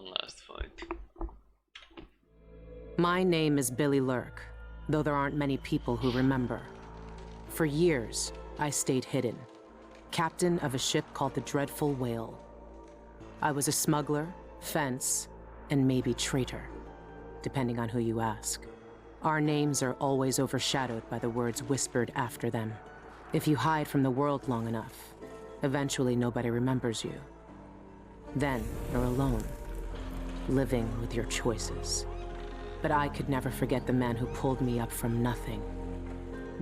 one last fight. My name is Billy Lurk, though there aren't many people who remember. For years, I stayed hidden, captain of a ship called the Dreadful Whale. I was a smuggler, fence, and maybe traitor, depending on who you ask. Our names are always overshadowed by the words whispered after them. If you hide from the world long enough, eventually nobody remembers you. Then you're alone, living with your choices. But I could never forget the man who pulled me up from nothing.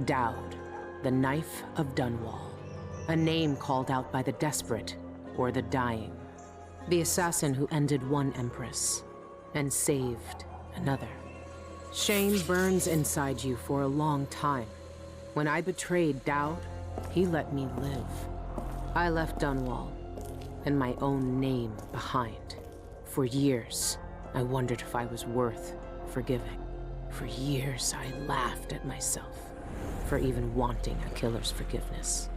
Dowd, the Knife of Dunwall. A name called out by the desperate or the dying. The assassin who ended one empress and saved another. Shame burns inside you for a long time. When I betrayed Dowd, he let me live. I left Dunwall and my own name behind. For years, I wondered if I was worth forgiving. For years, I laughed at myself for even wanting a killer's forgiveness.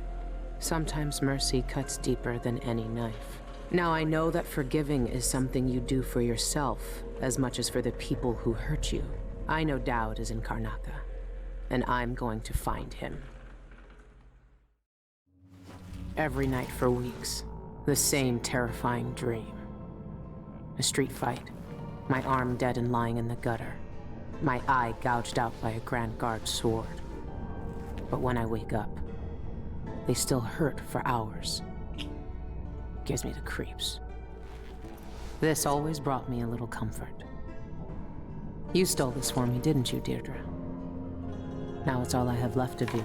Sometimes mercy cuts deeper than any knife. Now I know that forgiving is something you do for yourself as much as for the people who hurt you. I know Dowd is in Karnaca, and I'm going to find him. Every night for weeks, the same terrifying dream. A street fight, my arm dead and lying in the gutter, my eye gouged out by a Grand Guard sword. But when I wake up, they still hurt for hours. Gives me the creeps. This always brought me a little comfort. You stole this for me, didn't you, Deirdre? Now it's all I have left of you.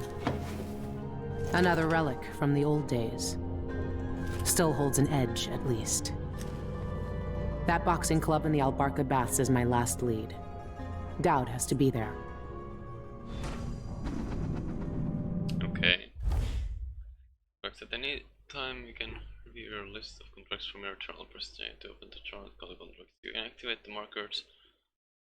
Another relic from the old days. Still holds an edge, at least. That boxing club in the Albarca Baths is my last lead. Dowd has to be there. Okay. At any time you can review your list of contracts from your journal. Press J to open the journal contracts. You can activate the markers.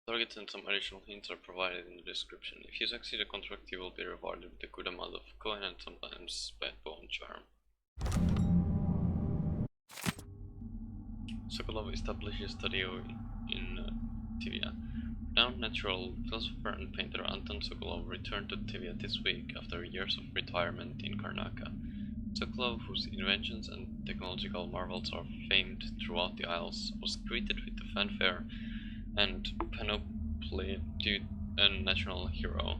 Targets and some additional hints are provided in the description. If you succeed a contract, you will be rewarded with a good amount of coin and sometimes bad bone charm. Sokolov established a studio in Tivia. Renowned natural philosopher and painter Anton Sokolov returned to Tivia this week after years of retirement in Karnaca. Sokolov, whose inventions and technological marvels are famed throughout the Isles, was greeted with a fanfare and panoply to a national hero.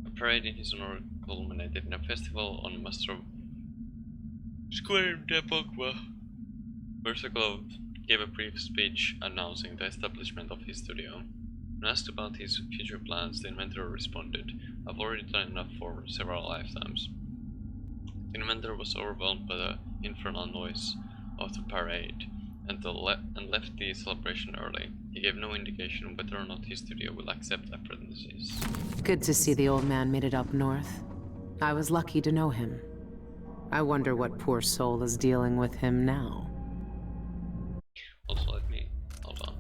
A parade in his honor culminated in a festival on Mastro Square de Pogba, where Sokolov gave a brief speech announcing the establishment of his studio. When asked about his future plans, the inventor responded, "I've already done enough for several lifetimes." The inventor was overwhelmed by the infernal noise of the parade and left the celebration early. He gave no indication whether or not his studio will accept apprentices. Good to see the old man made it up north. I was lucky to know him. I wonder what poor soul is dealing with him now. Also, let me hold on.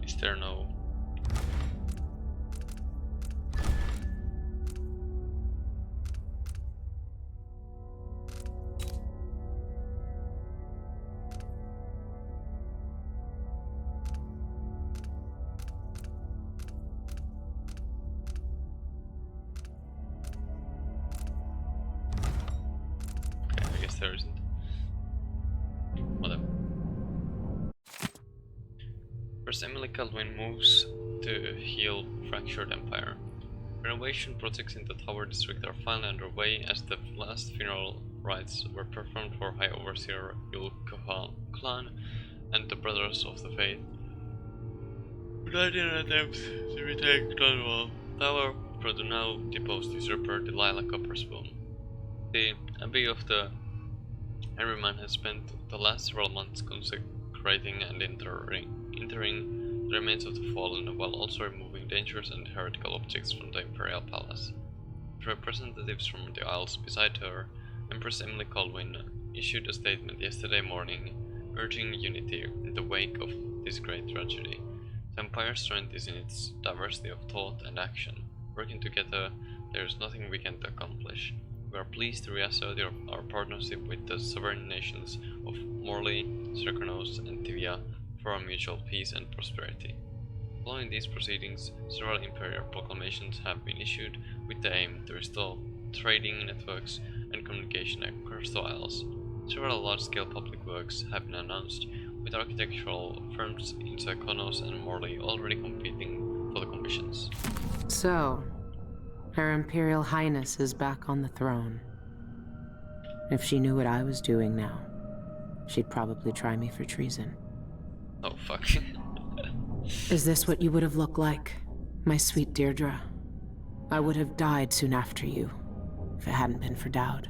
Is there no... Okay, I guess there isn't. Whatever. First, Emily Caldwin moves to heal Fractured Empire. Renovation projects in the Tower District are finally underway as the last funeral rites were performed for High Overseer Yul Clan and the Brothers of the Faith. United attempts to retake Dunwall Tower for the now deposed usurper Delilah Copperspoon. The Abbey of the Everyman has spent the last several months consecrating and interring the remains of the fallen, while also removing dangerous and heretical objects from the Imperial Palace. With representatives from the Isles beside her, Empress Emily Colwyn issued a statement yesterday morning urging unity in the wake of this great tragedy. The Empire's strength is in its diversity of thought and action. Working together, there is nothing we can't accomplish. We are pleased to reassert our partnership with the sovereign nations of Morley, Serkonos, and Tivia for our mutual peace and prosperity. Following these proceedings, several imperial proclamations have been issued with the aim to restore trading networks and communication across the Isles. Several large-scale public works have been announced, with architectural firms in Serkonos and Morley already competing for the commissions. So, Her Imperial Highness is back on the throne. If she knew what I was doing now, she'd probably try me for treason. Oh fuck. Is this what you would have looked like, my sweet Deirdre? I would have died soon after you, if it hadn't been for Dowd.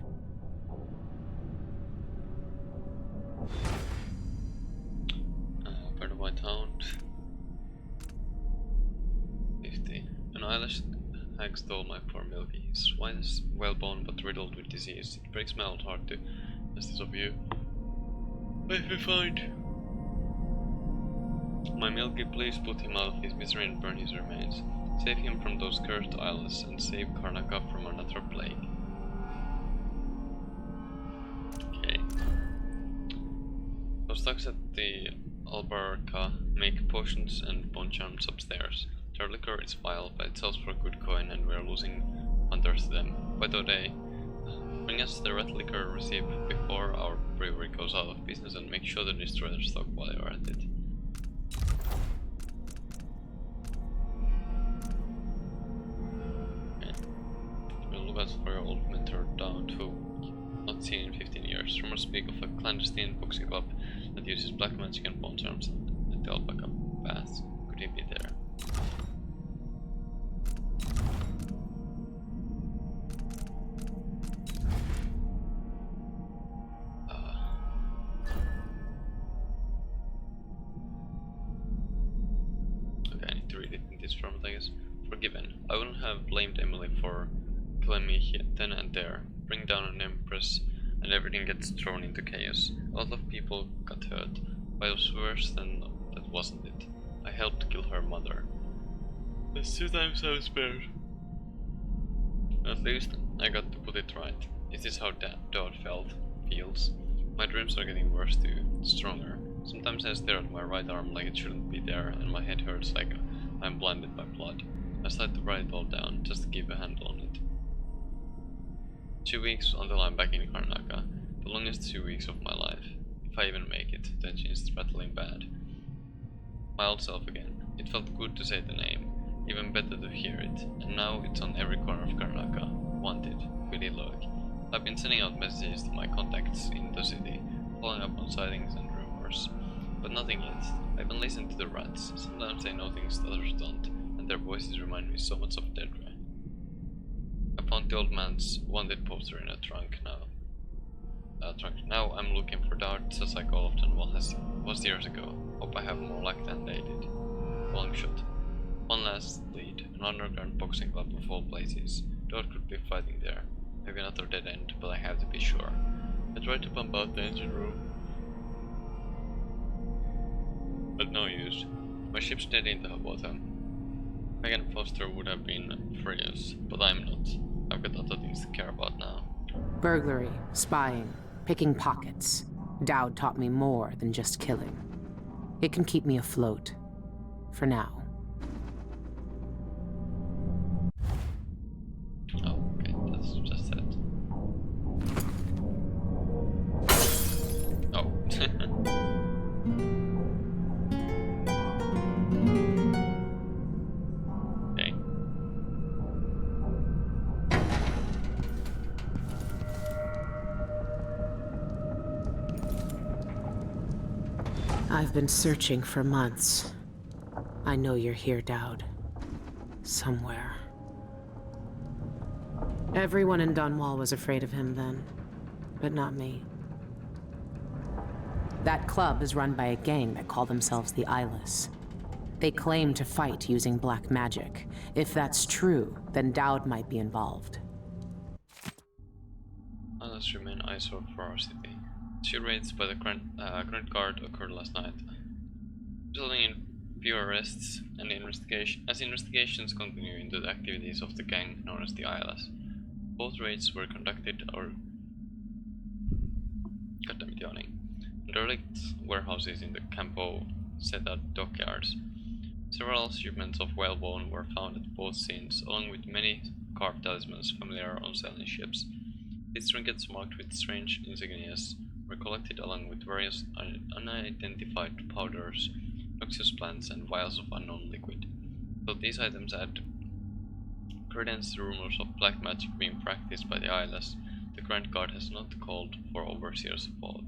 By the White Hound. 50. An eyelash hag stole my poor Milky. His swine is well-born but riddled with disease. It breaks my old heart to justice of you. Let me find. My Milky, please put him out of his misery and burn his remains. Save him from those cursed isles and save Karnaca from another plague. Okay. Those thugs at the Albarca make potions and bone charms upstairs. Their liquor is vile, but it sells for a good coin and we are losing hunters to them. By the way, bring us the red liquor received before our brewery goes out of business and make sure to destroy their stock while you are at it. For your old mentor Dowd, who not seen in 15 years. Rumors speak of a clandestine boxing club that uses black magic and bone charms at the Alpaca Pass. Could he be there? Okay, I need to read it in this format, I guess. Forgiven. I wouldn't have blamed Emily for killing me here, then and there. Bring down an empress and everything gets thrown into chaos. A lot of people got hurt, but it was worse than that, wasn't it? I helped kill her mother. That's 2 times I was spared. At least I got to put it right. Is this how Dowd feels? My dreams are getting worse too, stronger. Sometimes I stare at my right arm like it shouldn't be there, and my head hurts like I'm blinded by blood. I decide to write it all down, just to keep a handle on it. 2 weeks until I'm back in Karnaca, the longest 2 weeks of my life. If I even make it, the engine is rattling bad. My old self again. It felt good to say the name, even better to hear it, and now it's on every corner of Karnaca. Wanted, Willy Lurk. I've been sending out messages to my contacts in the city, following up on sightings and rumors, but nothing yet. I even listened to the rats. Sometimes they know things that others don't, and their voices remind me so much of Deirdre. I found the old man's wanted poster in a trunk now. Now I'm looking for darts as I go often was years ago. Hope I have more luck than they did. Long shot. One last lead. An underground boxing club of all places. Dot could be fighting there. Maybe another dead end, but I have to be sure. I tried to pump out the engine room, but no use. My ship's dead in the bottom. Megan Foster would have been furious, but I'm not. I've got other things to care about now. Burglary, spying, picking pockets. Dowd taught me more than just killing. It can keep me afloat. For now. Oh, okay, that's just it. Oh. Okay. I've been searching for months. I know you're here, Dowd. Somewhere. Everyone in Dunwall was afraid of him then, but not me. That club is run by a gang that call themselves the Eyeless. They claim to fight using black magic. If that's true, then Dowd might be involved. Let's remain eyesore for our city. 2 raids by the Grand Guard occurred last night. resulting in fewer arrests and investigations continue into the activities of the gang known as the ILS. Both raids were conducted derelict warehouses in the Campo Seta dockyards. Several shipments of whalebone were found at both scenes, along with many carved talismans familiar on sailing ships. These trinkets marked with strange insignias were collected along with various unidentified powders, noxious plants, and vials of unknown liquid. Though these items add credence to rumors of black magic being practiced by the ILS, the Grand Guard has not called for overseer support.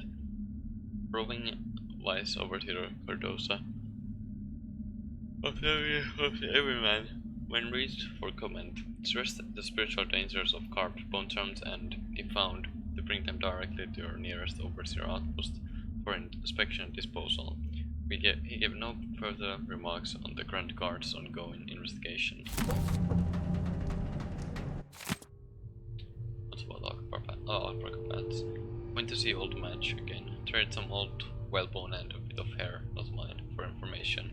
Roving Vice Overseer Cardosa of the Everyman, when reached for comment, stressed the spiritual dangers of carved bone charms and, if found, to bring them directly to your nearest overseer outpost for inspection and disposal. He gave no further remarks on the Grand Guard's ongoing investigation. What's about acrobats? Went to see old Match again. Traded some old whalebone and a bit of hair, not mine, for information.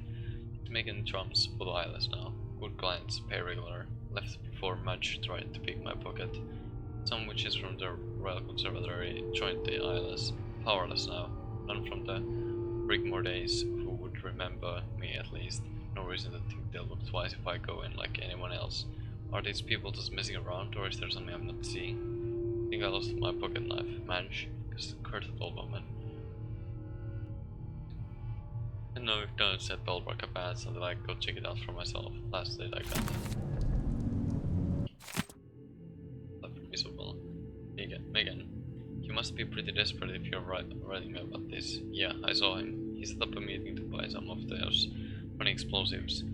He's making drums for the ILS now. Good clients, pay regular. Left before Madge tried to pick my pocket. Some witches from the Royal Conservatory joined the ILS. Powerless now. None from the Rigmore days who would remember me at least. No reason to think they'll look twice if I go in like anyone else. Are these people just messing around, or is there something I'm not seeing? I think I lost my pocket knife, Madge, because cursed old woman. I don't know if don't set Belbrook a bad, so that I go check it out for myself. Last date I got. Visible. Megan, you must be pretty desperate if you're writing me about this. Yeah, I saw him. He set up a meeting to buy some of those funny explosives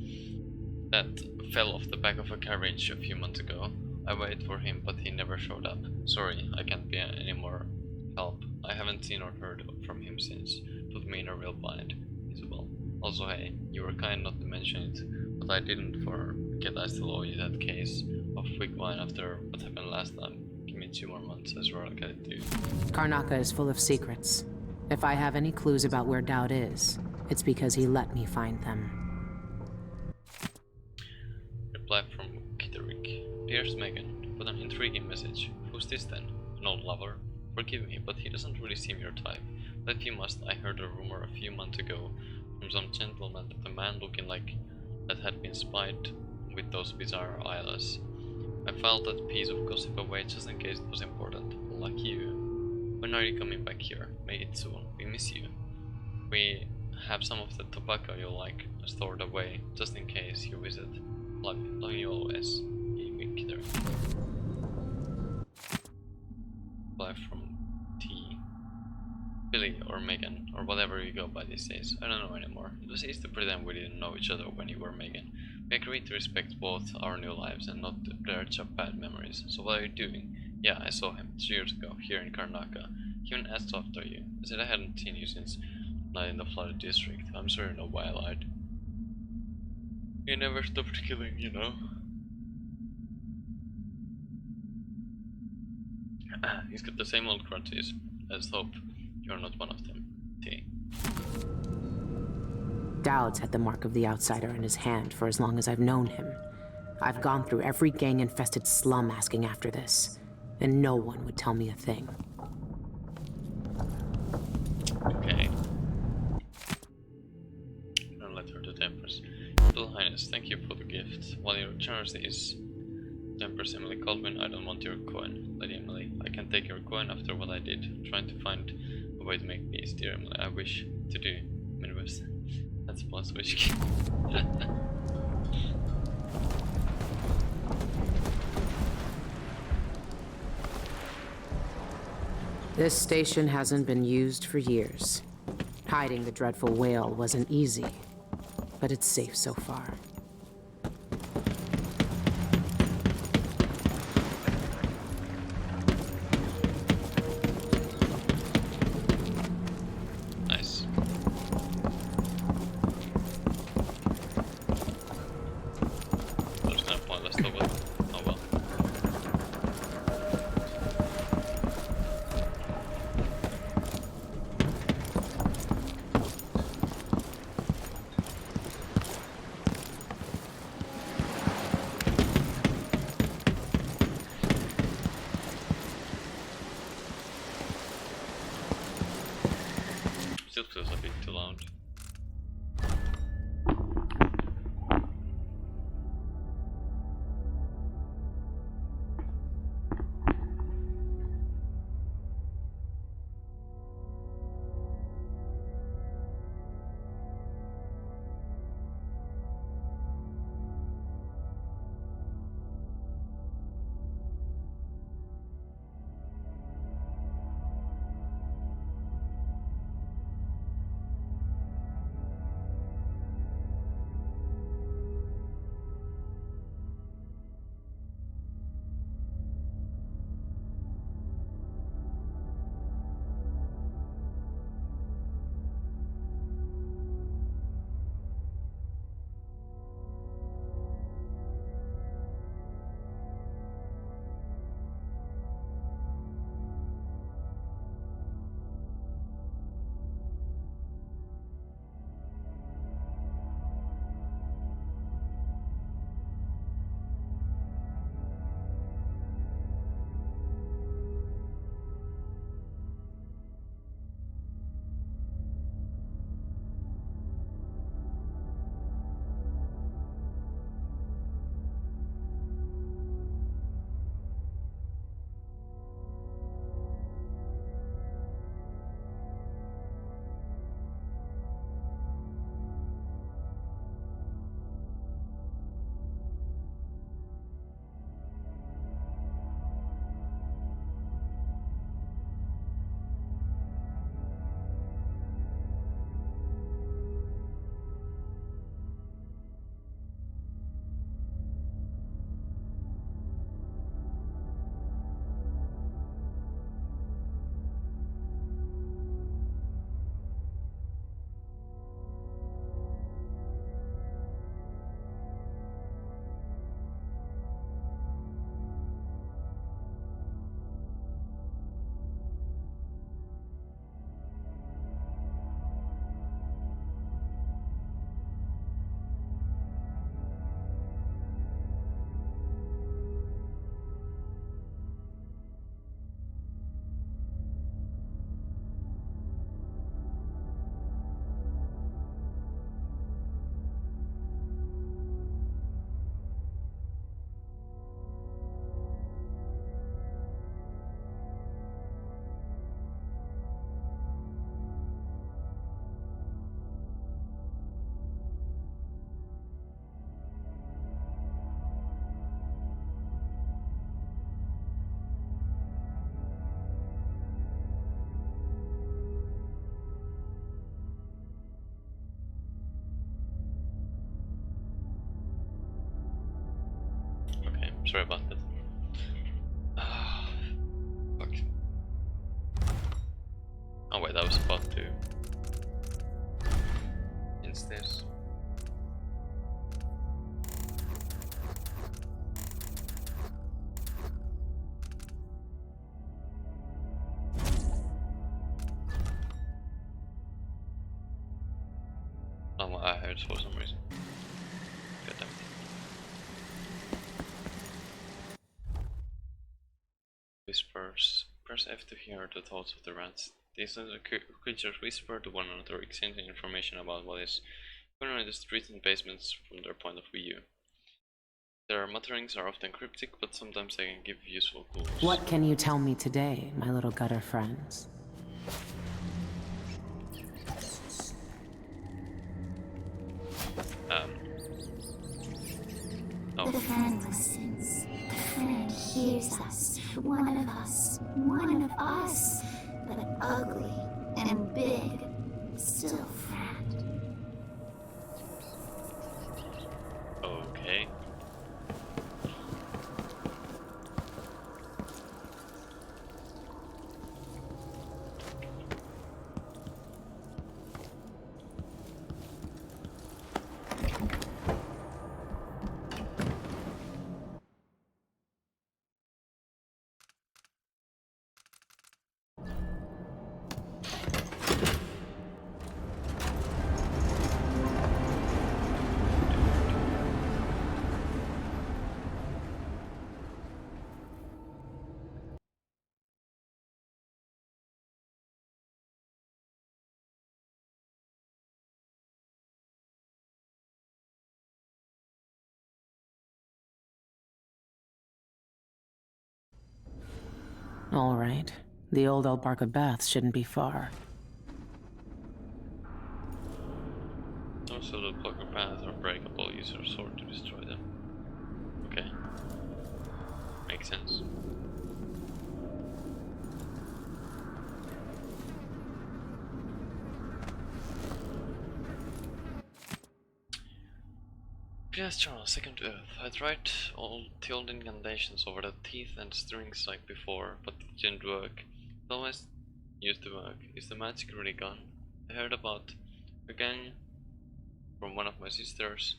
that fell off the back of a carriage a few months ago. I waited for him, but he never showed up. Sorry, I can't be any more help. I haven't seen or heard from him since. Put me in a real bind. Isabel. Also, hey, you were kind not to mention it, but I didn't forget I still owe you that case of quick wine after what happened last time. Give me 2 more months, I swear I'll get it to you. Karnaca is full of secrets. If I have any clues about where Dowd is, it's because he let me find them. Reply from Kitterick. Dearest Megan, what an intriguing message. Who's this then? An old lover? Forgive me, but he doesn't really seem your type. But if you must, I heard a rumor a few months ago from some gentleman that the man looking like that had been spied with those bizarre eyelash. I filed that piece of gossip away just in case it was important. Like you. When are you coming back here? Make it soon. We miss you. We have some of the tobacco you like stored away, just in case you visit. Love you always. Victor. Reply from T. Billy or Megan, or whatever you go by these days. I don't know anymore. It was easy to pretend we didn't know each other when you were Megan. We agreed to respect both our new lives and not to dredge up bad memories. So what are you doing? Yeah, I saw him 2 years ago, here in Karnaca. He even asked after you. I said I hadn't seen you since night in the flooded district. I'm sure you know why I lied. You never stopped killing, you know. He's got the same old grudges. Let's hope you're not one of them. T. Dowd's had the mark of the outsider in his hand for as long as I've known him. I've gone through every gang-infested slum asking after this, and no one would tell me a thing. Okay. I'll let her to Tempers. Little Highness, thank you for the gift. While your generosity is Tempers Emily Colvin, I don't want your coin. Lady Emily, I can take your coin after what I did, trying to find a way to make peace. Dear Emily, I wish to do. Midwest. That's plus wish. This station hasn't been used for years. Hiding the dreadful whale wasn't easy, but it's safe so far. Nice. That was kind of pointless though, but oh well. still feels a bit too loud. Okay, sorry about that. Fuck. Oh wait, I was about to instance. Oh, I heard for some reason. God damn it. Whispers. Press F to hear the thoughts of the rats. These little creatures whisper to one another, exchanging information about what is going on in the streets and basements from their point of view. Their mutterings are often cryptic, but sometimes they can give useful clues. What can you tell me today, my little gutter friends? The friend listens. The friend hears us. One of us. One of us. But ugly and big. Still friend. Okay. All right. The old Albarca baths shouldn't be far. Also, the poker paths are breakable. Use your sword to destroy them. Okay. Makes sense. Astral, second Earth. I tried all the old incantations over the teeth and strings like before, but it didn't work. It always used to work. Is the magic really gone? I heard about a gang from one of my sisters.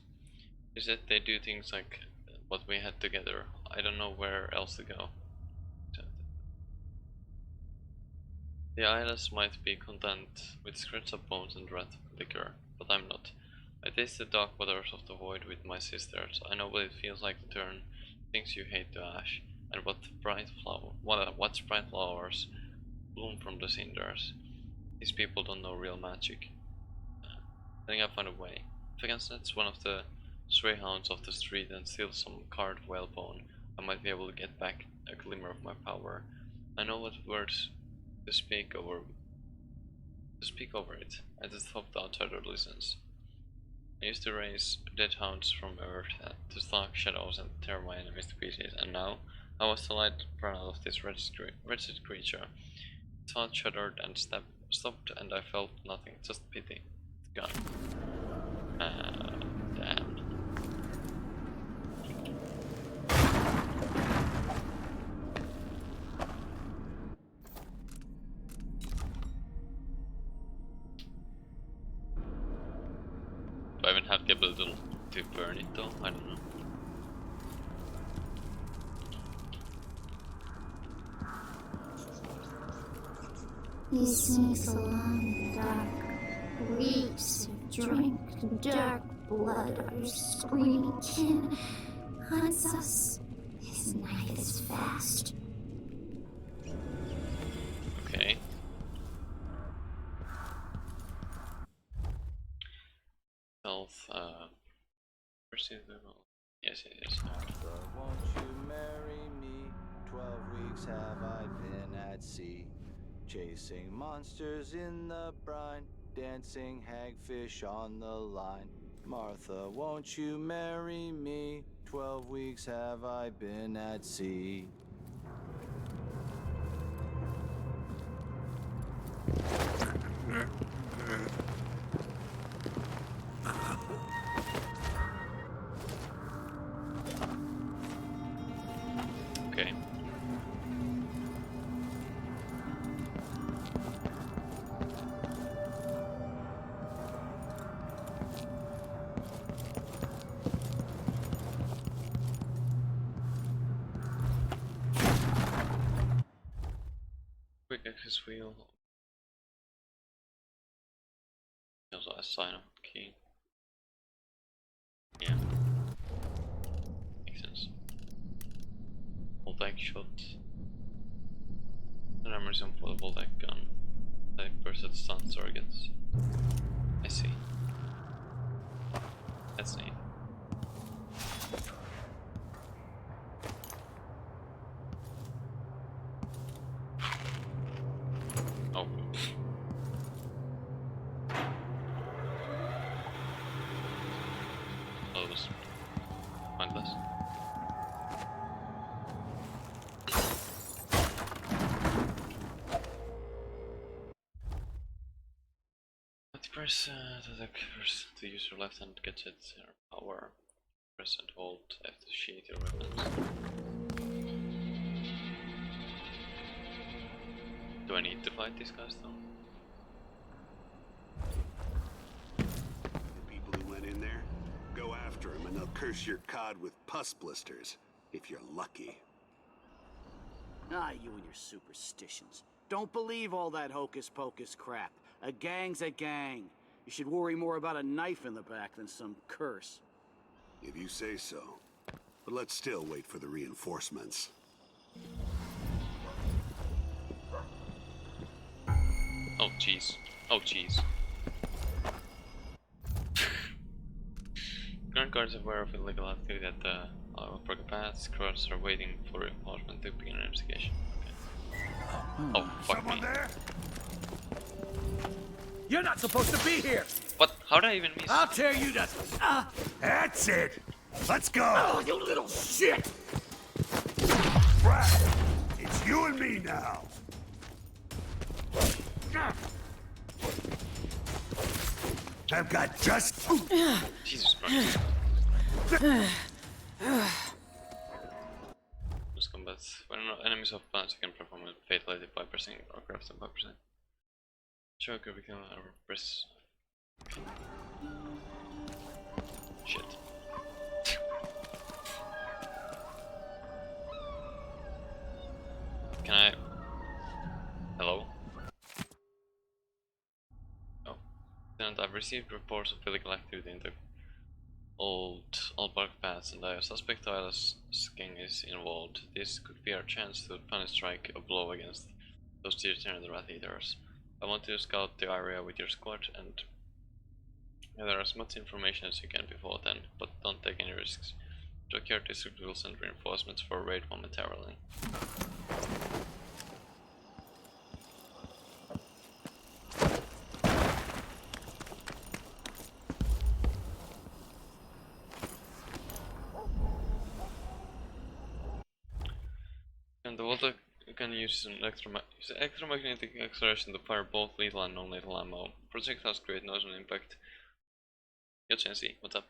She said they do things like what we had together. I don't know where else to go. The islands might be content with scratch of bones and red liquor, but I'm not. I tasted the dark waters of the void with my sisters. I know what it feels like to turn things you hate to ash, and what bright flowers bloom from the cinders. These people don't know real magic. I think I found a way. If I can snatch one of the stray hounds off the street and steal some carved whalebone, I might be able to get back a glimmer of my power. I know what words to speak over it. I just hope the outsider listens. I used to raise dead hounds from earth to stalk shadows and tear my enemies to pieces, and now I was the light run out of this wretched creature. Its heart shuddered and stopped, and I felt nothing, just pity. It's gone. Damn. Do I even have the ability to burn it though? I don't know. He sneaks along in the dark, reeks of drink, dark blood of your screaming kin, hunts us. His knife is fast. Okay. Health, yes, it is. Martha, won't you marry me? 12 weeks have I been at sea, chasing monsters in the brine, dancing hagfish on the line. Martha, won't you marry me? 12 weeks have I been at sea. Okay. Quick access wheel. Also a sign of key. Yeah. Makes sense. Voltaic shot. An ammunition for the Voltaic gun. Voltaic burst at stun targets. I see. That's neat. Oh. That was pointless. Press to use your left hand to get its power. Press and hold F to sheath your weapons. Do I need to fight these guys though? The people who went in there, go after them and they'll curse your cod with pus blisters, if you're lucky. Ah, you and your superstitions. Don't believe all that hocus-pocus crap. A gang's a gang. You should worry more about a knife in the back than some curse. If you say so. But let's still wait for the reinforcements. Oh jeez. Oh jeez. Grand Guard is aware of illegal activity at the Albarca Paths. Guards are waiting for reinforcement to begin an investigation. Okay. Oh, fuck me. There? You're not supposed to be here! What? How did I even miss? I'll tear you to... That's it. Let's go. Oh, you little shit! Brad, it's you and me now. I've got just... Jesus Christ. Those combats. When enemies of plants, you can perform a fatality 5% or craft 5%. Choker become a press. Okay. Shit. Can I... Hello? Oh. Then I've received reports of illegal activity in the old park paths, and I suspect Tyler's King is involved. This could be our chance to finally strike a blow against those degenerate rat eaters. I want you to scout the area with your squad and gather as much information as you can before then, but don't take any risks. Tokyo District will send reinforcements for a raid momentarily. And the water can use an electromagnetic acceleration to fire both lethal and non-lethal ammo. Projectiles create noise and impact. Yochen, what's up?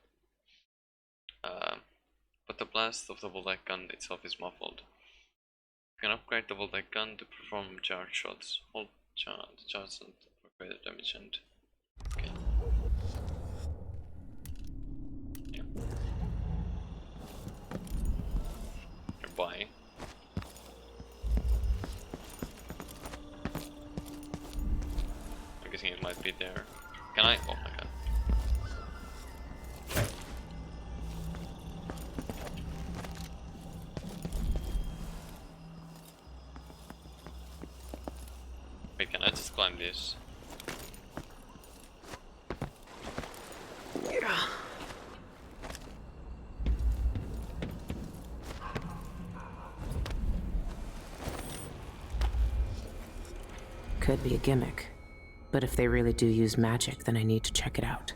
But the blast of the voltaic gun itself is muffled. You can upgrade the voltaic gun to perform charge shots. Hold the charge and for greater damage and... Okay. Yeah. Nearby. I'm guessing it might be there. Can I? Oh my god. Wait, can I just climb this? Yeah. Could be a gimmick. But if they really do use magic, then I need to check it out.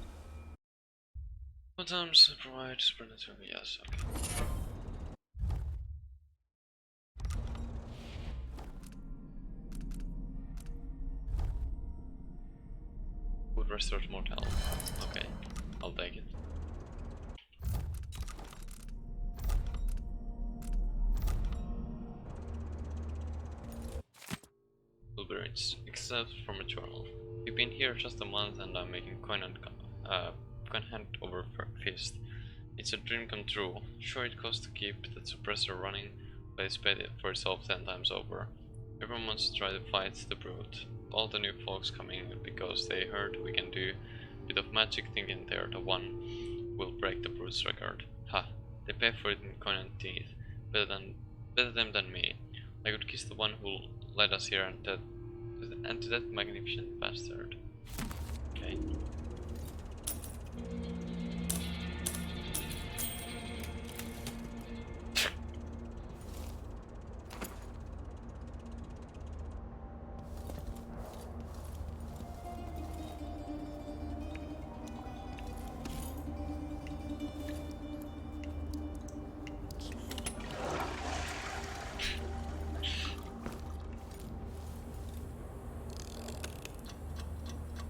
Sometimes provide supernatural, yes, okay. Would restore mortal. Okay, I'll take it. Blueberries, except from a journal. You've been here just a month and I'm making coin hand over fist. It's a dream come true. Sure, it costs to keep that suppressor running, but it's paid for itself 10 times over. Everyone wants to try to fight the brute. All the new folks coming because they heard we can do a bit of magic, thinking they're the one who will break the brute's record. Ha! They pay for it in coin and teeth. Better them than me. I could kiss the one who led us here and to that magnificent bastard. Okay.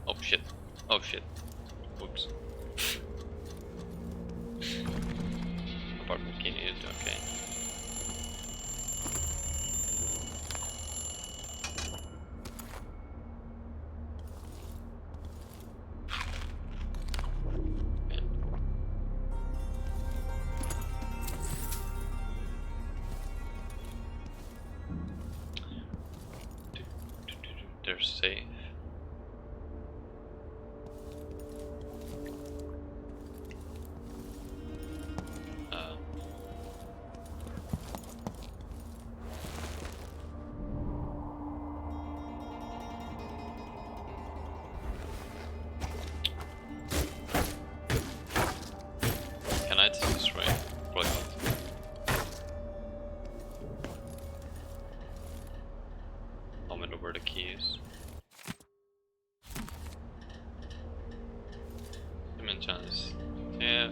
Oh shit. Oh shit. Oops. Apartment key needed, okay. They're safe. Can I take this right? Probably not. comment over the keys. Enchants. Yeah.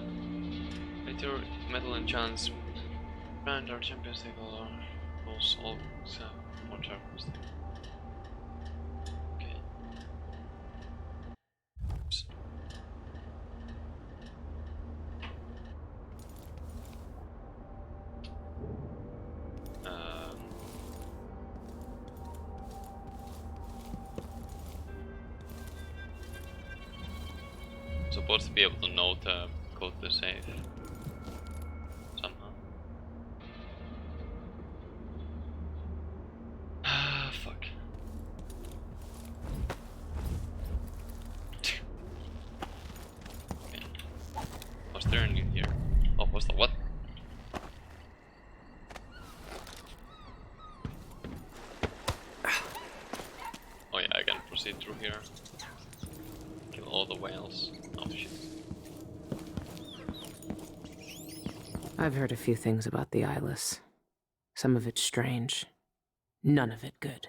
With your metal enchants, brand our champions table or boss all except for charcoal. Okay. Oops. Supposed to be able to know the code to save somehow. Ah, fuck. Okay. Was there anything here? Oh, what's the what? Oh yeah, I can proceed through here. Kill all the whales. Oh shit. I've heard a few things about the Eyeless. Some of it strange. None of it good.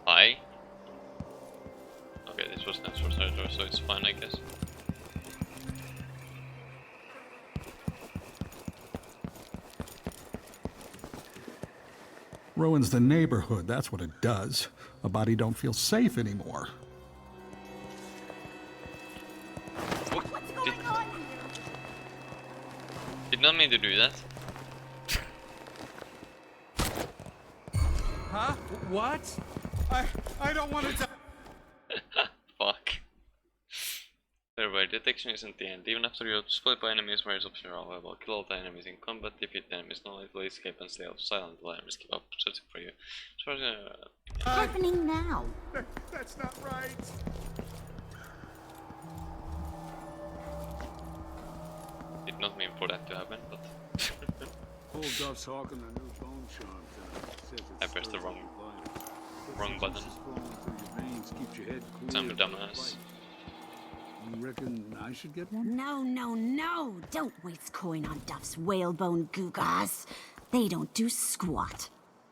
Hi. Okay, this was natural territory, so it's fine, I guess. Ruins the neighborhood, that's what it does. A body don't feel safe anymore. What's going on here? Did not mean to do that. Huh? What? I don't want to. Fuck. Thereby, detection isn't the end. Even after you're split by enemies, various options are available. Kill all the enemies in combat, defeat the enemies, not likely escape and stay silent while enemies keep up searching for you. So, What's happening now? That's not right. did not mean for that to happen, but Old Duff's hawking a new bone charm tonight. Says I it's pressed the perfectly vital. wrong button. Juices flowing through your veins, keeps your head clear Some for dumbass. the fight. You reckon I should get one? No, no, no! Don't waste coin on Duff's whalebone gewgaws. They don't do squat.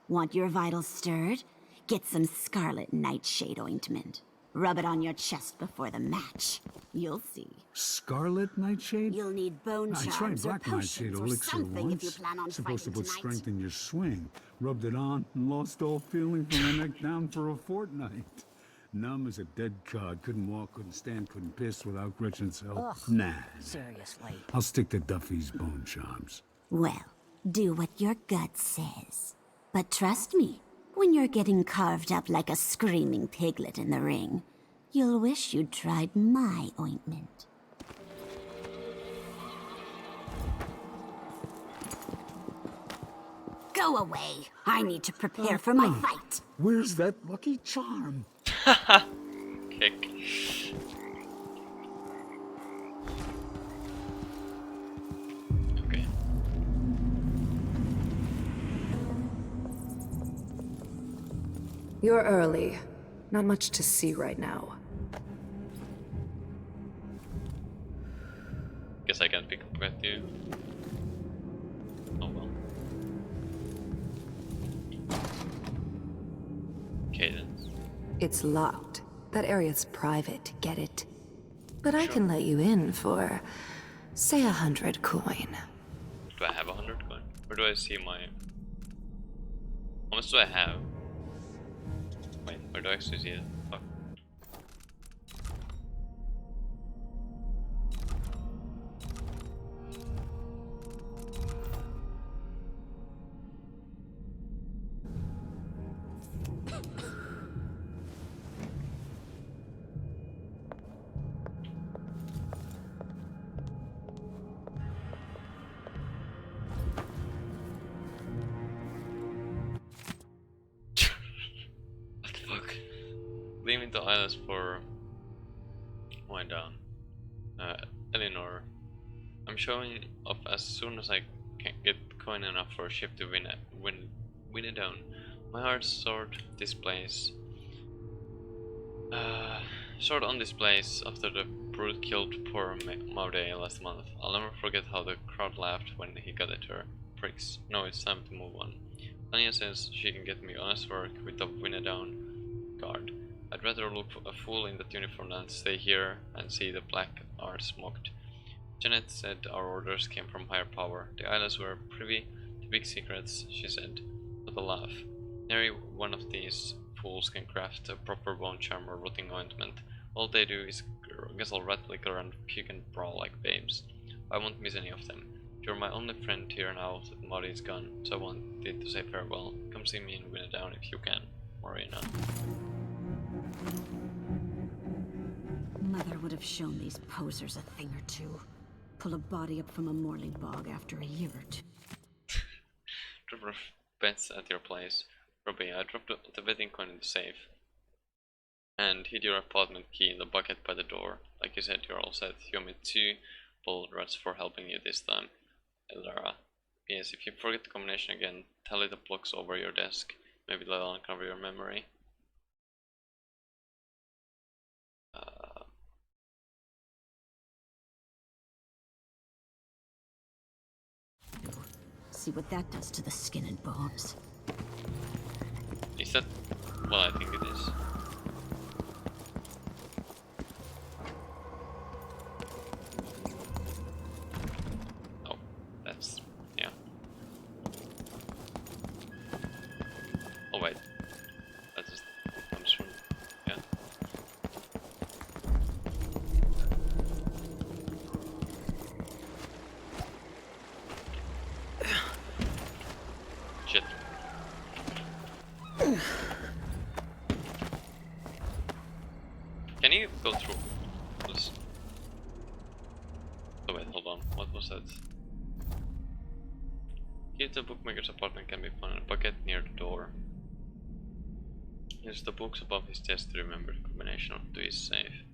Want your vitals stirred? Get some scarlet nightshade ointment. Rub it on your chest before the match. You'll see. Scarlet nightshade? You'll need bone I tried charms or black nightshade potions or elixir something if you once. plan on Supposed to fighting put tonight. strength in your swing. Rubbed it on and lost all feeling from the neck down for a fortnight. Numb as a dead cod. Couldn't walk, couldn't stand, couldn't piss without Gretchen's help. Ugh, Nah. seriously. I'll stick to Duffy's bone charms. Well, do what your gut says. But trust me, when you're getting carved up like a screaming piglet in the ring, you'll wish you'd tried my ointment. Go away. I need to prepare for my fight. Where's that lucky charm? Kick. Okay. You're early. Not much to see right now. Guess I can't pick up with you. Oh well. Okay then. It's locked. That area's private, get it? But I can let you in for, say, 100 coin. Do I have 100 coin? Where do I see my... How much do I have? Wait, where do I actually see it? Fuck. What the fuck? Leaving the islands for wind down. Eleanor, I'm showing off as soon as I can get coin enough for a ship to win it down. My heart's sword displays. Sword on displays after the brute killed poor Maude last month. I'll never forget how the crowd laughed when he got at her. Pricks. No, it's time to move on. Tanya says she can get me honest work with the Winnedown guard. I'd rather look a fool in that uniform than stay here and see the black arts mocked. Janet said our orders came from higher power. The Islas were privy to big secrets, she said, with a laugh. Nary one of these fools can craft a proper bone charm or rotting ointment. All they do is guzzle rat liquor and puke and brawl like babes. I won't miss any of them. You're my only friend here now that Maude is gone, so I wanted to say farewell. Come see me in Winnedown if you can, Morena. Mother would have shown these posers a thing or two. Pull a body up from a mourning bog after a year or two. Drop bets at your place. Robbie, I dropped the wedding coin in the safe. And hid your apartment key in the bucket by the door. Like you said, you're all set. You owe me 2 bull rats for helping you this time. Eldara. Yes, if you forget the combination again, tally the blocks over your desk. Maybe that'll uncover your memory. See what that does to the skin and bones. Is that what I think it is? Oh, that's... yeah. Oh wait, that just comes from... yeah. Shit. Can you go through this? Oh wait, hold on. What was that? Key to the bookmaker's apartment can be found in a bucket near the door. Use the books above his desk to remember the combination to his safe.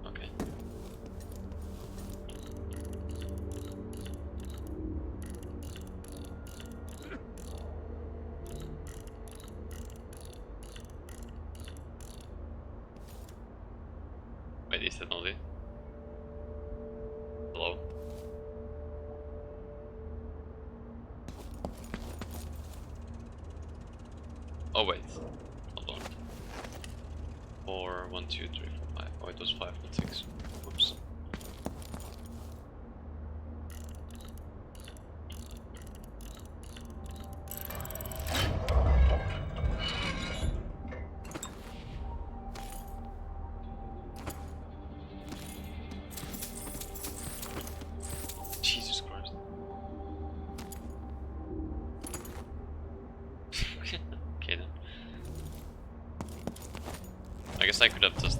Okay. Wait, is that not it? Hello? Oh wait, hold on. 4, 1, 2, 3, 4, 5. Oh, it was 5, not 6. Oops. Jesus Christ. Okay then. I guess I could have just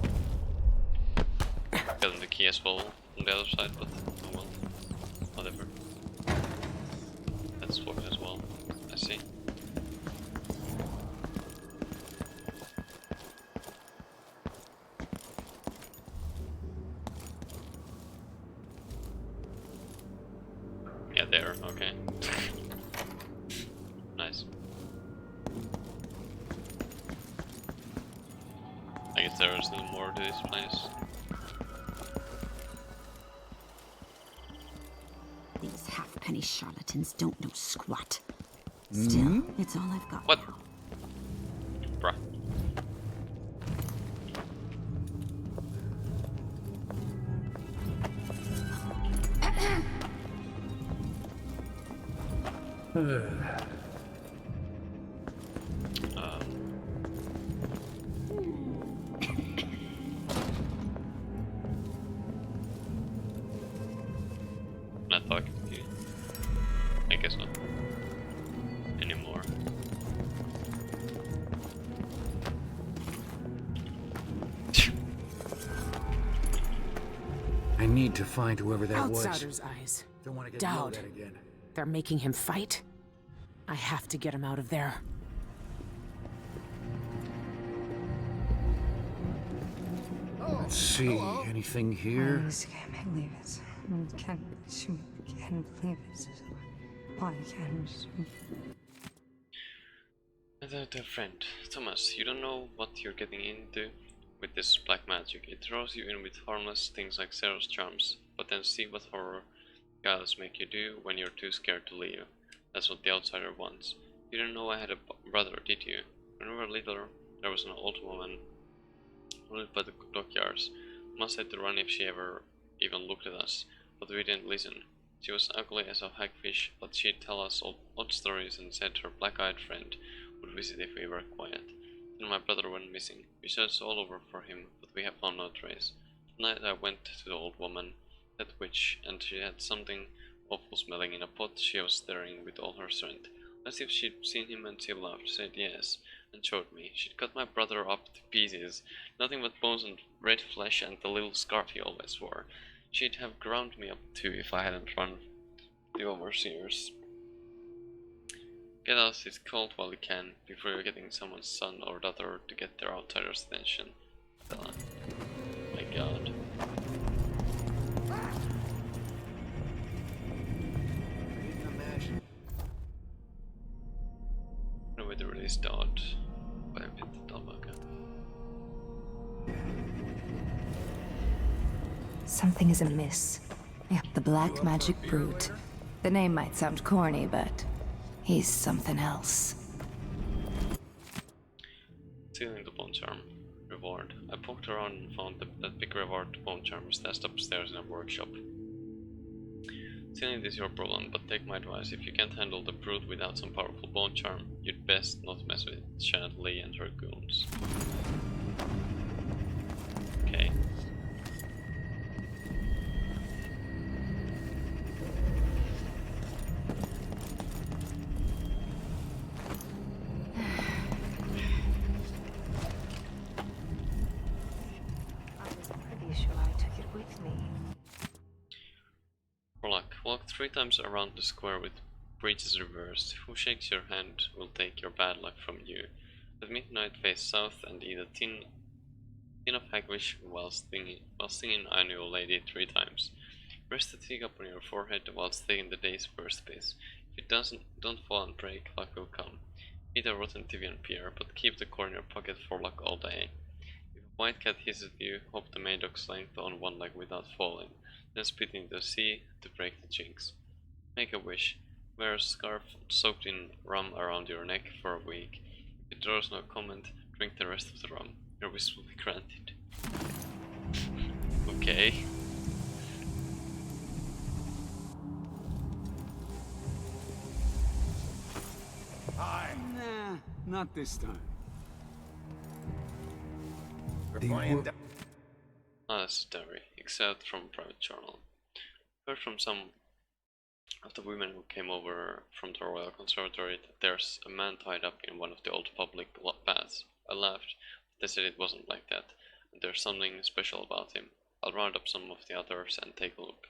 gotten the key as well on the other side, but oh well. Whatever. That's working as well. I see. Yeah, there, okay. Nice. I guess there is still more to this place. These halfpenny charlatans don't know squat. Still, it's all I've got What? now. Bruh. Not talking to you. I guess not. Anymore. I need to find whoever that was. Outsider's eyes. Don't want to get yelled Dowd. at again. They're making him fight? I have to get him out of there. Let's see, anything here? can't believe it. Can't believe it. Why can't Dear friend, Thomas, you don't know what you're getting into with this black magic. It throws you in with harmless things like Zero's charms, but then see what horror gods make you do when you're too scared to leave. That's what the outsider wants. You didn't know I had a brother, did you? When we were little, there was an old woman who lived by the dockyards. Mama said to run if she ever even looked at us, but we didn't listen. She was ugly as a hagfish, but she'd tell us odd stories and said her black-eyed friend would visit if we were quiet. Then my brother went missing. We searched all over for him, but we have found no trace. Tonight I went to the old woman, that witch, and she had something awful smelling in a pot she was stirring with all her strength. As if she'd seen him and she laughed, said yes, and showed me. She'd cut my brother up to pieces, nothing but bones and red flesh and the little scarf he always wore. She'd have ground me up too if I hadn't run the overseers. Get out this cold while you can, before you're getting someone's son or daughter to get their outsider's attention. Bella. My god. With the release dot. Something is amiss. Yep, the Black Magic Brute. The name might sound corny, but he's something else. Stealing the bone charm. Reward. I poked around and found that big reward bone charm stashed upstairs in a workshop. Stealing is your problem, but take my advice. If you can't handle the brute without some powerful bone charm, you'd best not mess with Janet Lee and her goons. Okay. Walk 3 times around the square with breeches reversed. Who shakes your hand will take your bad luck from you. At midnight face south and eat a tin of hagfish while singing I Knew a Lady 3 times. Rest the teacup on your forehead whilst taking the day's first piss. If it don't fall and break, luck will come. Eat a rotten Tivian pear, but keep the corn in your pocket for luck all day. If a white cat hisses at you, hop the Maydoc's length on one leg without falling. Then spit into the sea to break the jinx. Make a wish. Wear a scarf soaked in rum around your neck for a week. If it draws no comment, drink the rest of the rum. Your wish will be granted. Okay. Hi. Nah, not this time. Unnecessary, except from a private journal. Heard from some of the women who came over from the Royal Conservatory that there's a man tied up in one of the old public baths. I laughed, but they said it wasn't like that, and there's something special about him. I'll round up some of the others and take a look.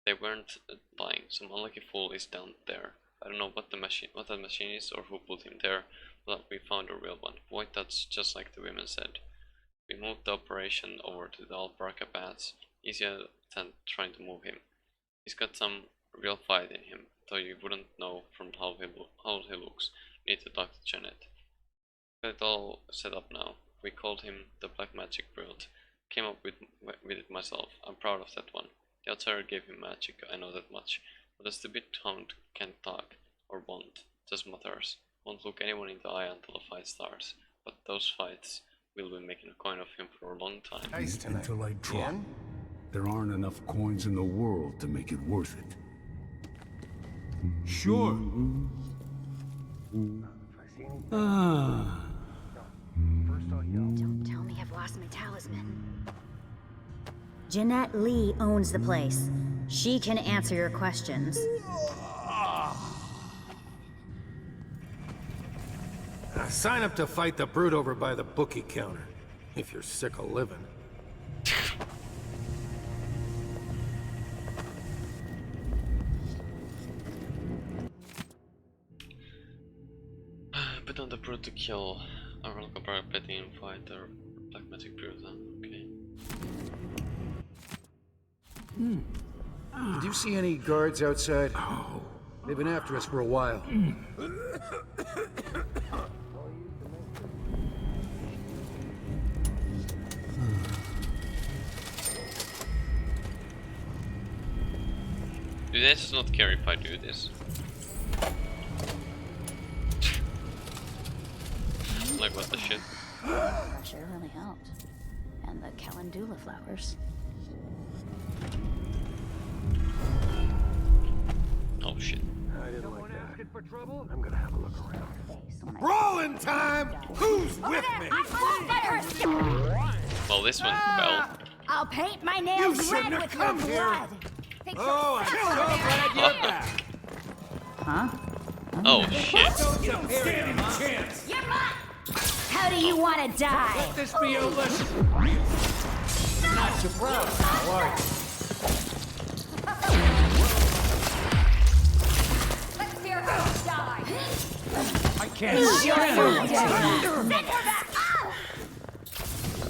They weren't lying. Some unlucky fool is down there. I don't know what that machine is or who put him there, but we found a real one. Boy, that's just like the women said. We moved the operation over to the Albarca baths. Easier than trying to move him. He's got some real fight in him, though you wouldn't know from how he looks. Need to talk to Janet. Got it all set up now. We called him the Black Magic Brute. Came up with it myself. I'm proud of that one. The outsider gave him magic, I know that much. But the stupid hound can't talk, or won't. Just mutters. Won't look anyone in the eye until the fight starts. But those fights, we'll be making a coin of him for a long time. Nice until I drop. There aren't enough coins in the world to make it worth it. Sure. Ah. Don't tell me I've lost my talisman. Jeanette Lee owns the place. She can answer your questions. Sign up to fight the brute over by the bookie counter, if you're sick of living. Put on the brute to kill. I will compare petty and fight the Black Magic Brute. Okay. Did you see any guards outside? They've been after us for a while. let's not care if I do this. Like, what the shit? Fresh air really helped. And the calendula flowers. Oh shit. I didn't like that. For trouble? I'm gonna have a look around. Rolling time! Who's with me? Well, this went well. I'll paint my nails red with your blood. Oh, I'm so glad you're back. Huh? Oh shit. You don't stand a chance. You're mine! How do you want to die? Let this be your lesson. Not surprised, how are you? Let's hear how you die. I can't stand it. Send her back!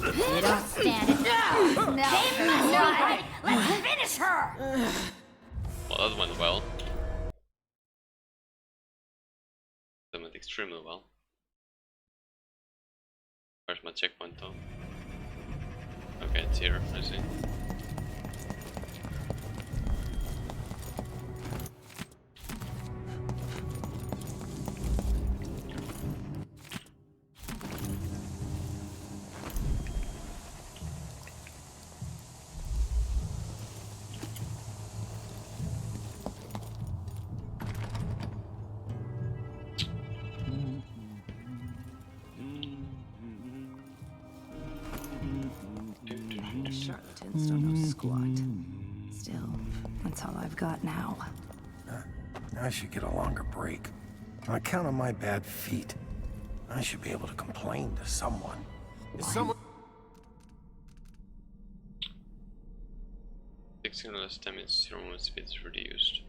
You don't stand it. Let's finish her! Well, that went well. That went extremely well. Where's my checkpoint though? Okay, it's here, I see. Charlatans don't know squat. Still, that's all I've got now. I should get a longer break. On account of my bad feet, I should be able to complain to someone. Is someone... 16 less damage, 0 movement speed is reduced.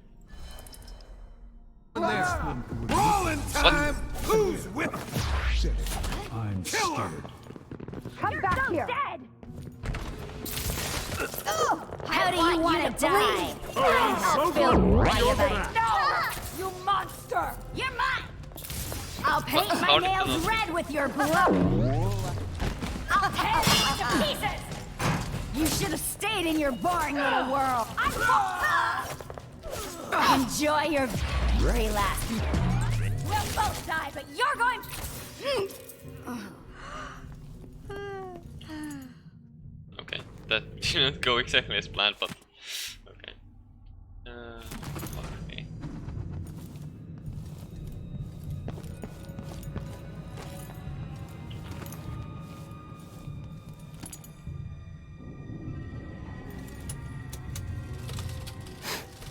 Rolling time! Who's with me? I'm scared. Come back here! Dead. How do you want to die? No! You monster! You're mine! I'll paint my nails red with your blood! I'll tear you to pieces! You should have stayed in your boring little world! Enjoy your very last year. We'll both die, but you're going... Okay, that didn't go exactly as planned, but okay. Okay.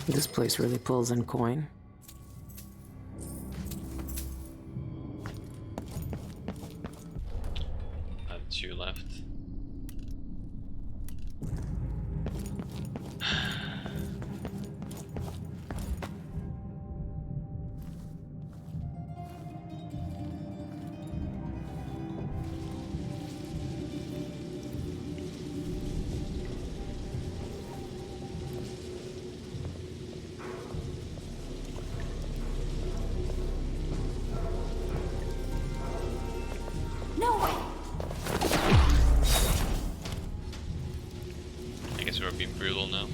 This place really pulls in coin. That's you left. No way! I guess we're being brutal now.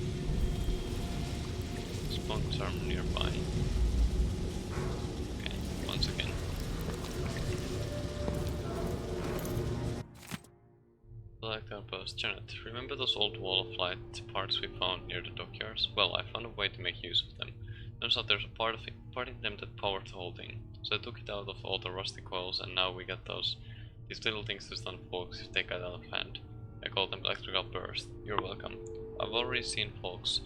Spawns are nearby. Okay, once again. Select outpost. Janet, remember those old wall of light parts we found near the dockyards? Well, I found a way to make use of them. Turns out there's a part in them that powered the whole thing. So I took it out of all the rusty coils, and now we got these little things to stun folks if they get out of hand. I call them electrical bursts. You're welcome. I've already seen folks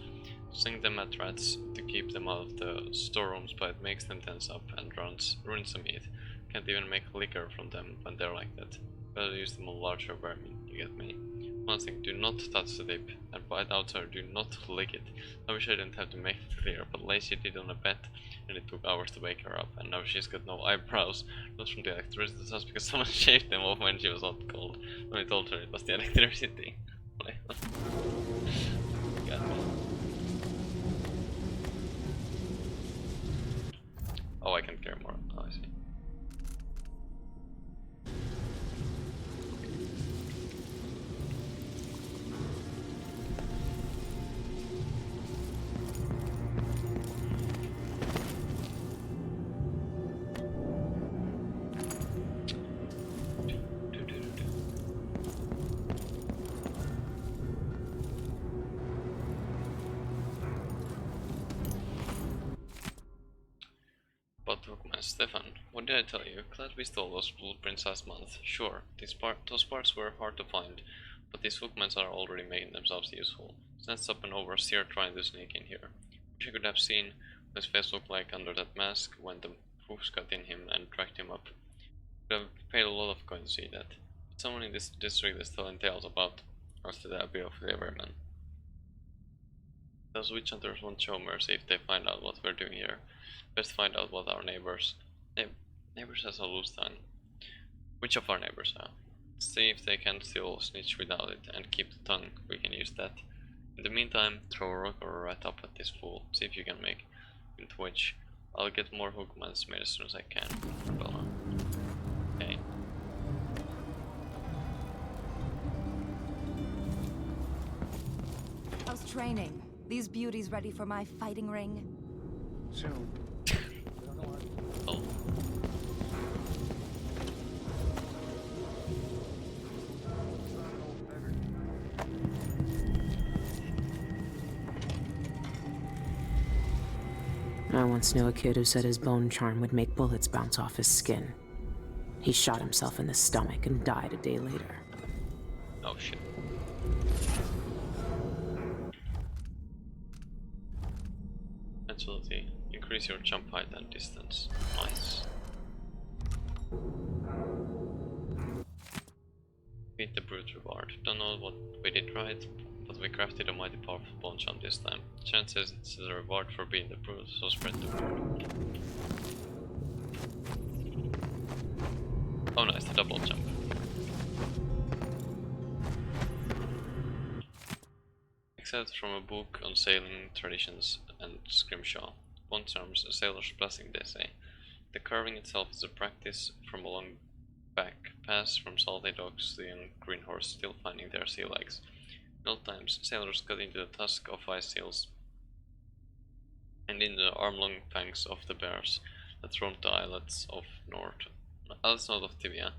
sling them at rats to keep them out of the storerooms, but it makes them tense up and ruins the meat. Can't even make liquor from them when they're like that. Better use them on larger vermin, you get me. One thing, do not touch the dip, and by the outside, do not lick it. I wish I didn't have to make it clear, but Lacey did on a bet, and it took hours to wake her up, and now she's got no eyebrows. Not from the electricity, just because someone shaved them off when she was hot cold. When I told her it was the electricity. God. Oh, I can care more. Oh, I see. Stefan, what did I tell you? Glad we stole those blueprints last month. Sure, those parts were hard to find, but these hookmans are already making themselves useful. Snatched up an overseer trying to sneak in here. Wish I could have seen what his face looked like under that mask when the hooks got in him and tracked him up. Would have paid a lot of coin to see that. But someone in this district is telling tales about us to the Abbey of the Everyman. Those witch hunters won't show mercy if they find out what we're doing here. Best find out what our neighbors has a loose tongue. Which of our neighbors have? See if they can still snitch without it and keep the tongue. We can use that. In the meantime, throw a rock or a rat up at this fool. See if you can make him twitch. I'll get more hookmans made as soon as I can. Bella. Okay. How's training? These beauties ready for my fighting ring? Soon. Oh. I once knew a kid who said his bone charm would make bullets bounce off his skin. He shot himself in the stomach and died a day later. Oh shit. Agility. Increase your jump height and distance. Nice. Beat the brute reward. Don't know what we did right, but we crafted a mighty powerful bone jump this time. Chances it's the reward for being the brute, so spread the word. Oh nice, the double jump. Excerpt from a book on sailing traditions and scrimshaw. Bone charms, a sailor's blessing, they say. The carving itself is a practice from a long back pass from salty docks to the young green horse still finding their sea legs. In old times, sailors cut into the tusk of ice seals and in the arm-long fangs of the bears that roamed the islets north of Tibia.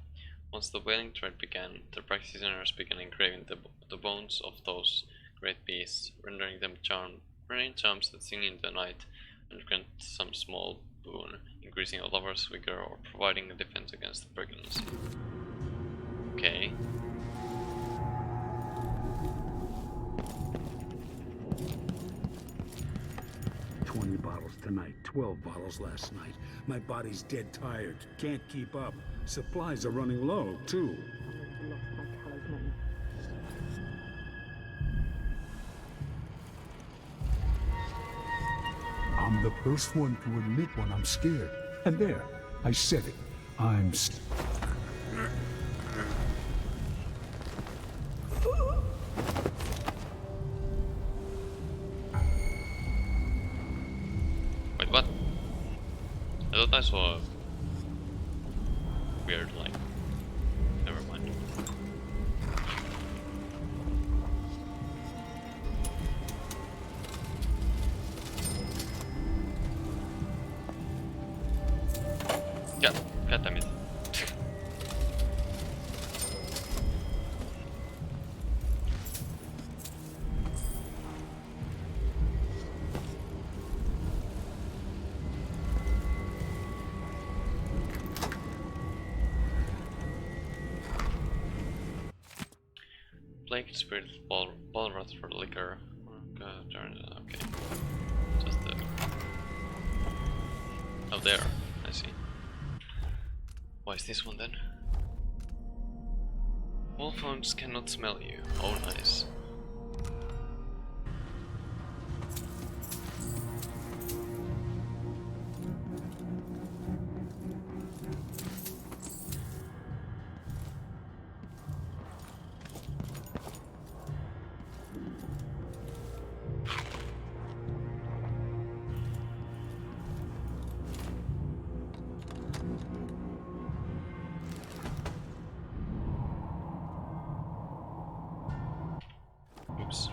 Once the whaling trade began, the practitioners began engraving the bones of those great beasts, rendering charms that sing in the night and grant some small boon, increasing a lover's vigor or providing a defense against pregnancy. Okay. $20 tonight, 12 bottles last night. My body's dead tired. Can't keep up. Supplies are running low, too. Lost my talisman. I'm the first one to admit when I'm scared. And there, I said it. I'm Wait, what? I thought I saw a weird light. Never mind. God damn it. Plagued spirit ball rot for liquor. Okay. Just oh, there. I see. Why is this one then? Wolfhounds cannot smell you. Oh, nice. Oops.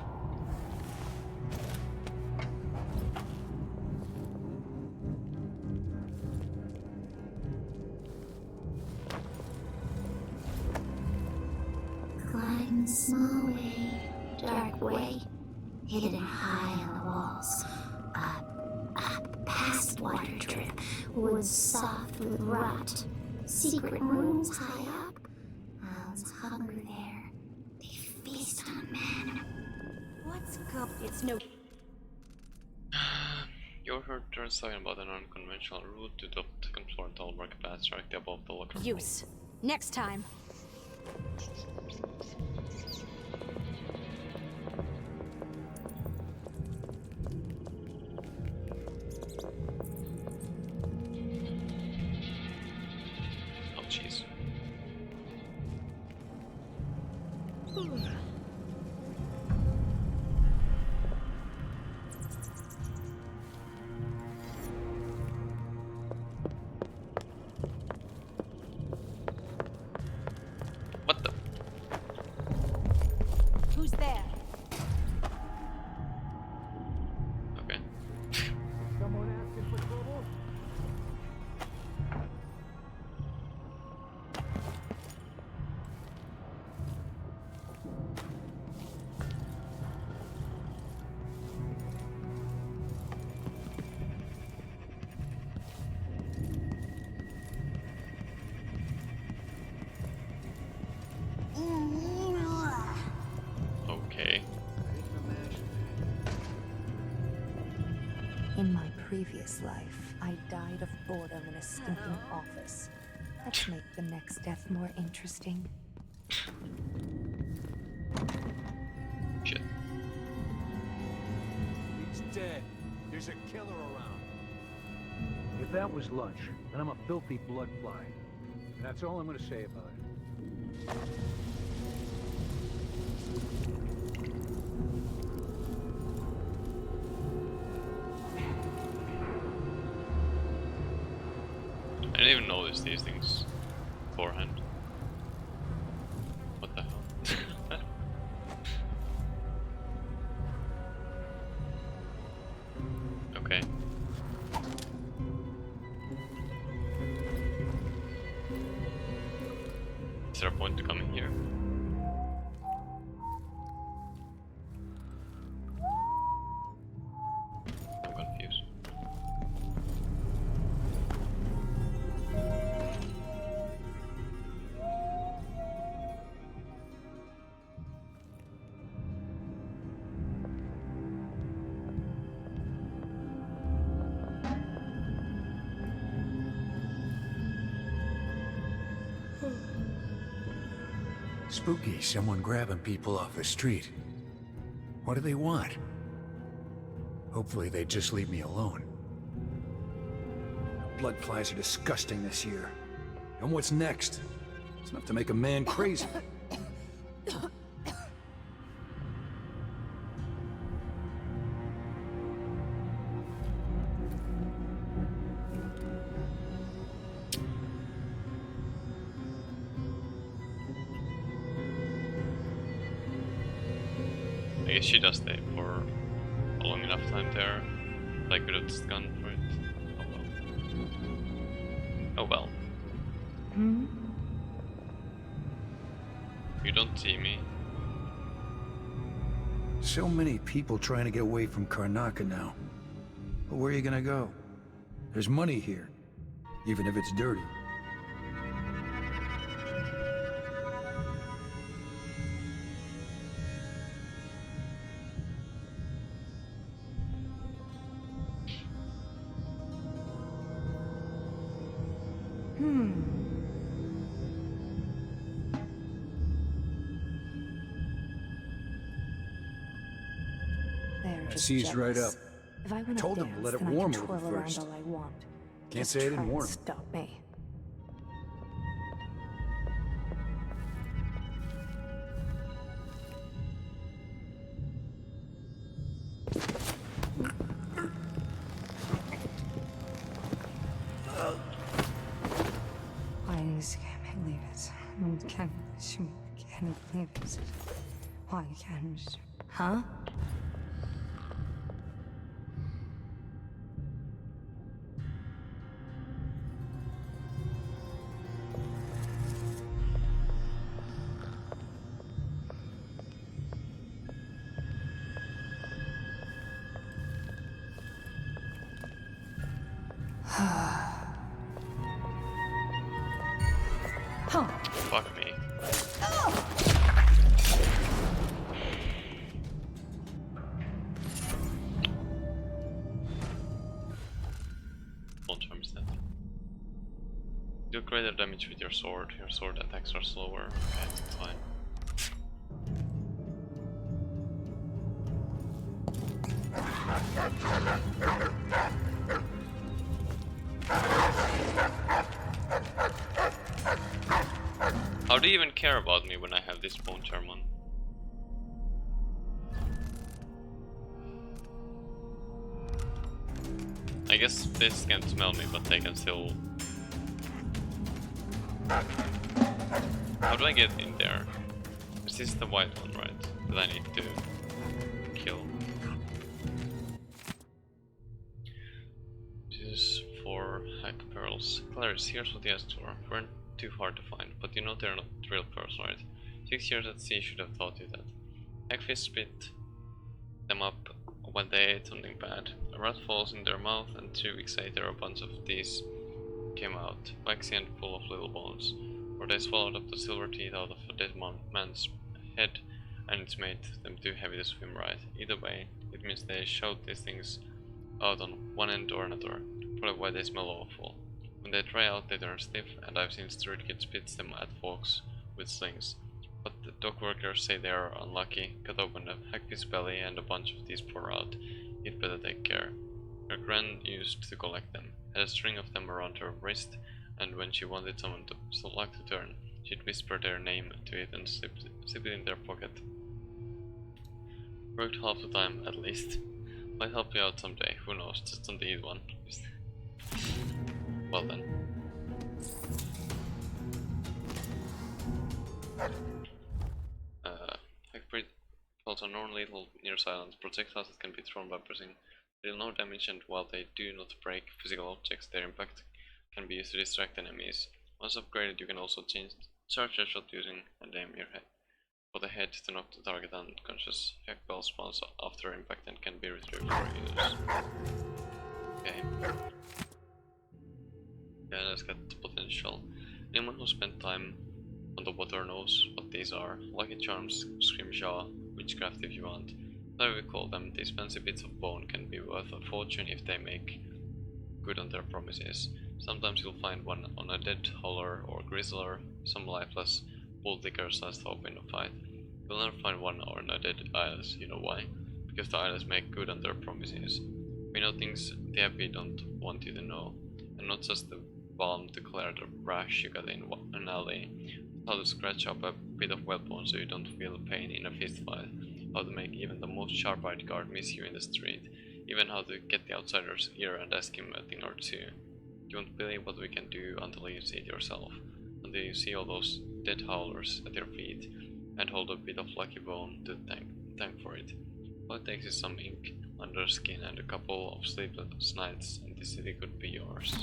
Gliding small way, dark way, hidden high on the walls. Past water drip, woods soft with rot, secret rooms high up. Hounds hunger there. They feast on men. What's up? It's no. You heard Turns talking about an unconventional route to the second floor tall market path directly above the locker room. Use. Next time. Oh jeez. What the? Who's there? Okay. Someone asking for trouble? Okay. In my previous life, I died of boredom in a stinking office. Let's make the next death more interesting. Shit. He's dead. There's a killer around. If that was lunch, then I'm a filthy blood fly. And that's all I'm gonna say about it. I didn't even notice these things beforehand. What the hell? Okay. Is there a point to coming here? I'm confused. Spooky, someone grabbing people off the street. What do they want? Hopefully they just leave me alone. Blood flies are disgusting this year. And what's next? It's enough to make a man crazy. I guess she does stay for a long enough time there. I could have just gone for it. Oh well. Oh well. Hmm? You don't see me. So many people trying to get away from Karnaca now. But where are you gonna go? There's money here, even if it's dirty. They're That just seized right jealous. up. If I want Told to them to dance, let it then warm I a can little twirl around first. all I want. Can't Just say I didn't try and warn 'em. Stop me. I just can't believe it. I can't believe it. Why can't... Huh? Fuck me. Long term is that. Do greater damage with your sword. Your sword attacks are slower. Okay, that's fine. How do you even care about me when I have this bone charm on? I guess this can smell me, but they can still... How do I get in there? This is the white one, right? That I need to kill. This is for hack pearls. Clarice, here's what he asked for. Weren't too hard to find, but you know they're not real pearls, right? 6 years at sea should have taught you that. Hackfish spit them up when they ate something bad. A rat falls in their mouth, and 2 weeks later a bunch of these came out, waxy and full of little bones. Or they swallowed up the silver teeth out of a dead man's head, and it's made them too heavy to swim right. Either way, it means they showed these things out on one end or another. Probably why they smell awful. When they dry out, they turn stiff, and I've seen street kids spit them at folks with slings. But the dock workers say they are unlucky. Cut open a hackfish belly and a bunch of these pour out. You'd better take care. Her gran used to collect them. Had a string of them around her wrist, and when she wanted someone to luck to turn, she'd whisper their name to it and slip it in their pocket. Worked half the time, at least. Might help you out someday, who knows, just don't eat one. Well then. Hackbreed falls are non-lethal near silence. Projectiles that can be thrown by pressing deal no damage, and while they do not break physical objects, their impact can be used to distract enemies. Once upgraded, you can also charge your shot using and aim your head for the head to knock the target unconscious. Hackbell spawns after impact and can be retrieved for use. Okay. Yeah, that's got potential. Anyone who spent time on the water knows what these are. Lucky charms, scrimshaw, witchcraft if you want. Whatever we call them, these fancy bits of bone can be worth a fortune if they make good on their promises. Sometimes you'll find one on a dead howler or grizzler, some lifeless bull-ticker-sized hope in a fight. You'll never find one on a dead eyeless, you know why? Because the eyeless make good on their promises. We know things the happy don't want you to know, and not just the balm to clear the rash you got in an alley, how to scratch up a bit of wellbone so you don't feel pain in a fist fight, how to make even the most sharp-eyed guard miss you in the street, even how to get the outsider's ear and ask him a thing or two. You won't believe what we can do until you see it yourself, until you see all those dead howlers at your feet, and hold a bit of lucky bone to thank for it. All it takes is some ink under skin and a couple of sleepless nights, and this city could be yours.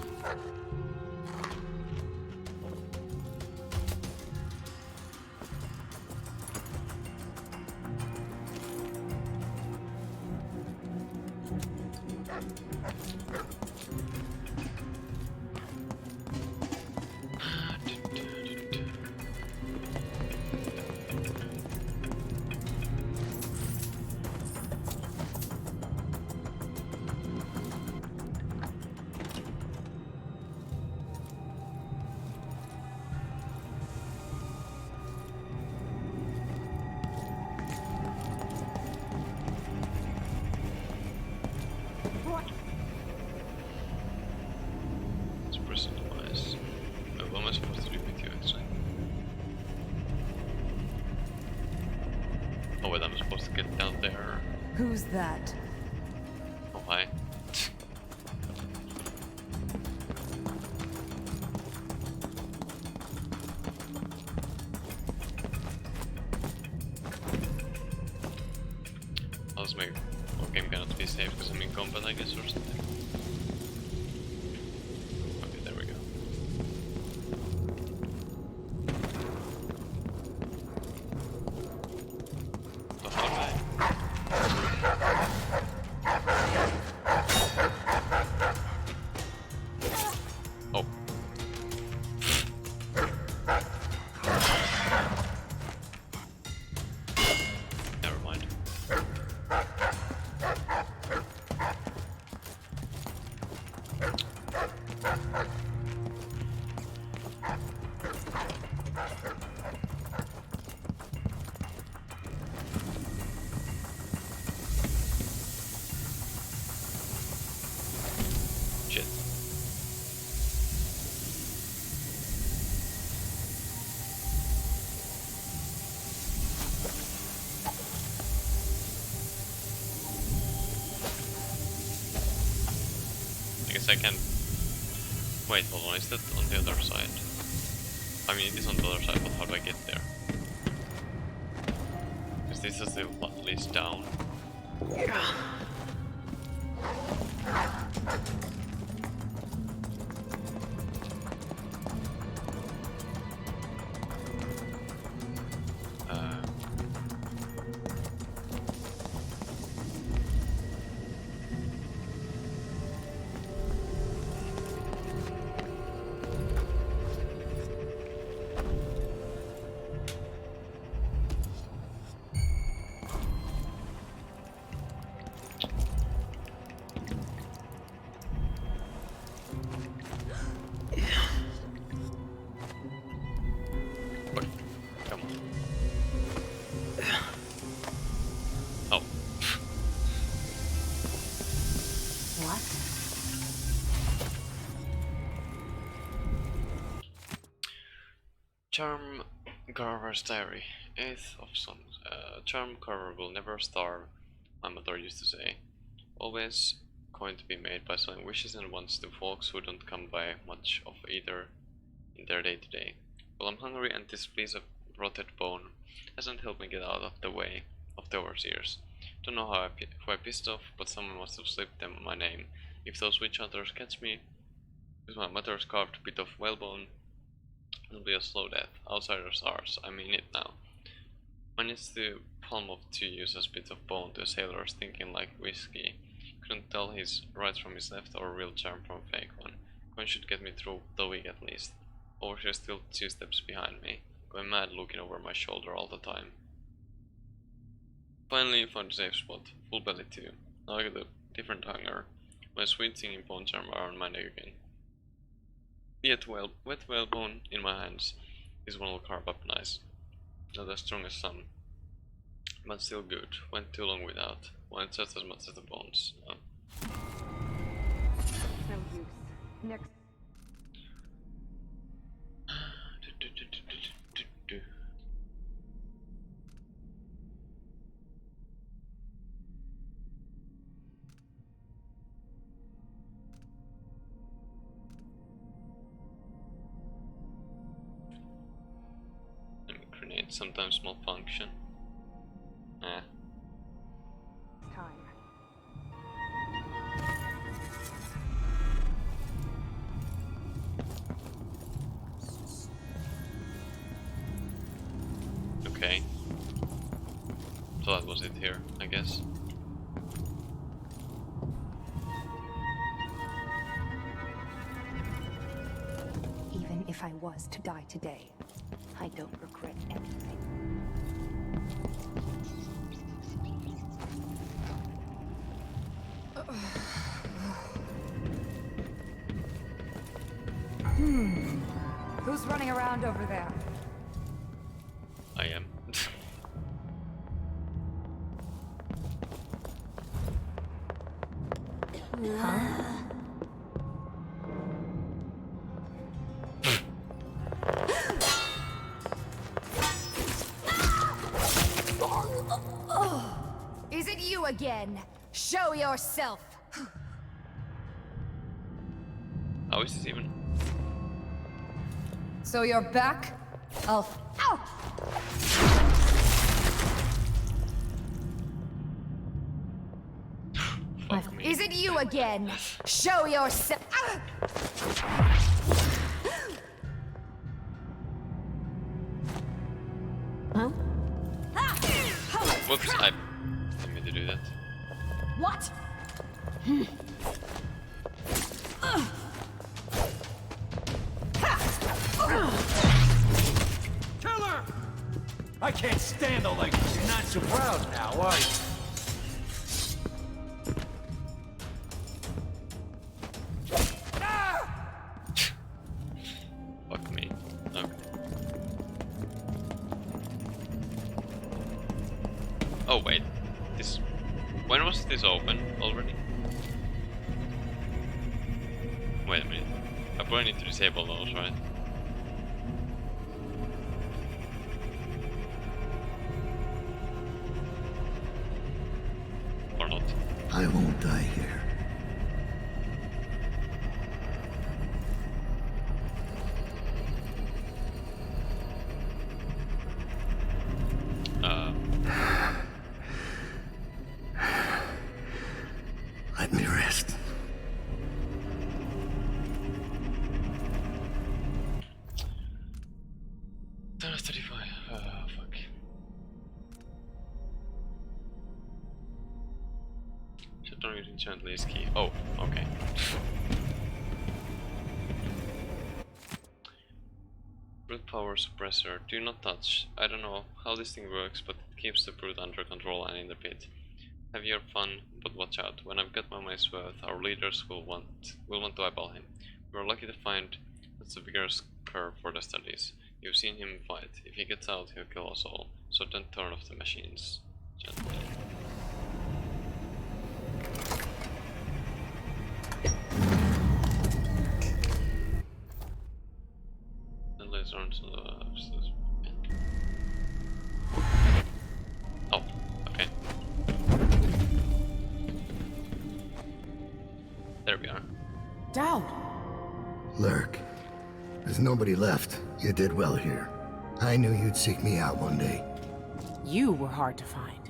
Who's that? Oh, hi. I'll just make game cannot be saved because I'm in combat, I guess, or something. Okay, there we go. So how do I... Because I can't... Wait, hold on, is that on the other side? I mean, it is on the other side, but how do I get there? Because this is the what leads down. Charm Carver's diary. 8th of some. Charm Carver will never starve, my mother used to say. Always going to be made by selling wishes and wants to folks who don't come by much of either in their day-to-day. Well, I'm hungry and this piece of rotted bone hasn't helped me get out of the way of the overseers. Don't know who I pissed off, but someone must have slipped them my name. If those witch hunters catch me with my mother's carved bit of whalebone, it'll be a slow death. Outsiders ours, I mean it now. When it's the palm of two uses bit of bone to sailors thinking like whiskey. Couldn't tell his right from his left or real charm from a fake one. Coin should get me through the week at least. Overseer's still 2 steps behind me, going mad looking over my shoulder all the time. Finally found a safe spot, full belly too. Now I got a different hunger. My sweet singing bone charm around my neck again. Yet wet whalebone in my hands. This one will carve up nice. Not as strong as some, but still good. Went too long without. Wanted just as much as the bones. No use. Next. Grenades sometimes malfunction. Time. Okay. So that was it here, I guess. Even if I was to die today, I don't regret anything. Who's running around over there? I am. Is it you again? Show yourself! How is this even? So you're back? Ow! Is it you again? Show yourself! Huh? Whoops, I didn't mean to do that. What? Killer! I can't stand the legs. You're not so proud now, are you? Fuck me. Okay. Oh wait, this... When was this open already? Wait a minute. I probably need to disable those, right? Or not. I won't die here. 35. Fuck. Shut down using gently is key. Oh, okay. Brute power suppressor. Do not touch. I don't know how this thing works, but it keeps the brute under control and in the pit. Have your fun, but watch out. When I've got my money's worth, our leaders will want to eyeball him. We're lucky to find that's a vigorous curve for the studies. You've seen him fight. If he gets out, he'll kill us all. So don't turn off the machines. Gently. And let's run to the... Oh, okay. There we are. Dowd! Lurk. There's nobody left. You did well here. I knew you'd seek me out one day. You were hard to find.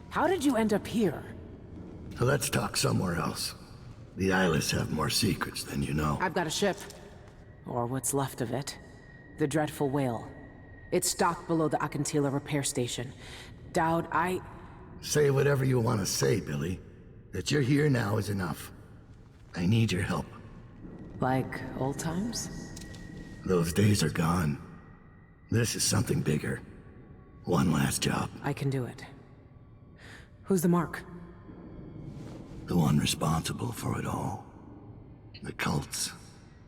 How did you end up here? Let's talk somewhere else. The Eyeless have more secrets than you know. I've got a ship. Or what's left of it. The Dreadful Whale. It's docked below the Akantila repair station. Dowd, Say whatever you want to say, Billy. That you're here now is enough. I need your help. Like old times? Those days are gone. This is something bigger. One last job. I can do it. Who's the mark? The one responsible for it all. The cults.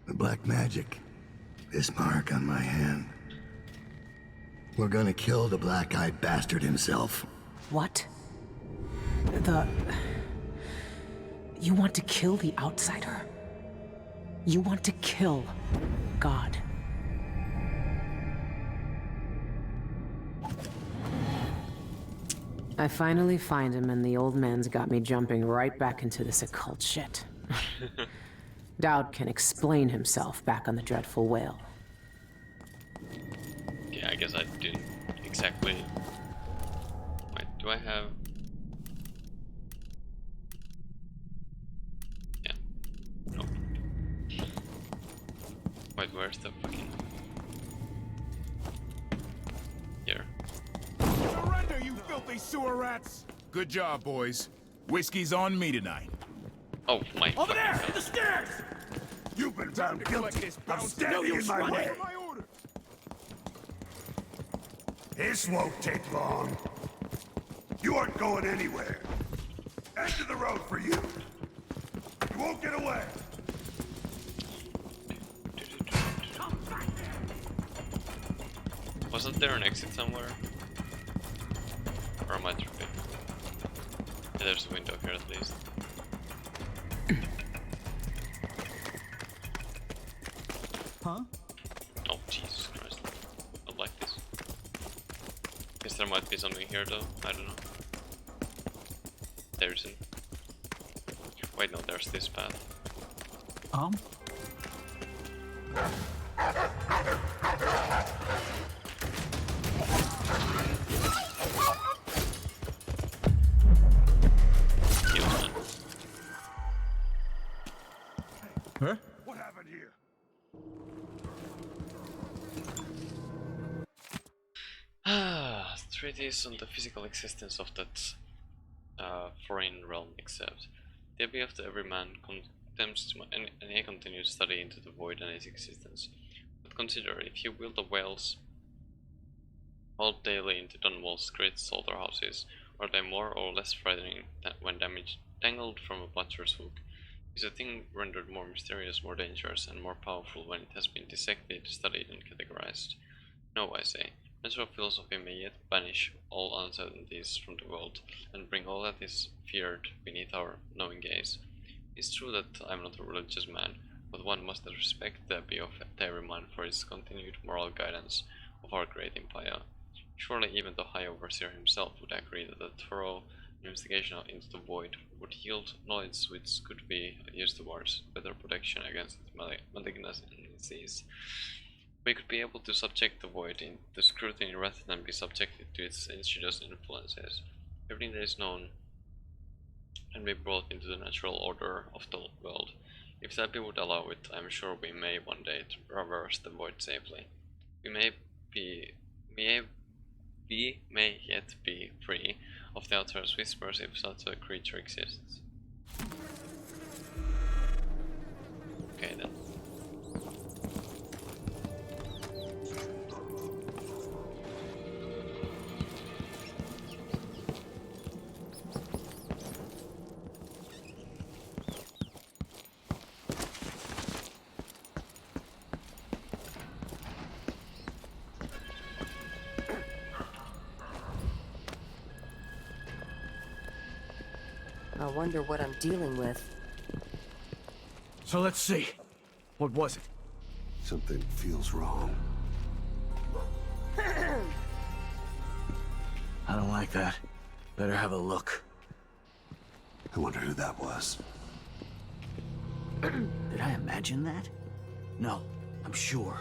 The black magic. This mark on my hand. We're gonna kill the black-eyed bastard himself. What? You want to kill the Outsider? You want to kill God? I finally find him, and the old man's got me jumping right back into this occult shit. Dowd can explain himself back on the Dreadful Whale. Okay, I guess I didn't exactly... Wait, do I have... Yeah. Nope. Wait, where's the fucking... Here. Surrender, you filthy sewer rats! Good job, boys. Whiskey's on me tonight. Oh my... Over there! Hit the stairs! You've been found guilty of standing in my way. This won't take long. You aren't going anywhere. End of the road for you. You won't get away. Wasn't there an exit somewhere? Or am I tripping? Yeah, there's a window here at least. Huh? Oh, Jesus Christ. Not like this. Guess there might be something here though, I don't know. There isn't. Wait, no, there's this path. Huh? What happened here? Treatise on the physical existence of that foreign realm except. The idea of the everyman contempts any continued study into the void and its existence. But consider, if you wield the whales hauled daily into Dunwall's great slaughterhouses, are they more or less frightening when tangled from a butcher's hook? Is a thing rendered more mysterious, more dangerous, and more powerful when it has been dissected, studied, and categorized? No, I say. Natural philosophy may yet banish all uncertainties from the world, and bring all that is feared beneath our knowing gaze. It's true that I am not a religious man, but one must respect the abbey of Terriman for its continued moral guidance of our great empire. Surely even the High Overseer himself would agree that a thorough investigation into the void would yield knowledge which could be used towards better protection against its malignancies. We could be able to subject the void to scrutiny rather than be subjected to its insidious influences. Everything that is known can be brought into the natural order of the world. If the abbey would allow it, I am sure we may one day traverse the void safely. We may may, we may yet be free of the outsider's whispers if such a creature exists. Okay then. I wonder what I'm dealing with. So let's see. What was it? Something feels wrong. I don't like that. Better have a look. I wonder who that was. Did I imagine that? No, I'm sure.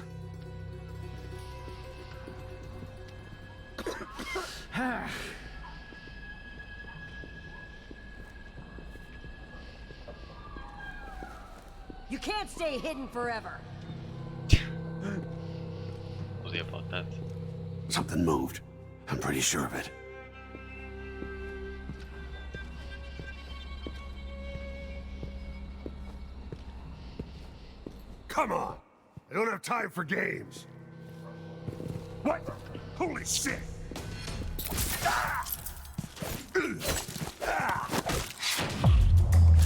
You can't stay hidden forever. Was he about that? Something moved. I'm pretty sure of it. Come on! I don't have time for games. What? Holy shit! Ah! Ah!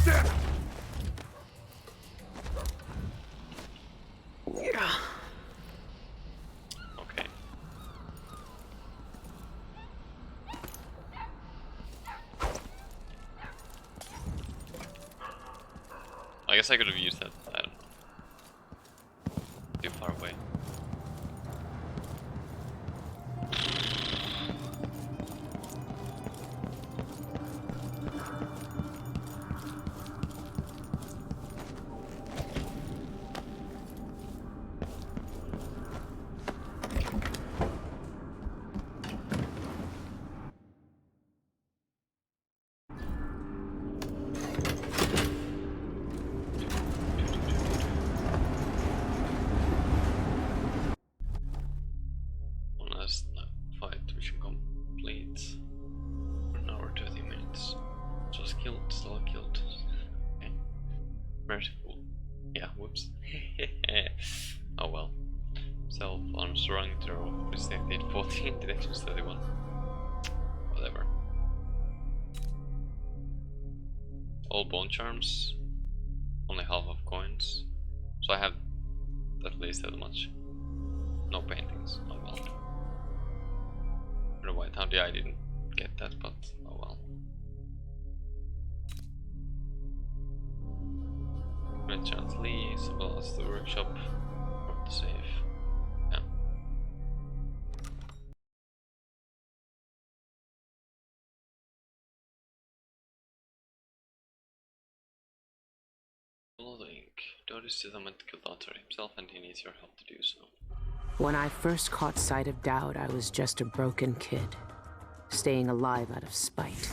Damn it! Okay. I guess I could have used that. I don't know. Too far away. One last fight, mission complete. 1 hour 30 minutes. Just killed, still killed. Okay. Merciful. Yeah, whoops. Oh well. Self-arms strong throw, mistaked 14, detections 31. Whatever. All bone charms. Only half of coins. So I have at least that much. No paintings. Oh well. The White Hound, yeah, I didn't get that, but oh well. Red Chance Lee, as well as the workshop, from the safe. Yeah. Following. Doris is a medical doctor himself and he needs your help to do so. When I first caught sight of Dowd, I was just a broken kid, staying alive out of spite.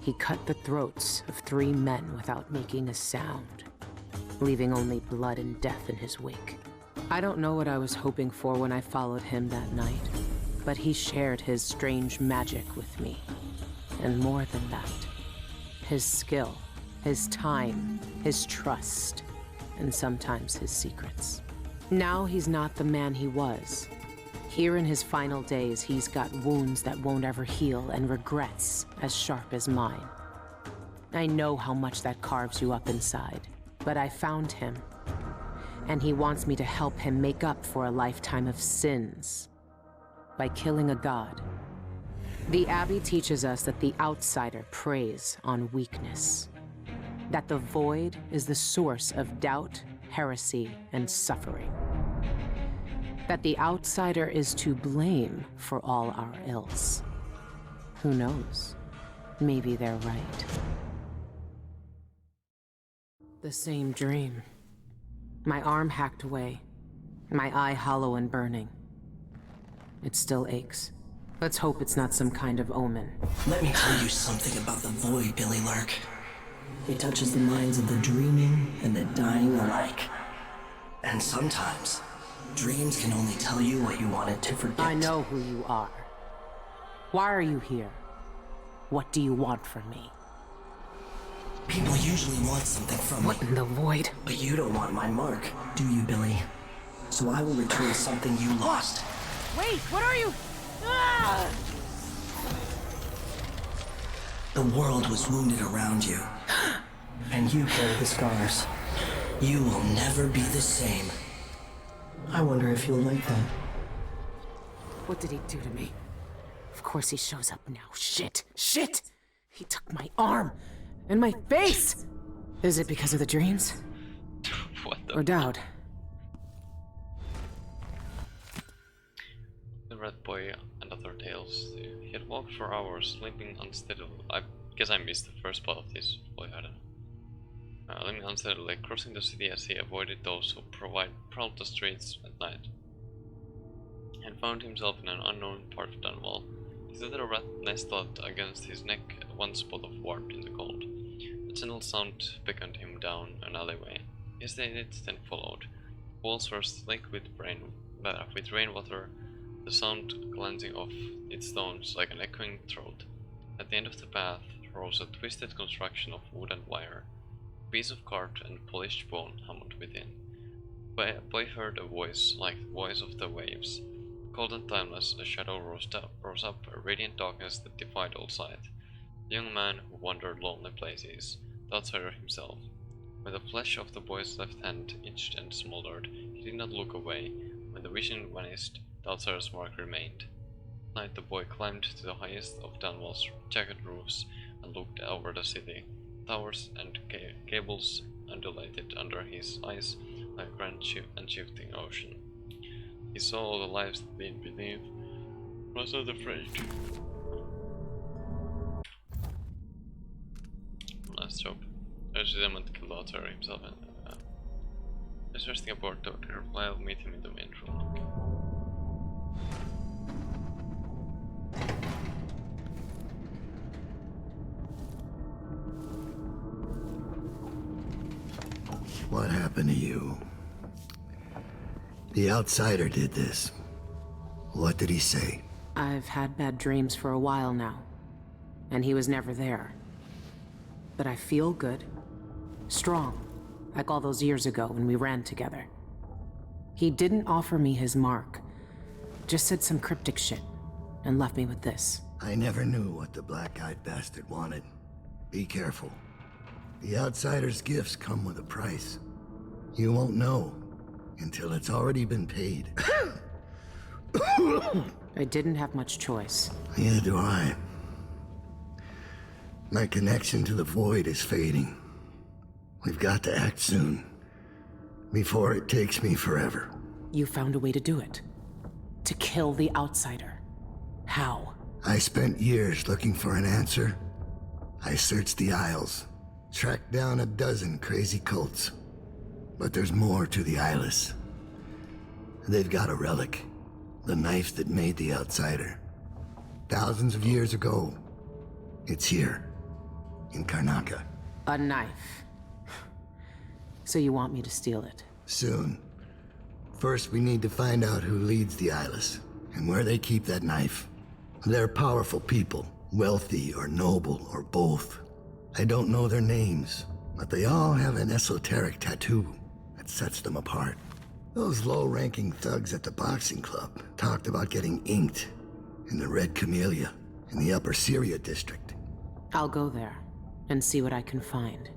He cut the throats of 3 men without making a sound, leaving only blood and death in his wake. I don't know what I was hoping for when I followed him that night, but he shared his strange magic with me. And more than that, his skill, his time, his trust, and sometimes his secrets. Now he's not the man he was. Here in his final days, he's got wounds that won't ever heal and regrets as sharp as mine. I know how much that carves you up inside, but I found him, and he wants me to help him make up for a lifetime of sins by killing a god. The Abbey teaches us that the outsider preys on weakness, that the void is the source of doubt, heresy, and suffering, that the outsider is to blame for all our ills. Who knows? Maybe they're right. The same dream. My arm hacked away, my eye hollow and burning. It still aches. Let's hope it's not some kind of omen. Let me tell you something about the void, Billy Lurk. It touches the minds of the dreaming and the dying alike. And sometimes, Dreams can only tell you what you wanted to forget. I know who you are. Why are you here? What do you want from me? People usually want something from me. What in the void? But you don't want my mark, do you, Billy? So I will return something you lost. Wait, what are you? Ah! The world was wounded around you. And you carry the scars. You will never be the same. I wonder if you'll like that. What did he do to me? Of course he shows up now. Shit! Shit! He took my arm! And my face! Is it because of the dreams? What the? Or doubt? The Red Boy and Other Tales. He had walked for hours, limping unsteadily. I guess I missed the first part of this. Boy, I don't know. Limping unsteadily, crossing the city as he avoided those who prowled the streets at night. And found himself in an unknown part of Dunwall. His little rat nestled against his neck, one spot of warmth in the cold. A gentle sound beckoned him down an alleyway. He hesitated, then followed. Walls were slick with rainwater, the sound glancing off its stones like an echoing throat. At the end of the path rose a twisted construction of wood and wire. A piece of cart and polished bone hummed within. The boy heard a voice like the voice of the waves. Cold and timeless, a shadow rose up, a radiant darkness that defied all sight. The young man who wandered lonely places, the outsider himself. When the flesh of the boy's left hand itched and smoldered, he did not look away. When the vision vanished, the outsider's mark remained. At night the boy climbed to the highest of Dunwall's jagged roofs and looked over the city. Towers and cables undulated under his eyes like a grand and shifting ocean. He saw all the lives that being beneath, was not afraid. Nice job. There's a demon to kill the author himself and there's resting aboard the doctor. I'll meet him in the main room. What happened to you? The outsider did this. What did he say? I've had bad dreams for a while now, and he was never there. But I feel good. Strong. Like all those years ago when we ran together. He didn't offer me his mark. Just said some cryptic shit, and left me with this. I never knew what the black-eyed bastard wanted. Be careful. The outsider's gifts come with a price. You won't know until it's already been paid. I didn't have much choice. Neither do I. My connection to the void is fading. We've got to act soon, before it takes me forever. You found a way to do it. To kill the outsider. How? I spent years looking for an answer. I searched the Isles, tracked down a dozen crazy cults. But there's more to the Eyeless. They've got a relic. The knife that made the outsider. Thousands of years ago. It's here. In Karnaca. A knife. So you want me to steal it? Soon. First, we need to find out who leads the Eyeless, and where they keep that knife. They're powerful people, wealthy or noble or both. I don't know their names, but they all have an esoteric tattoo that sets them apart. Those low-ranking thugs at the boxing club talked about getting inked in the Red Camellia in the Upper Syria district. I'll go there and see what I can find.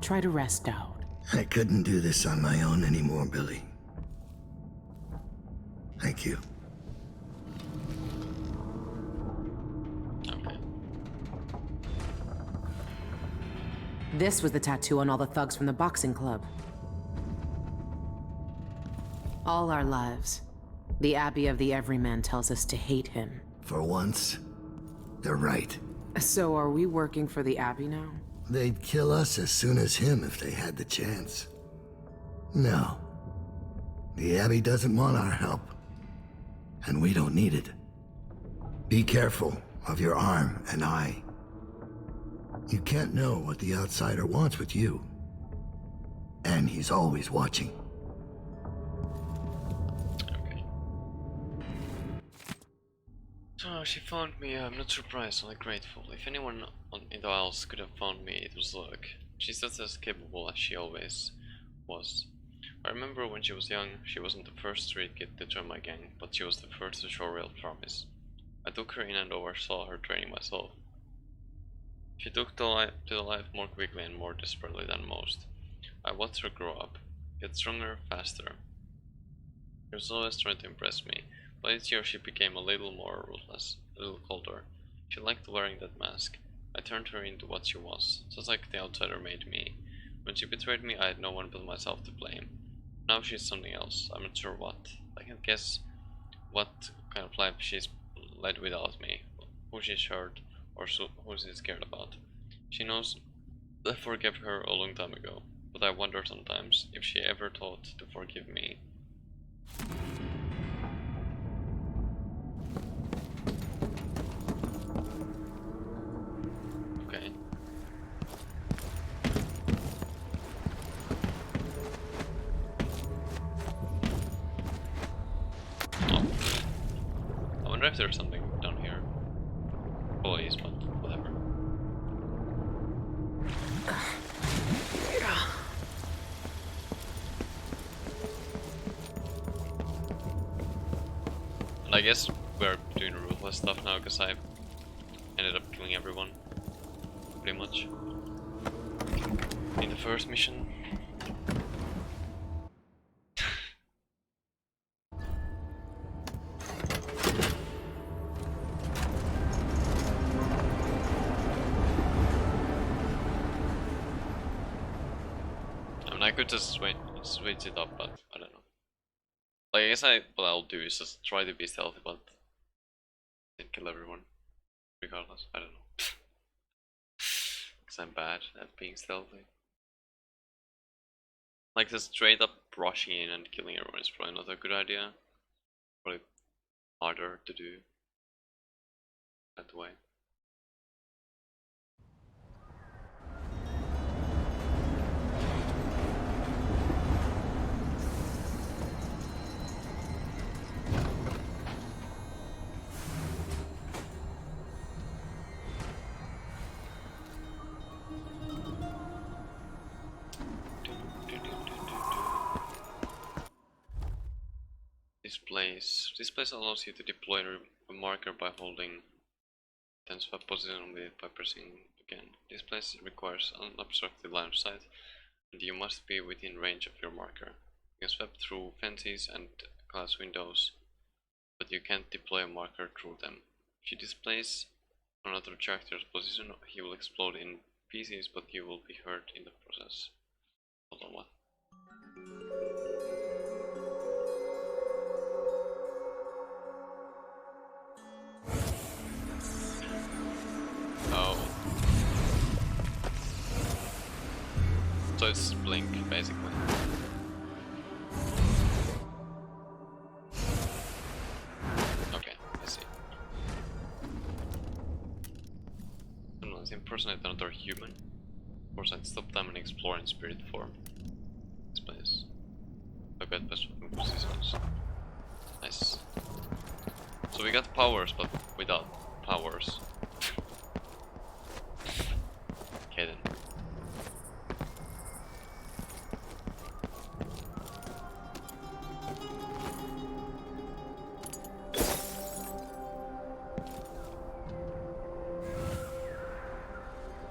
Try to rest out. I couldn't do this on my own anymore, Billy. Thank you. Okay. This was the tattoo on all the thugs from the boxing club. All our lives, the Abbey of the Everyman tells us to hate him. For once, they're right. So are we working for the Abbey now? They'd kill us as soon as him if they had the chance. No. The Abbey doesn't want our help. And we don't need it. Be careful of your arm and eye. You can't know what the outsider wants with you. And he's always watching. Oh, she found me. I'm not surprised, only grateful. If anyone in the Isles could have found me, it was Luck. She's just as capable as she always was. I remember when she was young, she wasn't the first street kid to join my gang, but she was the first to show real promise. I took her in and oversaw her training myself. She took to the life more quickly and more desperately than most. I watched her grow up, get stronger, faster. She was always trying to impress me, but each year she became a little more ruthless, a little colder. She liked wearing that mask. I turned her into what she was, just like the outsider made me. When she betrayed me, I had no one but myself to blame. Now she's something else. I'm not sure what. I can guess what kind of life she's led without me, who she's hurt, or who she's scared about. She knows I forgave her a long time ago, but I wonder sometimes if she ever thought to forgive me. Okay. Oh. I wonder if there's something down here. Probably is, but whatever. And I guess we're doing ruthless stuff now because I ended up killing everyone. Pretty much. In the first mission. I mean, I could just switch it up, but I don't know. Like, I guess what I'll do is just try to be stealthy, but then kill everyone. Regardless, I don't know. Because I'm bad at being stealthy. Like, just straight up rushing in and killing everyone is probably not a good idea. Probably harder to do that way. This place allows you to deploy a marker by holding then swap position on it by pressing again. This place requires unobstructed line of sight, and you must be within range of your marker. You can swap through fences and glass windows, but you can't deploy a marker through them. If you displace another character's position, he will explode in pieces, but you will be hurt in the process. Hold on, what? Oh. So it's blink, basically. Okay, I see. Someone's impersonate another human. Of course, I'd stop time and explore in spirit form. This place. I got best weapon positions. Nice. So we got powers, but without powers. Okay then.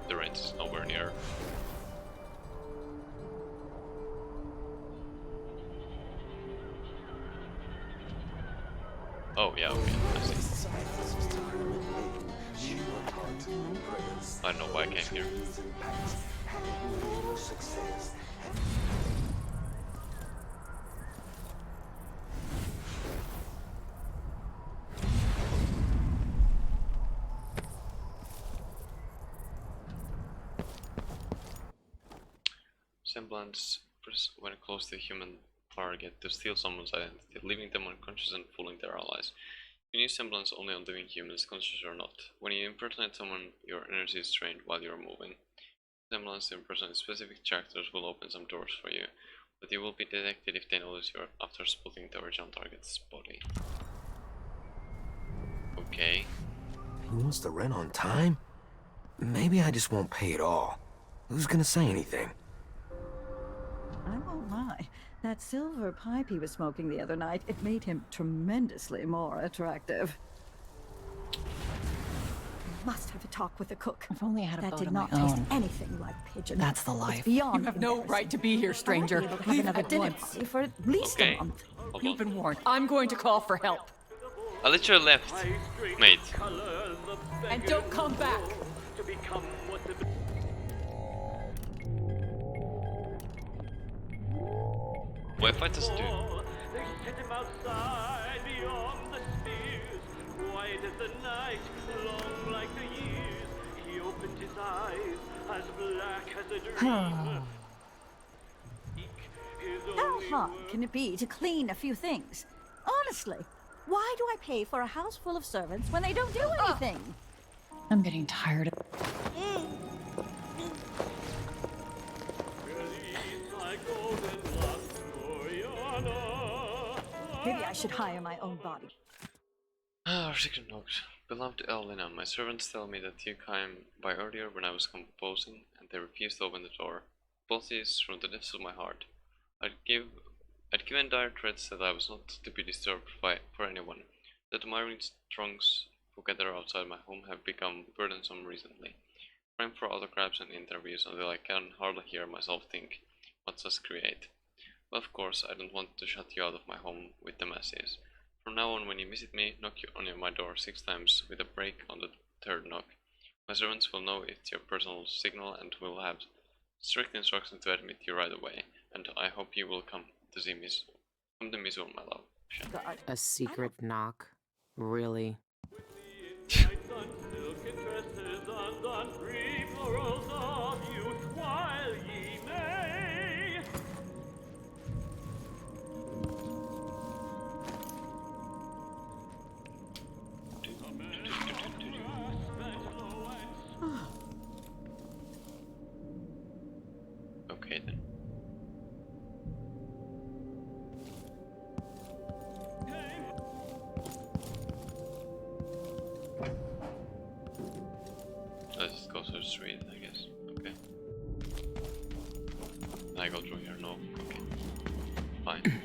The range is nowhere near. Oh yeah, okay, I see. I don't know why I came here. Semblance press when close to a human target to steal someone's identity, leaving them unconscious and fooling their allies. You use semblance only on living humans, conscious or not. When you impersonate someone, your energy is drained while you are moving. Semblance to impersonate specific characters will open some doors for you, but you will be detected if they notice you after spotting the original target's body. Okay. who wants the rent on time? Maybe I just won't pay at all. Who's gonna say anything? I won't lie. That silver pipe he was smoking the other night, it made him tremendously more attractive. Must have a talk with the cook. If only I had a that boat did of not my taste own. anything like pigeon. That's the life. It's beyond You have no right to be here, stranger. I might be able to have Leave another at dinner once. party for at least a month. You've been warned. I'm going to call for help. I literally left, mate. And don't come back. What if I just do? They set him outside beyond the spears, white as the night, long like the years. He opened his eyes, as black as a dream. How hard can it be to clean a few things? Honestly, why do I pay for a house full of servants when they don't do anything? I'm getting tired of... Maybe I should hire my own body. Secret note. Beloved Elena, my servants tell me that you came by earlier when I was composing, and they refused to open the door. Apologies from the depths of my heart. I'd given dire threats that I was not to be disturbed for anyone. The admiring throngs who gather outside my home have become burdensome recently. Praying for autographs and interviews until I can hardly hear myself think. What does create? But of course, I don't want to shut you out of my home with the masses. From now on, when you visit me, knock on my door 6 times with a break on the 3rd knock. My servants will know it's your personal signal and will have strict instructions to admit you right away. And I hope you will come to see me. Come to me soon, my love. Shan. A secret knock? Really? Okay then. Let's just go through the street, I guess. Okay. I go through here, no. Okay. Fine.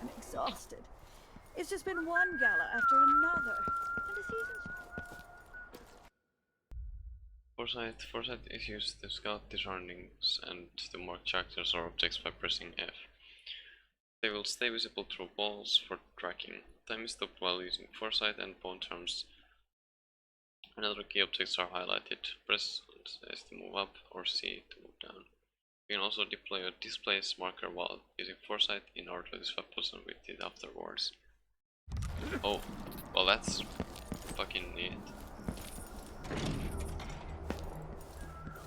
I'm exhausted. It's just been one gala after another. And the season's... Foresight is used to scout the surroundings and to mark characters or objects by pressing F. They will stay visible through walls for tracking. Time is stopped while using Foresight, and bone terms and other key objects are highlighted. Press S to move up or C to move down. You can also deploy a displace marker while using Foresight in order to swap position with it afterwards. Oh, well that's fucking neat.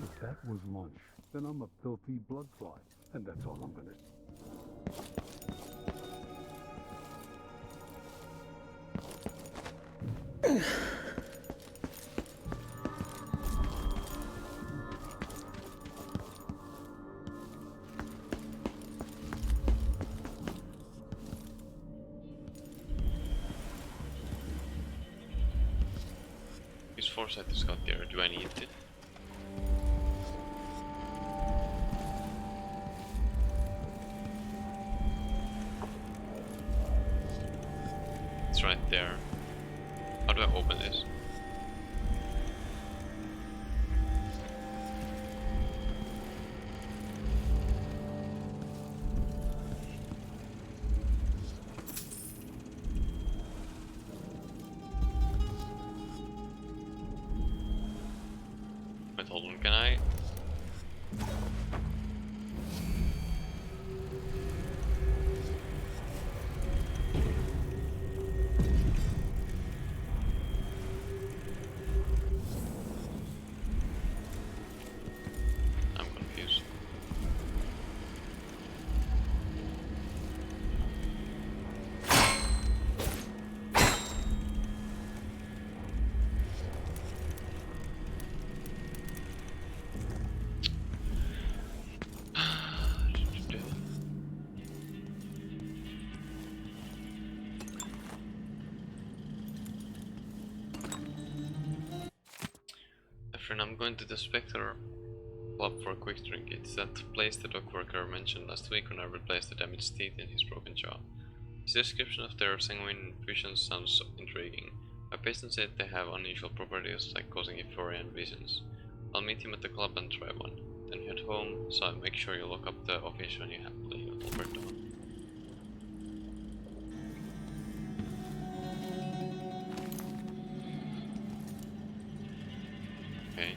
If that was lunch, then I'm a filthy blood fly, and that's all I'm gonna... Use Foresight to scout there, do I need it? It's right there. How do I open this? Wait, hold on, can I? I'm Catherine, I'm going to the Spectre Club for a quick drink. It's that place the dog worker mentioned last week when I replaced the damaged teeth in his broken jaw. His description of their sanguine visions sounds intriguing. My patient said they have unusual properties like causing euphoria and visions. I'll meet him at the club and try one. Then head home, so make sure you lock up the office when you have leave over dawn. Okay.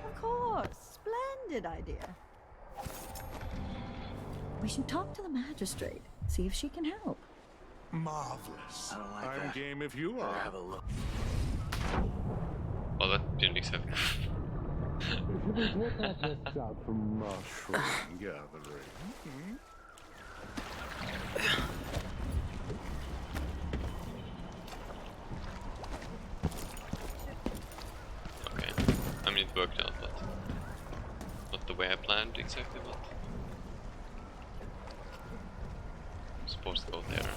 Of course, splendid idea. We should talk to the magistrate, see if she can help. Marvelous. I don't like I'm that. game if you are. Have a look. Oh, that didn't accept. Out from mushroom gathering. Okay. I mean, it worked out, but not the way I planned exactly, but I'm supposed to go there.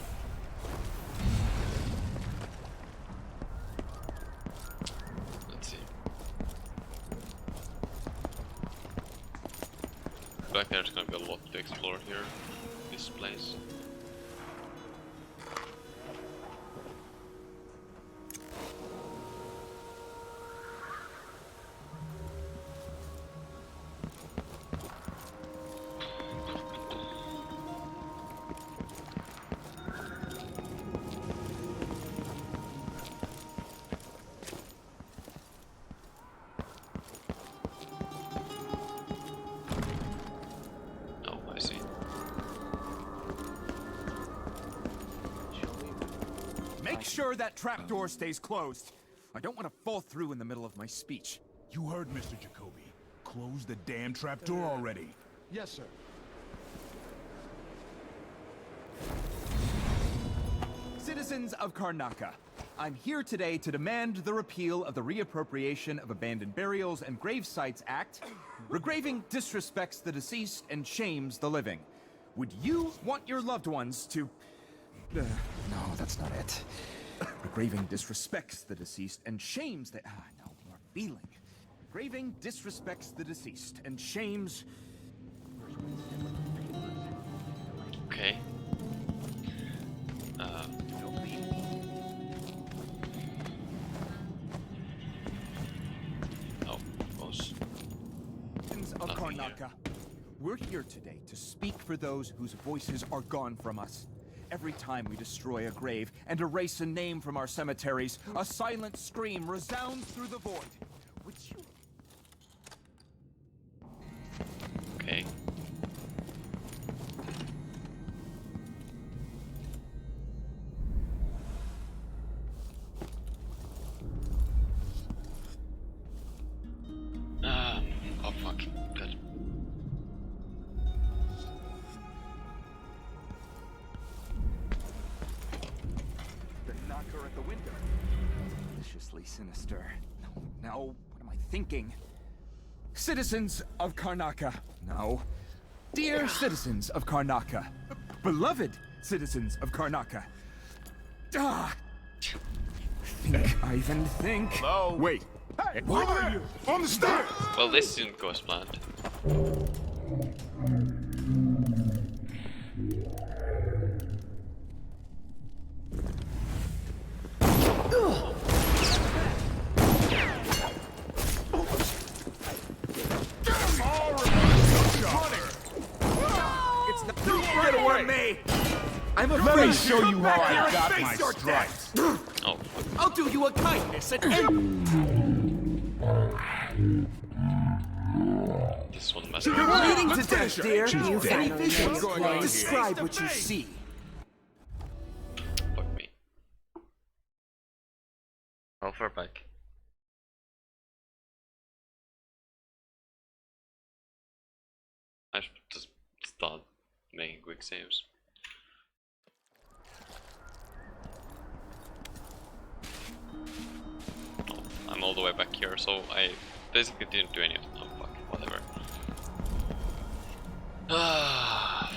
Let's see. I feel like there's gonna be a lot to explore here, this place. Oh, I see. Make sure that trapdoor stays closed. I don't want to fall through in the middle of my speech. You heard Mr. Jacoby. Close the damn trapdoor already. Yes, sir. Citizens of Karnaca, I'm here today to demand the repeal of the Reappropriation of Abandoned Burials and Grave Sites Act. Regraving disrespects the deceased and shames the living. Would you want your loved ones to... no, that's not it. Regraving disrespects the deceased and shames the... no, more feeling. Regraving disrespects the deceased and shames... Okay. Oh, boss. Citizens of Karnaca, we're here today to speak for those whose voices are gone from us. Every time we destroy a grave and erase a name from our cemeteries, a silent scream resounds through the void. Would you... Okay. Oh fuck. Good. The knocker at the window. Deliciously sinister. No, what am I thinking? Citizens of Karnaca. No. Dear citizens of Karnaca. Beloved citizens of Karnaca. Think, Ivan, think. Hello? Wait. Hey, over there! On the stairs! Well, this didn't go as planned. It's the... Get away! Me! I'm Let me afraid. show you how I got my Face your stripes. Oh, I'll do you a kindness and end. this one must You're be. bleeding to Let's finish death, her. dear. She's You dead. any What's visions? going on here? Describe what you see. Fuck me. How far back? I should just start making quick saves. Oh, I'm all the way back here, so I basically didn't do any of them. Oh fuck, whatever. Ah.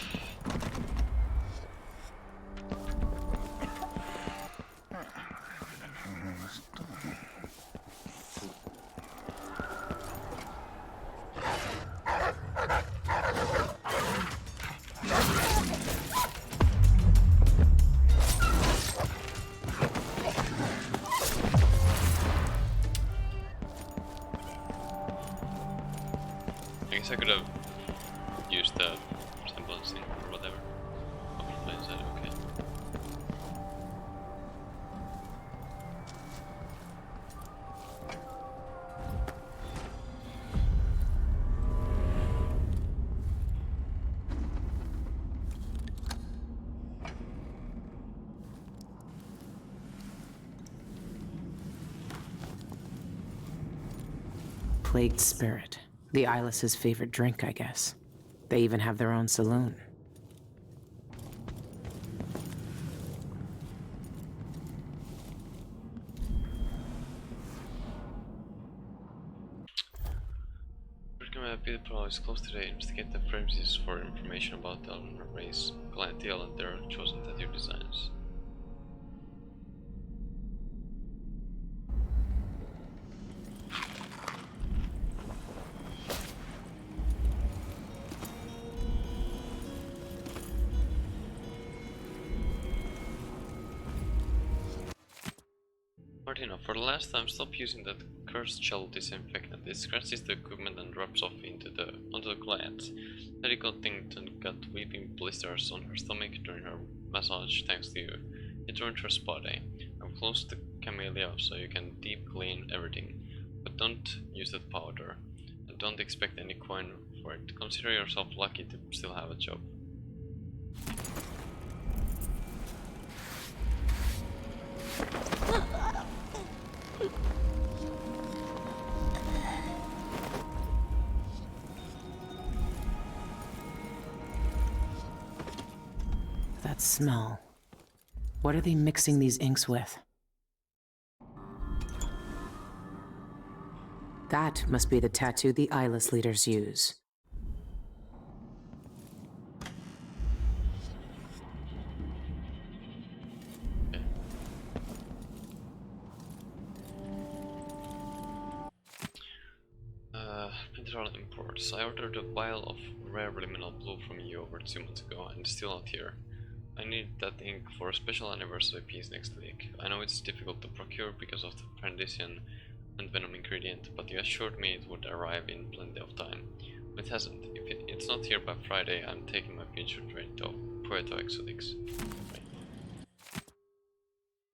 I guess I could have used the resemblance thing or whatever. Hopefully is that okay? Plagued spirit. The Eyeless's favorite drink, I guess. They even have their own saloon. People is close today. Investigate the premises for information about the Eleanor race, clientele, and their chosen tattoo designs. Martina, for the last time, stop using that cursed shell disinfectant. It scratches the equipment and rubs off onto the clients. Lady Cottington got weeping blisters on her stomach during her massage thanks to you. It ruined her spa day. I'm close to Camellia, so you can deep clean everything. But don't use that powder. And don't expect any coin for it. Consider yourself lucky to still have a job. That smell. What are they mixing these inks with? That must be the tattoo the Eyeless leaders use. Mineral imports. I ordered a vial of rare liminal blue from you over 2 months ago and it's still not here. I need that ink for a special anniversary piece next week. I know it's difficult to procure because of the Prendition and Venom ingredient, but you assured me it would arrive in plenty of time. But it hasn't. If it's not here by Friday, I'm taking my future train to Puerto Exotics.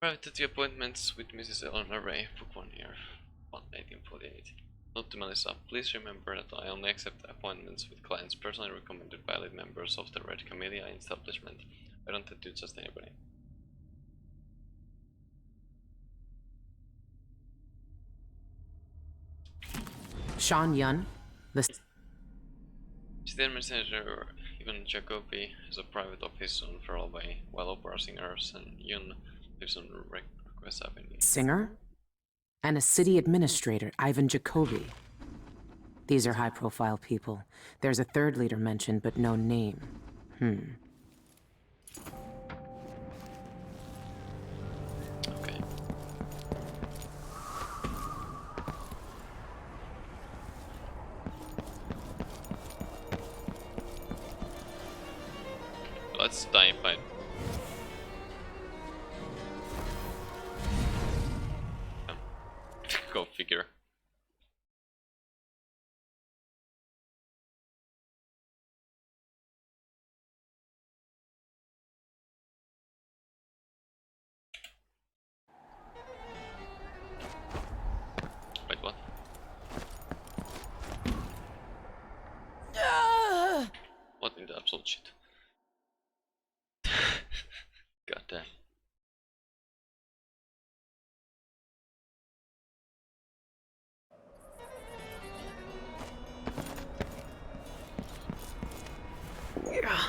Private tattoo appointments with Mrs. Eleanor Ray. Book 1 year. 1848. Note to Melissa, please remember that I only accept appointments with clients personally recommended by lead members of the Red Camellia establishment. I don't tattoo just anybody. Sean Yun, the City Administrator Ivan Jacobi has a private office on Feral Way, while opera singers and Yun lives on Request Avenue. singer, and a city administrator, Ivan Jacobi. These are high-profile people. There's a third leader mentioned, but no name. Okay. Let's dive by. Go figure. damn. Yeah.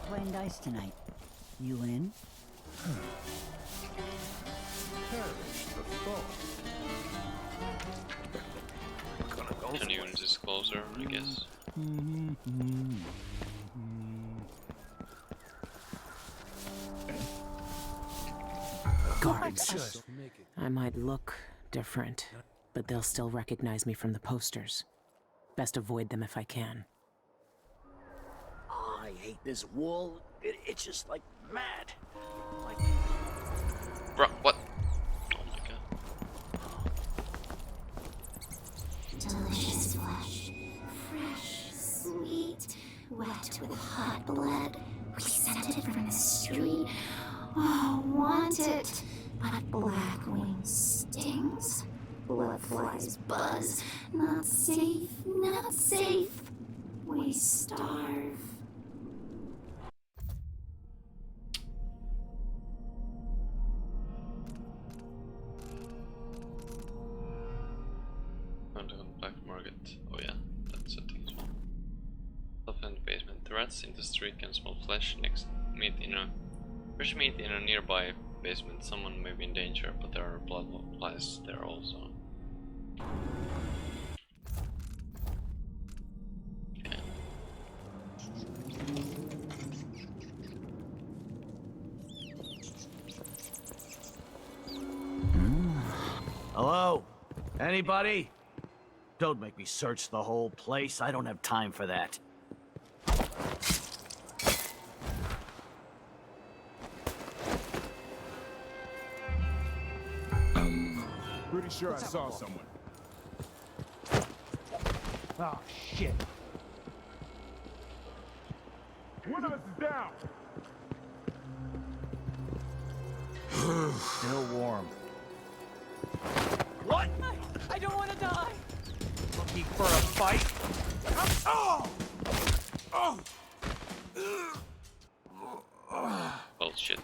Playing dice tonight. You in? Can you use this closer, I guess? Guards. I might look different, but they'll still recognize me from the posters. Best avoid them if I can. Oh, I hate this wool. It itches like mad. Like... Bro, what? Oh my god. Delicious flesh. Fresh, sweet, wet with hot blood. Scented from the street. Oh, want it. But black wings stings. Blood flies buzz. Not safe, not safe. We starve. Found on the black market. Oh yeah, that's a thing as well. Stuff in the basement. The rats in the street can smell flesh. Next meat in a fresh meat in a nearby basement. Someone may be in danger, but there are blood flies there also. Okay. Hello? Anybody? Don't make me search the whole place. I don't have time for that. Pretty sure I saw someone. Oh, shit. One of us is down. Still warm. What? I don't want to die. Looking for a fight? Oh! Oh! Bullshit.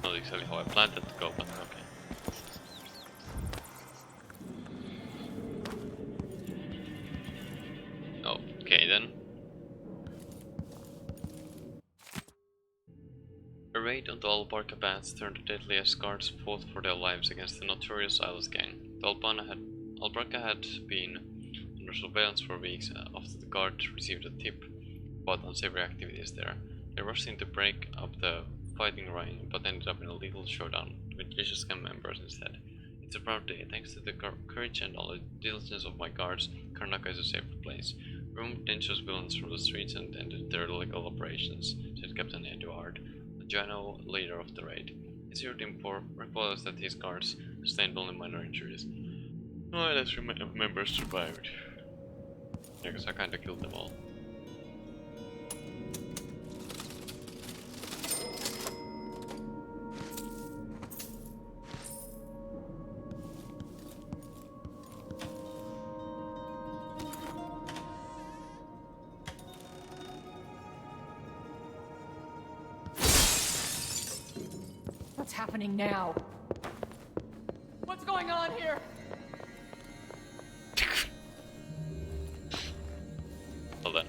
Not exactly how I planned it to go, but okay. Okay then. A raid on the Albarca bands turned the deadliest guards fought for their lives against the notorious Silas gang. The Albarca had been under surveillance for weeks after the guard received a tip about unsavory activities there. They rushed in to break up the fighting ring, but ended up in a lethal showdown with vicious gang members instead. It's a proud day. Thanks to the courage and diligence of my guards, Karnaca is a safe place. Removed dangerous villains from the streets and ended their illegal operations, said Captain Eduard, the general leader of the raid. His report reports that his guards sustained only minor injuries. No less members survived. Yeah, because I kinda killed them all. What's happening now? What's going on here? Hold on.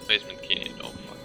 Basement key needed. Oh fuck.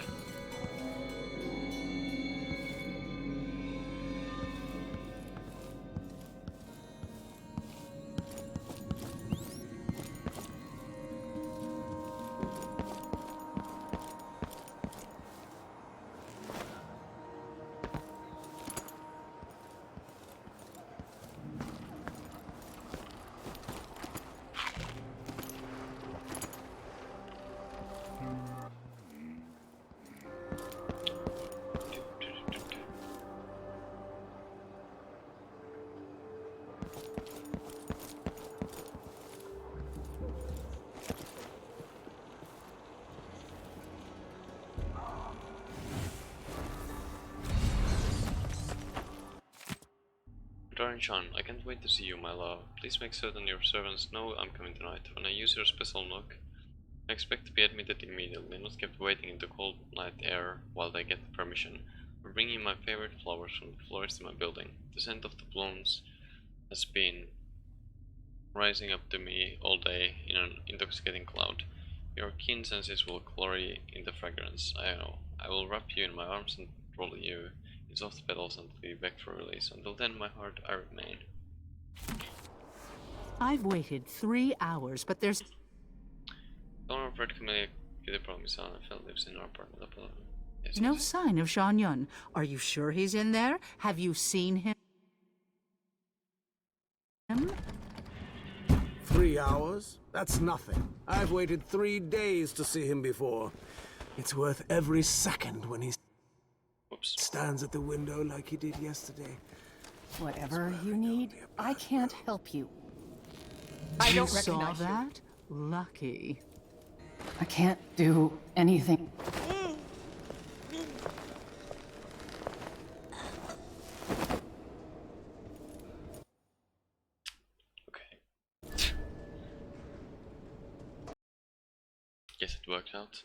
John, I can't wait to see you, my love. Please make certain your servants know I'm coming tonight. When I use your special knock, I expect to be admitted immediately, not kept waiting in the cold night air while they get permission. I'm bringing my favorite flowers from the florist in my building. The scent of the blooms has been rising up to me all day in an intoxicating cloud. Your keen senses will glory in the fragrance, I know. I will wrap you in my arms and roll you in soft petals until you beg for release. Until then, my heart, I remain. I've waited 3 hours, but there's... Owner of Red Camellia Cutie Promise Phil lives in our apartment up below. Yes, no yes. sign of Sean Yun. Are you sure he's in there? Have you seen him? 3 hours? That's nothing. I've waited 3 days to see him before. It's worth every second when he stands at the window like he did yesterday. Whatever you need, I can't help you. I don't saw recognize you. that? Lucky. I can't do anything. Guess it worked out.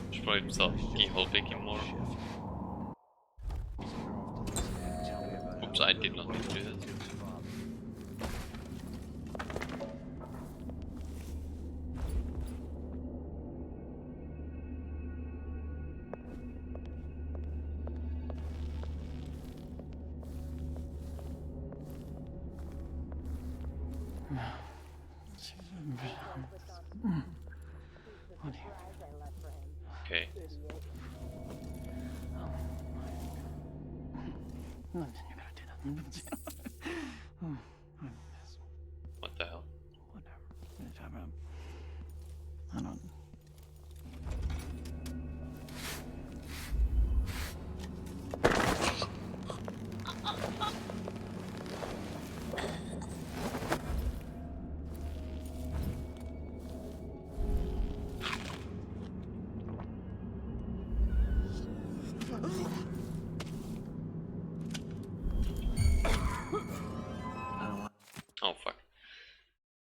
Should probably himself keyhole picking more. Oops, I did not need to do that. Okay. What the hell? I don't... Oh fuck.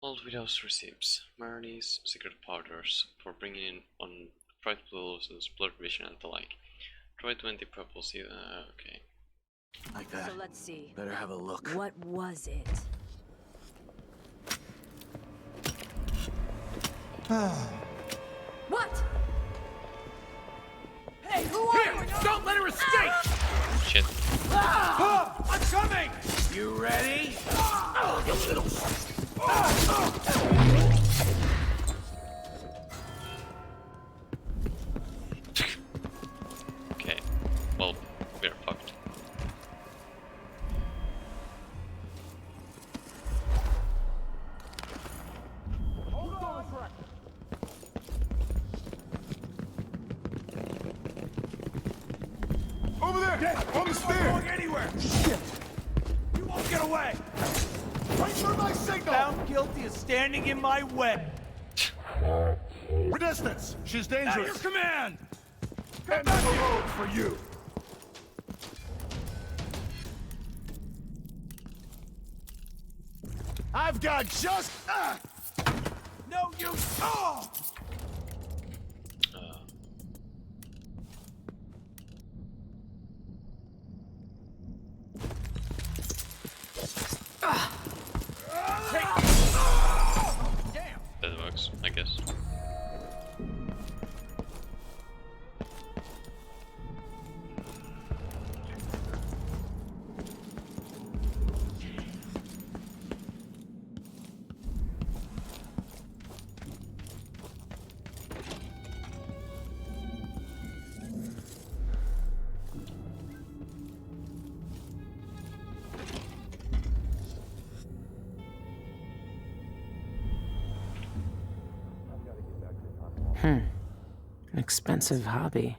Old Widow's receipts. Marnie's secret powders for bringing in on fright fluorescence, blood vision and the like. Try 20 purple see okay. Like that. So let's see. Better have a look. What was it? What? Hey, who are you? Don't let her escape! Shit. I'm coming! You ready? You little... Okay. Well, we're fucked. Over there! On the stair! Going anywhere! Shit! You won't get away! Wait for my signal! Found guilty of standing in my way. Resistance! She's At your dangerous! command! End of the road for you! I've got just... No, you... Oh! That works, I guess. An expensive hobby.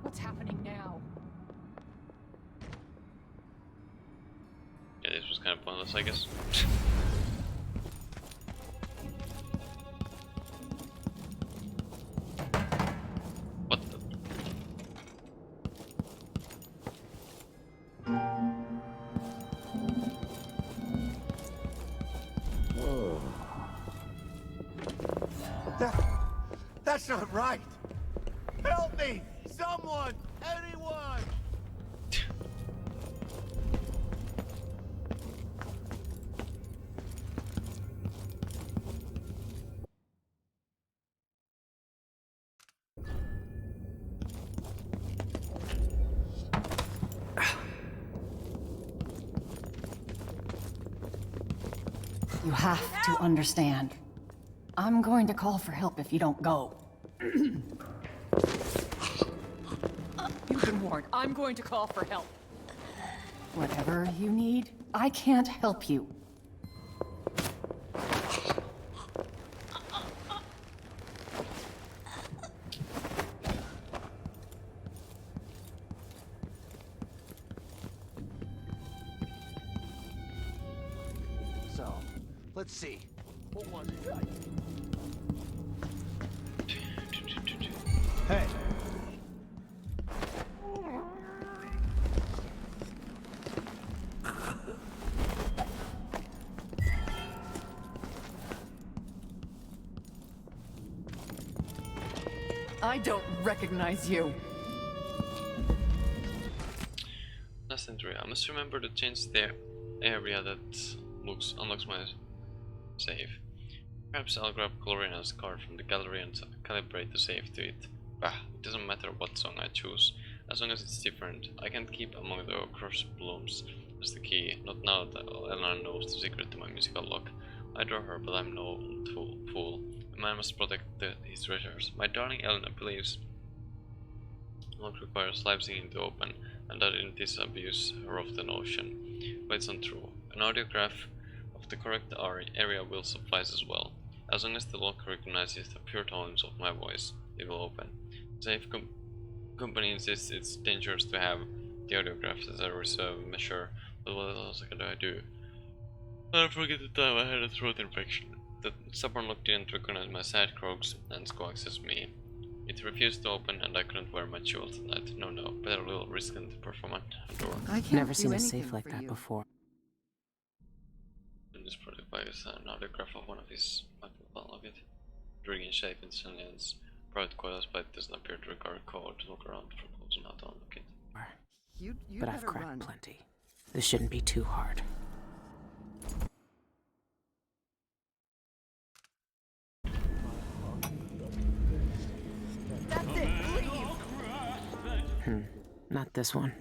What's happening now? Yeah, this was kind of pointless, I guess. What the? That's not right! Help me! Someone! Anyone! You have to understand. I'm going to call for help if you don't go. You've been warned. I'm going to call for help. Whatever you need, I can't help you. So, let's see. What was it? Hey! I don't recognize you. Last entry. I must remember to change the area that unlocks my save. Perhaps I'll grab Gloriana's card from the gallery and calibrate the save to it. Bah, it doesn't matter what song I choose, as long as it's different. I can't keep among the crushed blooms as the key, not now that Elena knows the secret to my musical lock. I adore her, but I'm no fool. A man must protect his treasures. My darling Elena believes lock requires live singing to open, and I didn't disabuse her of the notion. But it's untrue. An audiograph of the correct area will suffice as well. As long as the lock recognizes the pure tones of my voice, it will open. Safe company insists it's dangerous to have the audiographs as a reserve measure, but what else could I do? I'll forget the time I had a throat infection. The stubborn lock didn't recognize my side croaks and coaxes me. It refused to open and I couldn't wear my jewels at night. No, better a little risk than to perform a door. I've never seen a safe like that before. In this project by an autograph of one of his of it. Drinking shape in Salian's private quarters, but it doesn't appear to require a code to look around for close enough to unlock it. But I've cracked plenty. This shouldn't be too hard. That's it, leave! Not this one.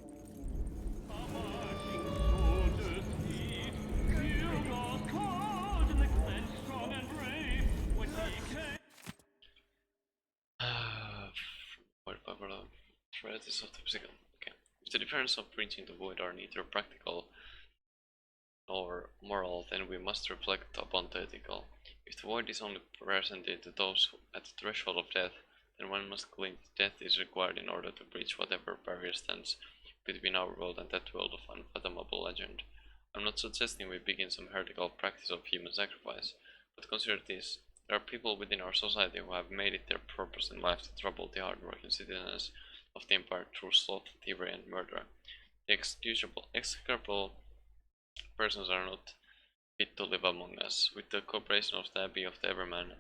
Threats of the physical. Okay. If the difference of reaching the void are neither practical or moral, then we must reflect upon the ethical. If the void is only presented to those at the threshold of death, then one must claim that death is required in order to breach whatever barrier stands between our world and that world of unfathomable legend. I'm not suggesting we begin some heretical practice of human sacrifice, but consider this. There are people within our society who have made it their purpose in life to trouble the hard-working citizens of the empire through sloth, thievery, and murder. The execrable persons are not fit to live among us. With the cooperation of the Abbey of the Everman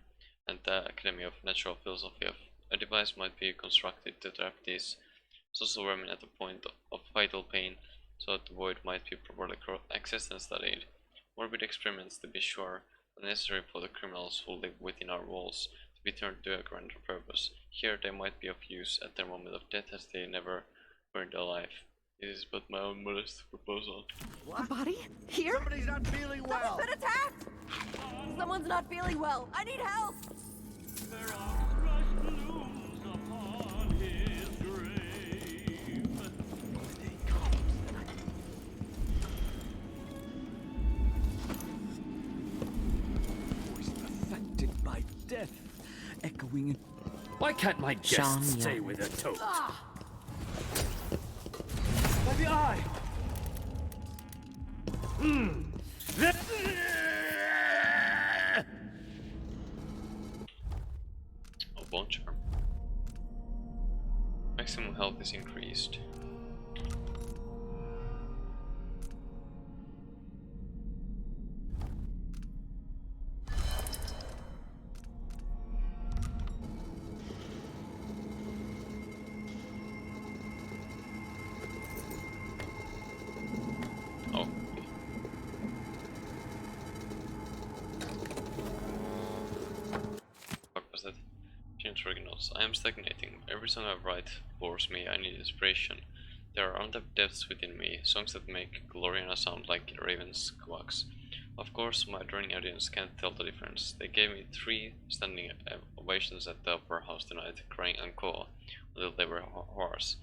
and the Academy of Natural Philosophy, a device might be constructed to trap these social vermin at the point of vital pain, so that the void might be properly accessed and studied. Morbid experiments, to be sure, are necessary for the criminals who live within our walls to be turned to a grander purpose. Here they might be of use at their moment of death, as they never burned alive. It is but my own modest proposal. A body? Here? Somebody's not feeling well! Someone's been attacked! Someone's not feeling well! I need help! There are crushed blooms upon his grave. death echoing in... Why can't my Sean guests stay Young. with a toast? By the eye! Oh, bone charm. Maximum health is increased. Oh. What was that? Change originals. I am stagnating. Every song I write bores me. I need inspiration. There are untapped depths within me, songs that make Gloriana sound like Raven's quacks. Of course, my adoring audience can't tell the difference. They gave me 3 standing ovations at the Opera House tonight, crying encore until they were hoarse.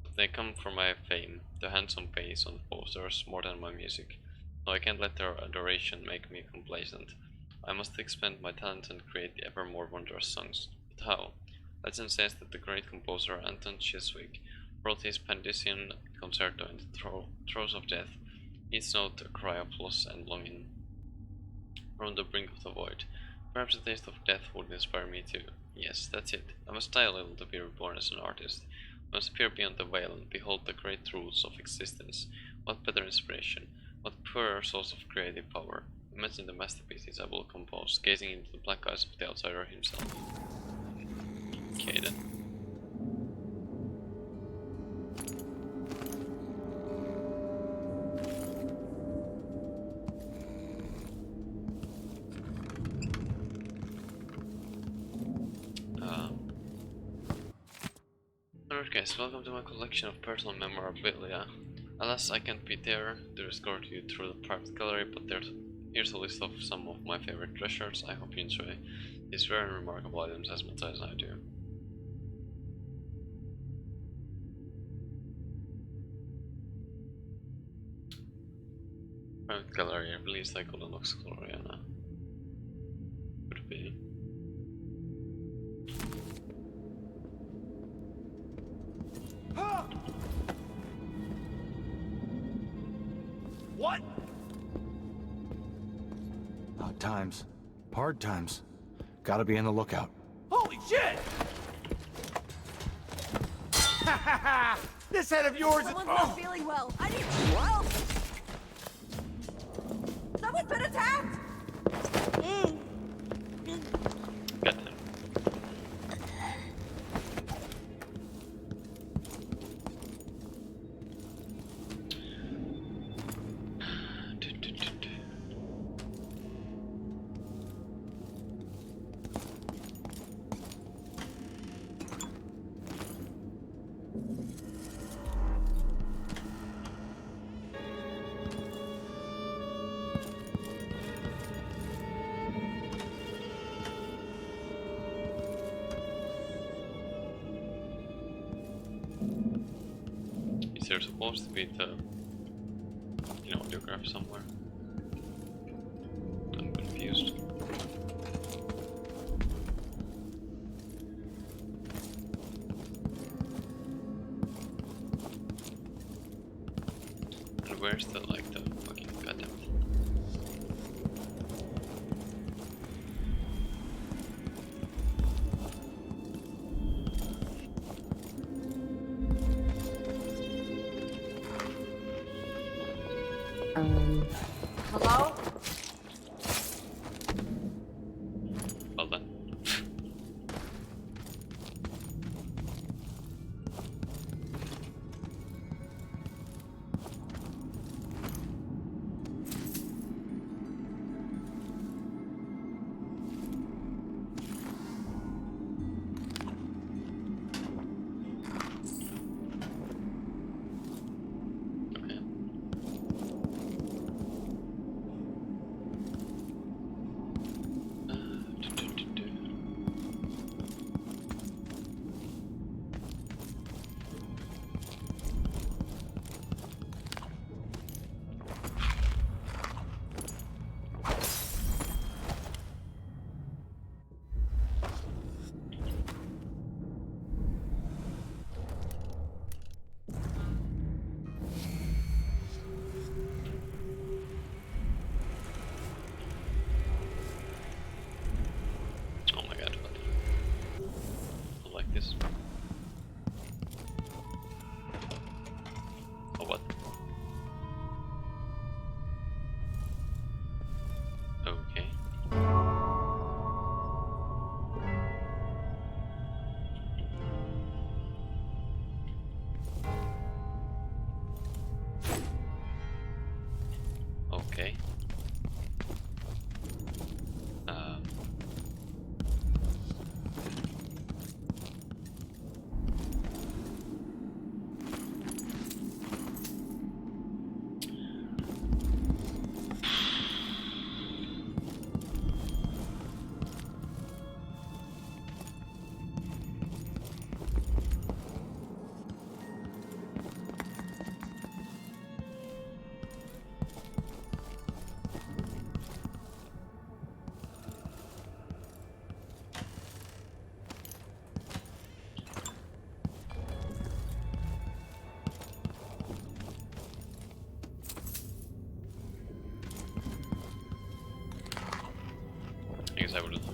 But they come for my fame, the handsome face on the posters, more than my music. So I can't let their adoration make me complacent. I must expend my talent and create ever more wondrous songs. But how? Legend says that the great composer Anton Chiswick wrote his Pandician concerto in the throes of death, each note a cry of loss and longing. From the brink of the void. Perhaps a taste of death would inspire me too. Yes, that's it. I must die a little to be reborn as an artist. I must peer beyond the veil and behold the great truths of existence. What better inspiration? What purer source of creative power? Imagine the masterpieces I will compose, gazing into the black eyes of the outsider himself. Okay then. Alright guys, welcome to my collection of personal memorabilia. Alas, I can't be there to escort you through the private gallery, but here's a list of some of my favorite treasures. I hope you enjoy these very remarkable items as much as I do. Private gallery, released like Golden Locks Gloriana. Could be. What? Times. Hard times. Gotta be on the lookout. Holy shit! This head of yours is... Someone's not feeling well. I need help. Someone's been attacked. Got him. Is there supposed to be the, audiograph somewhere? I'm confused. And where's the fucking goddamn thing? Hello? Well done.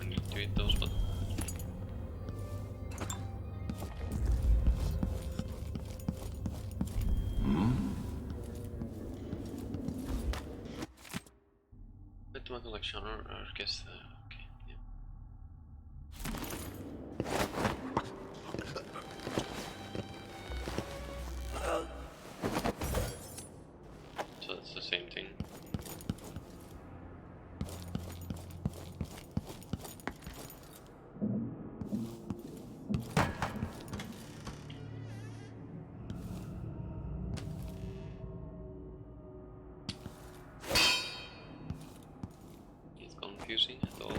I need to eat those, but put my collection or I guess okay, yeah. So it's the same thing. It's confusing at all.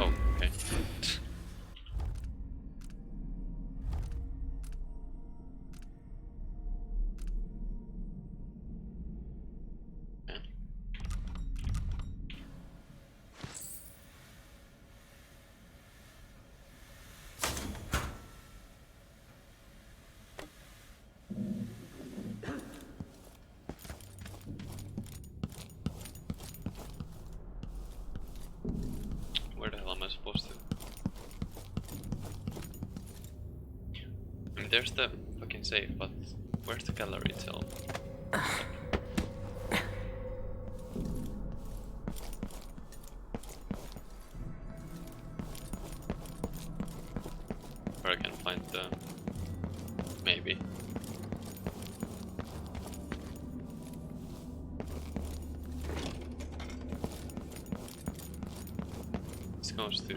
Oh, okay. Yeah. Where the hell am I supposed to? I mean, there's the fucking safe, but where's the gallery itself? Where I can find the... maybe. This goes to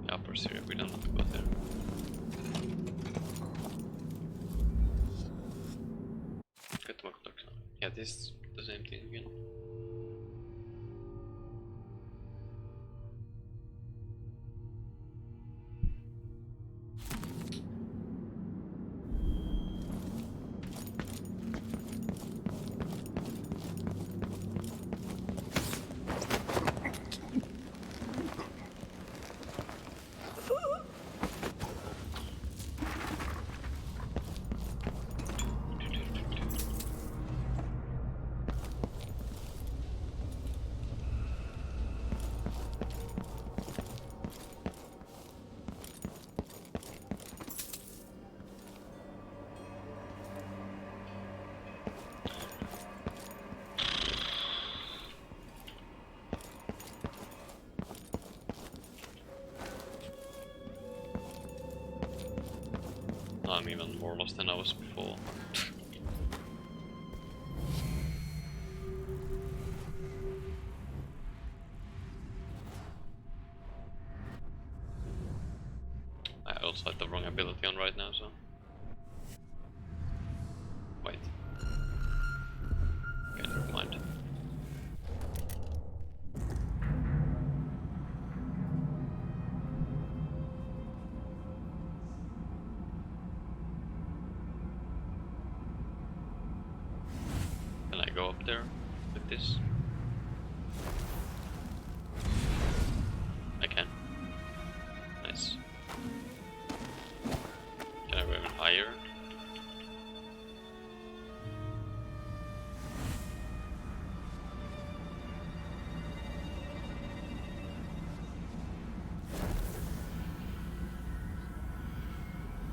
the upper series, we don't have to go there. Get to my collection. Yeah, this is the same thing again. I'm even more lost than I was before. I also had the wrong ability on right now, so... Wait. Okay, never mind. Can I go up there with this? I can. Nice. Can I go even higher?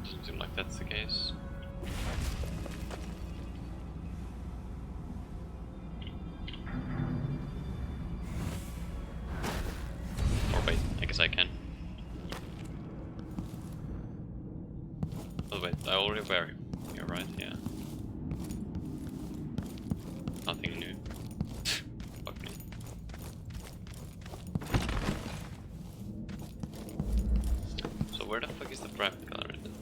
Doesn't seem like that's the case. Or wait, I guess I can. Oh wait, I already were here, right? Yeah. Nothing new. Fuck me. So where the fuck is the private gallery then?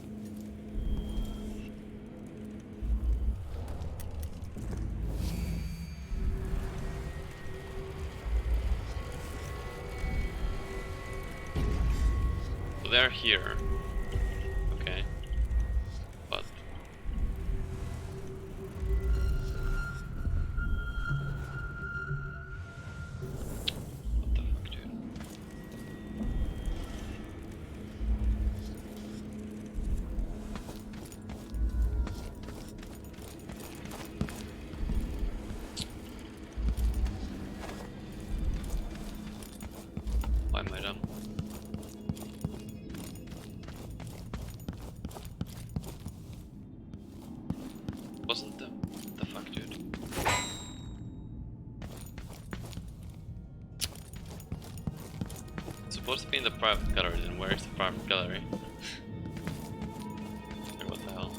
So they're here. Okay. But what the fuck, dude? The fuck, dude? It's supposed to be in the private gallery, then where's the private gallery? Like, what the hell?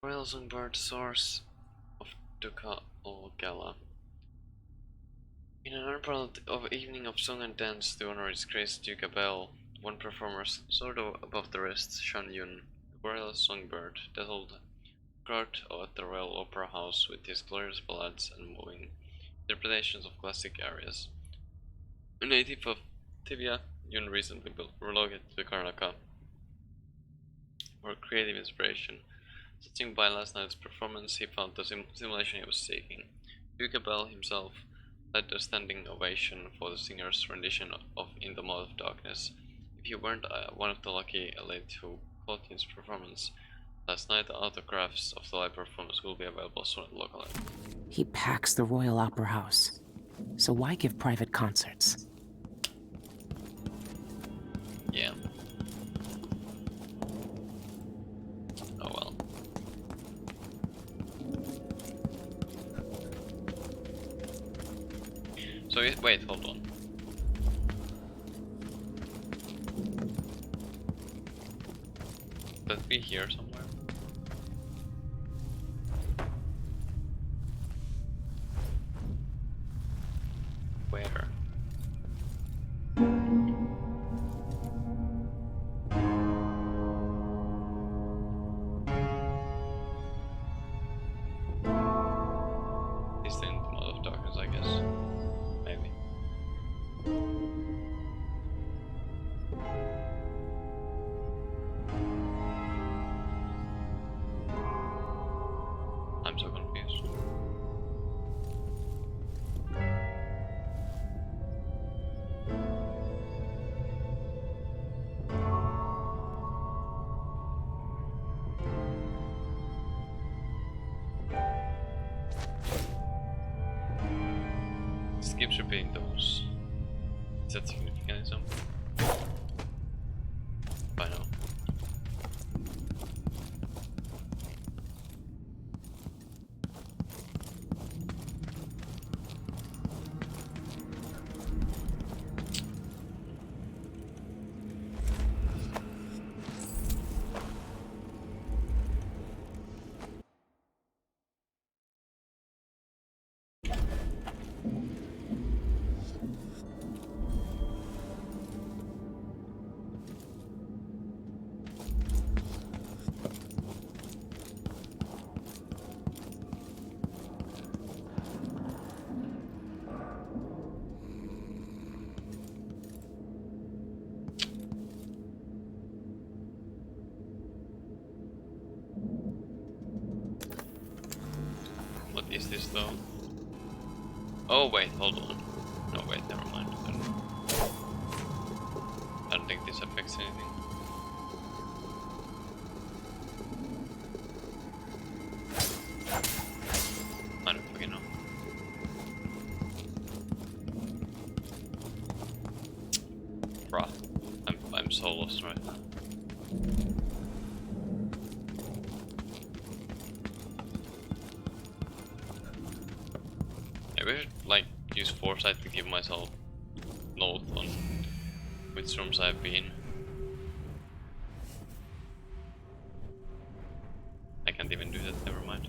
Royal Songbird, source of Duca or Gala. In an unparalleled evening of song and dance to honor his grace Duca Bell, one performer soared above the rest, Shan Yun, the royal songbird, dazzled crowd at the Royal Opera House with his glorious ballads and moving interpretations of classic arias. A native of Tivia, Yun recently relocated to Karnaka for creative inspiration. Judging by last night's performance, he found the simulation he was seeking. Duca Bell himself led a standing ovation for the singer's rendition of In the Mouth of Darkness. If you weren't one of the lucky elite who caught his performance last night, autographs of the live performance will be available soon locally. He packs the Royal Opera House, so why give private concerts? Yeah. Oh well. So wait, hold on. Let's be here somewhere. Where? Is in the Mouth of Darkness, I guess. Maybe. I'm so confused. This keeps repeating those. Is that significant in some? I know. What is this though? Oh wait, hold on. No wait, never mind. I don't think this affects anything. I don't fucking know. Bruh, I'm so lost right now. Maybe I should like use foresight to give myself note on which rooms I've been. I can't even do that, never mind.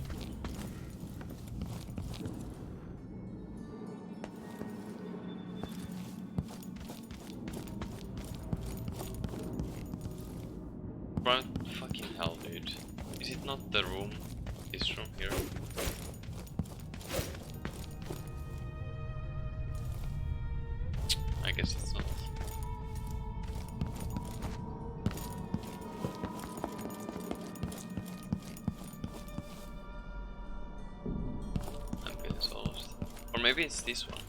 Right, fucking hell, dude. Is it not the room? This room here? I guess it's not. I'm feeling so lost. Or maybe it's this one.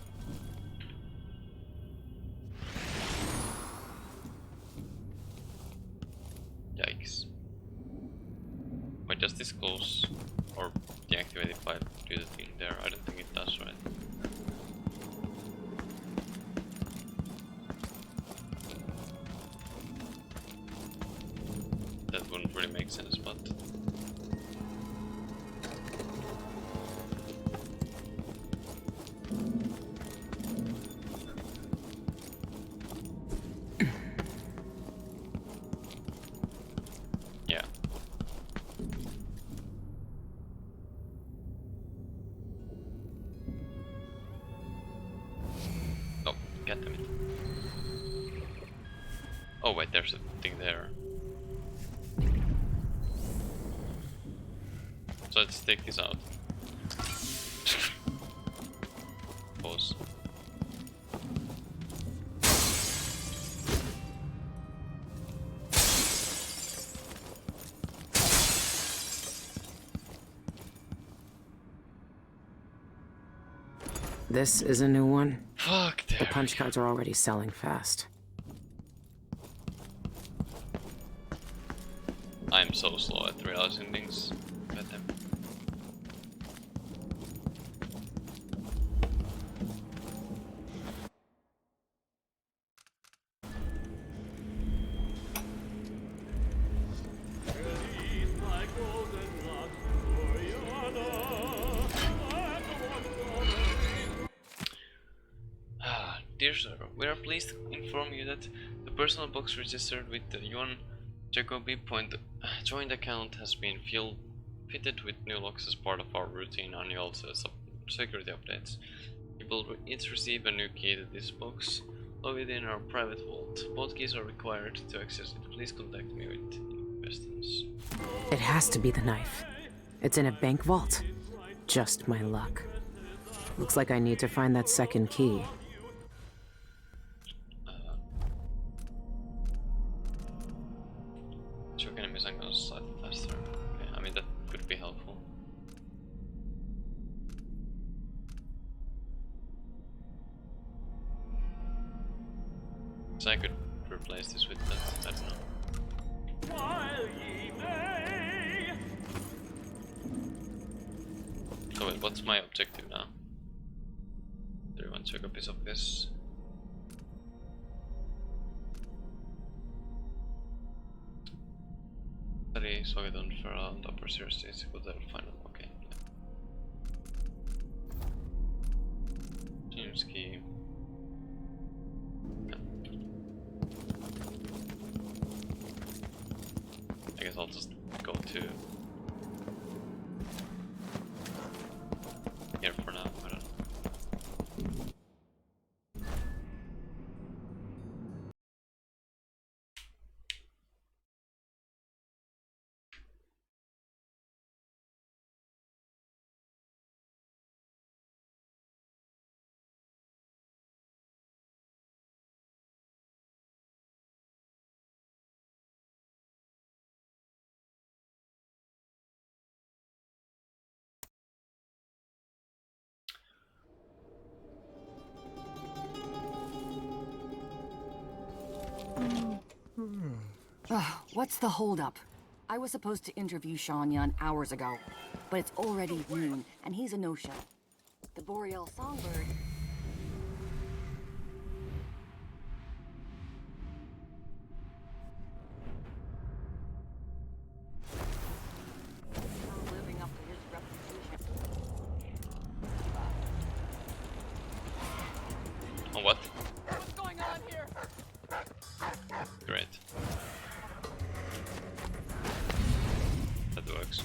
Yikes. Wait, does this close or deactivate if I do the thing there? I don't think it does, right? That wouldn't really make make sense, but yeah. Oh, God damn it. Oh wait, there's a thing there. So let's take this out. Pause. This is a new one. Fuck, The punch cards are already selling fast. I'm so slow at realizing things. Goddamn. Dear sir, we are pleased to inform you that the personal box registered with the Yuan Jacobi point joint account has been fitted with new locks as part of our routine annual security updates. You will each receive a new key to this box located in our private vault. Both keys are required to access it. Please contact me with questions. It has to be the knife. It's in a bank vault. Just my luck. Looks like I need to find that second key. Choke enemies and goes slightly faster. Okay, I mean that could be helpful. So I could replace this with that, I don't know. While ye may. Oh wait, what's my objective now? Do you want to check a piece of this? Study, socket on Feral and upper series states equal to the final. Okay. James key. Yeah. I guess I'll just go to here for now. I don't know. What's the holdup? I was supposed to interview Sean Yun hours ago, but it's already noon, and he's a no-show. The Boreal Songbird... not living up to his reputation. Oh, what? What's going on here? Great. That works.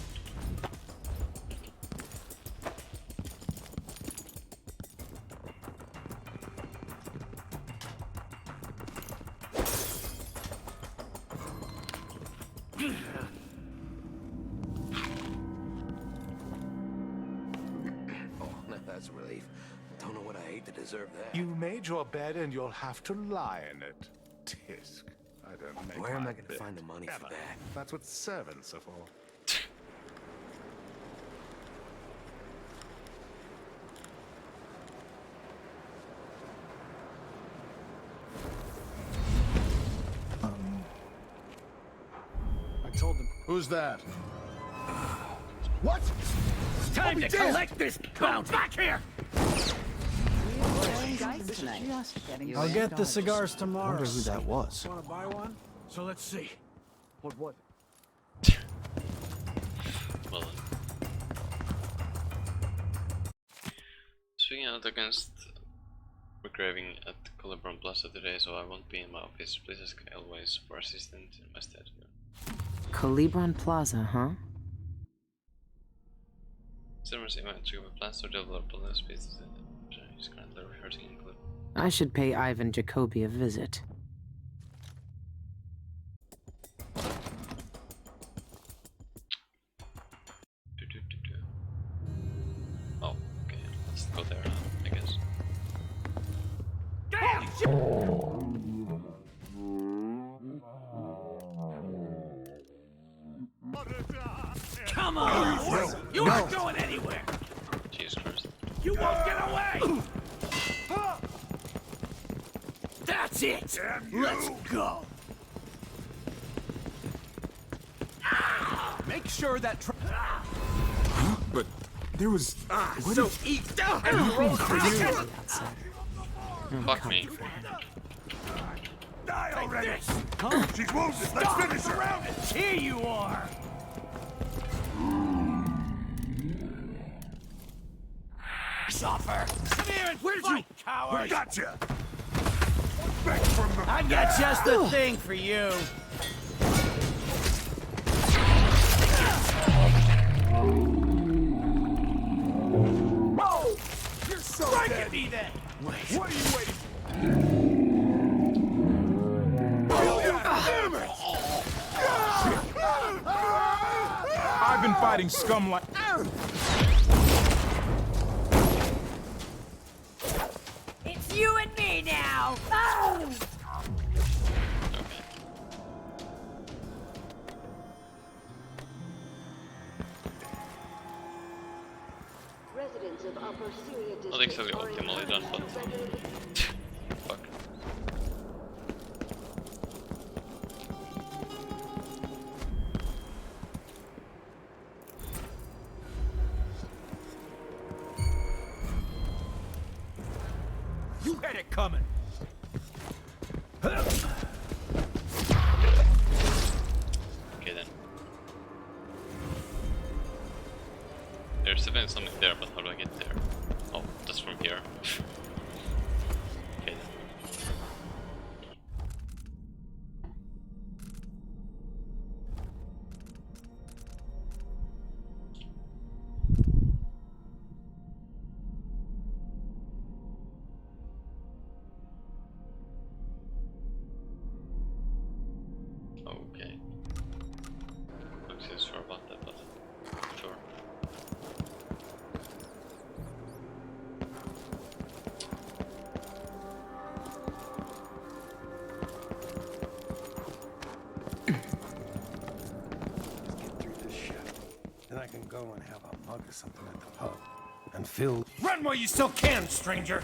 That's a relief. Don't know what I ate to deserve that. You made your bed and you'll have to lie in it. Tisk. I don't make Where am my I gonna bed. find the money for Ever. that? That's what servants are for. I told them. Who's that? What? It's time to collect this bounty. Back here! I'll get the cigars tomorrow. Wonder who that was. Want to buy one? So let's see. What was it? speaking out against regraving at Colibron Plaza today, so I won't be in my office. Please ask Elways for assistance in my stead. Colibron Plaza, huh? Servers event to plans to develop a list pieces that is currently rehearsing in Colibron. I should pay Ivan Jacoby a visit. Oh, okay, let's go there, I guess. Come on! You aren't going anywhere! Jesus Christ. You won't get away! That's it! Let's go! Make sure that But there was... so eat and roll Fuck me. Die already! Huh? She's wounded! Let's finish her! Around it! Here you are! Suffer! Come here and fight, coward! Gotcha! Back from the... I've got just the thing for you! You're so Strike dead! at me then! Wait. What are you waiting for? Damn it! I've been fighting scum like... It's you and me now! Oh! Residents of Upper Syria Not exactly optimally done, but... Fuck. You had it coming! Okay then. There's definitely something there, but how do I get there? Oh, just from here. Okay then. Okay. Not too sure about that, but sure. Get through this shit. Then I can go and have a mug of something at the pub. And Phil... Run while you still can, stranger!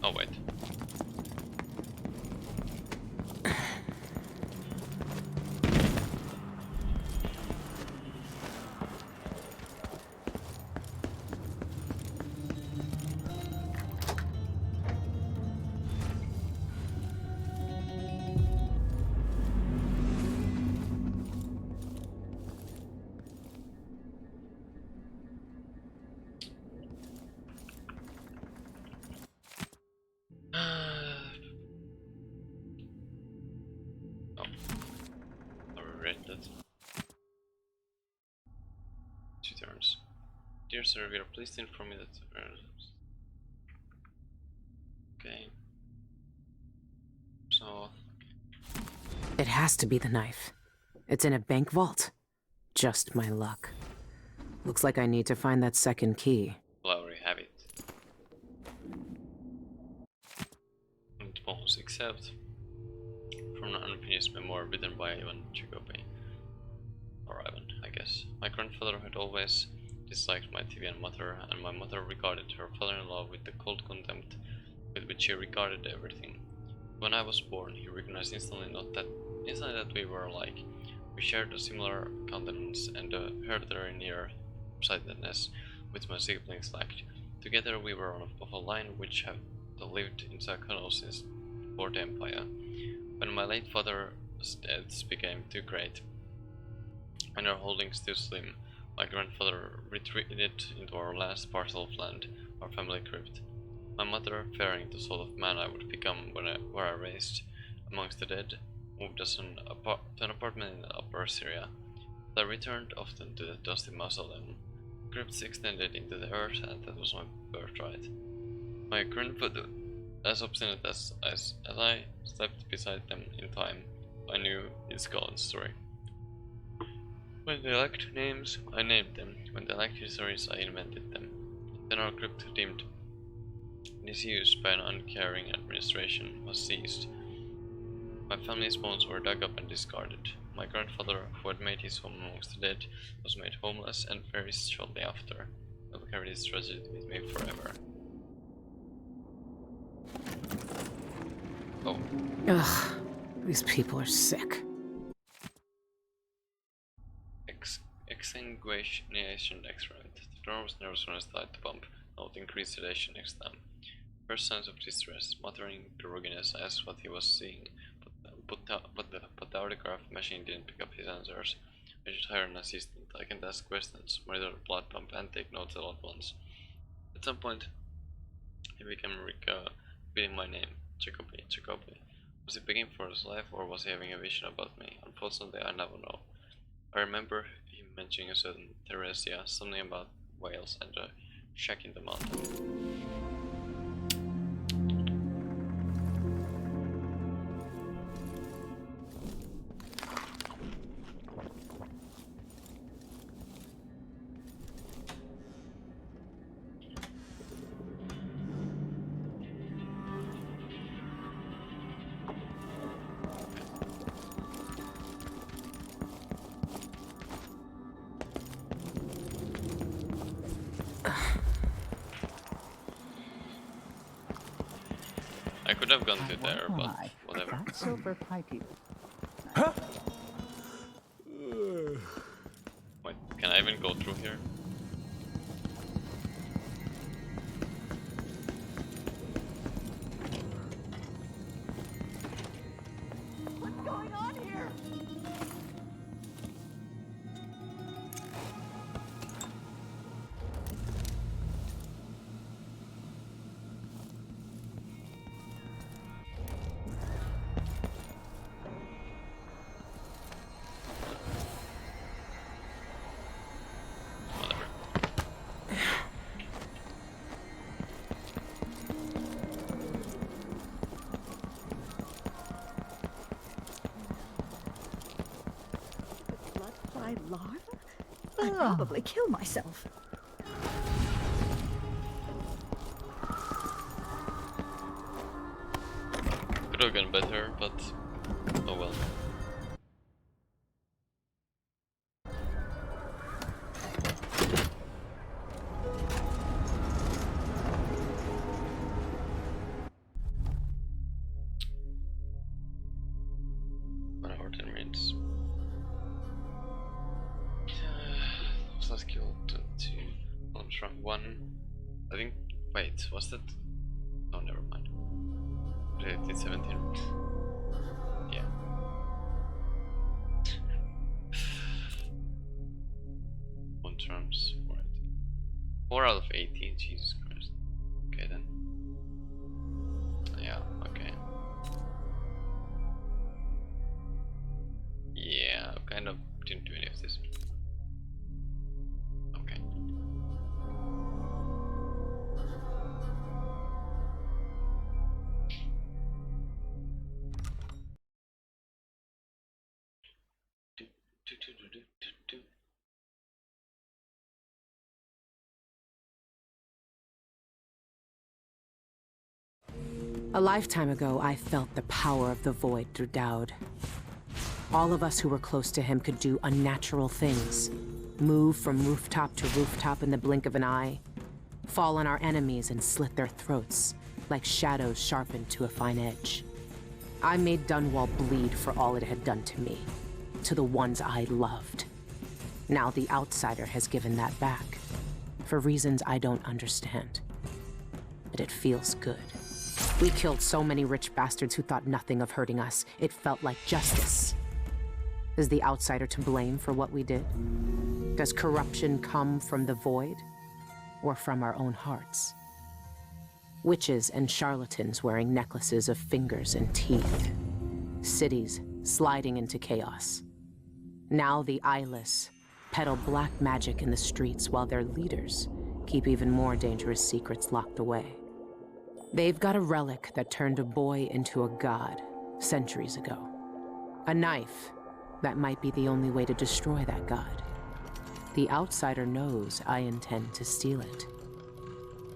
Oh wait. Oh. I read that. 2 turns. Dear sir, we are pleased to inform you that... Okay. So... It has to be the knife. It's in a bank vault. Just my luck. Looks like I need to find that second key. Well, I already have it. And bonus except from an unfinished memoir written by Ivan Jacoby. Or Ivan, I guess. My grandfather had always disliked my Tivian mother, and my mother regarded her father-in-law with the cold contempt with which she regarded everything. When I was born, he recognized instantly that we were alike. We shared a similar countenance and a hereditary near-sightedness which my siblings lacked. Together we were of a line which had lived in Sakano since before the Empire. When my late father's debts became too great and our holdings too slim, my grandfather retreated into our last parcel of land, our family crypt. My mother, fearing the sort of man I would become were I raised amongst the dead, moved us to an apartment in Upper Syria. I returned often to the dusty mausoleum. Crypts extended into the earth, and that was my birthright. My grandfather, as obstinate as I slept beside them in time, I knew his golden story. When they lacked names, I named them. When they lacked histories, I invented them. Then our crypt, deemed disused by an uncaring administration, was seized. My family's bones were dug up and discarded. My grandfather, who had made his home amongst the dead, was made homeless and perished shortly after. I will carry this tragedy with me forever. Oh. Ugh, these people are sick. Exsanguination experiment. The door was nervous when I started to pump, note increased sedation next time. First signs of distress. Muttering grogginess, I asked what he was seeing, but the autograph machine didn't pick up his answers. I should hire an assistant. I can't ask questions, monitor the blood pump, and take notes all at once. At some point, he began repeating my name. Jacoby, Jacoby. Was he begging for his life, or was he having a vision about me? Unfortunately, I never know. I remember him mentioning a certain Theresia, something about whales and a shack in the mountain. I could have gone to there, but whatever. That silver pipey. Huh? Wait, can I even go through here? What's going on here? Larva? I'd probably kill myself. Could have gone better, but oh well. Skill 22 launch rank 1. I think. Wait, was that? Oh, never mind. It's 17. Yeah. 1 trumps 4 out of 18. Jesus Christ. Okay then. Yeah. Okay. Yeah. Kind of didn't do any of this. A lifetime ago, I felt the power of the Void through Dowd. All of us who were close to him could do unnatural things. Move from rooftop to rooftop in the blink of an eye. Fall on our enemies and slit their throats, like shadows sharpened to a fine edge. I made Dunwall bleed for all it had done to me, to the ones I loved. Now the outsider has given that back, for reasons I don't understand. But it feels good. We killed so many rich bastards who thought nothing of hurting us. It felt like justice. Is the outsider to blame for what we did? Does corruption come from the void, or from our own hearts? Witches and charlatans wearing necklaces of fingers and teeth. Cities sliding into chaos. Now the eyeless peddle black magic in the streets while their leaders keep even more dangerous secrets locked away. They've got a relic that turned a boy into a god centuries ago. A knife that might be the only way to destroy that god. The outsider knows I intend to steal it.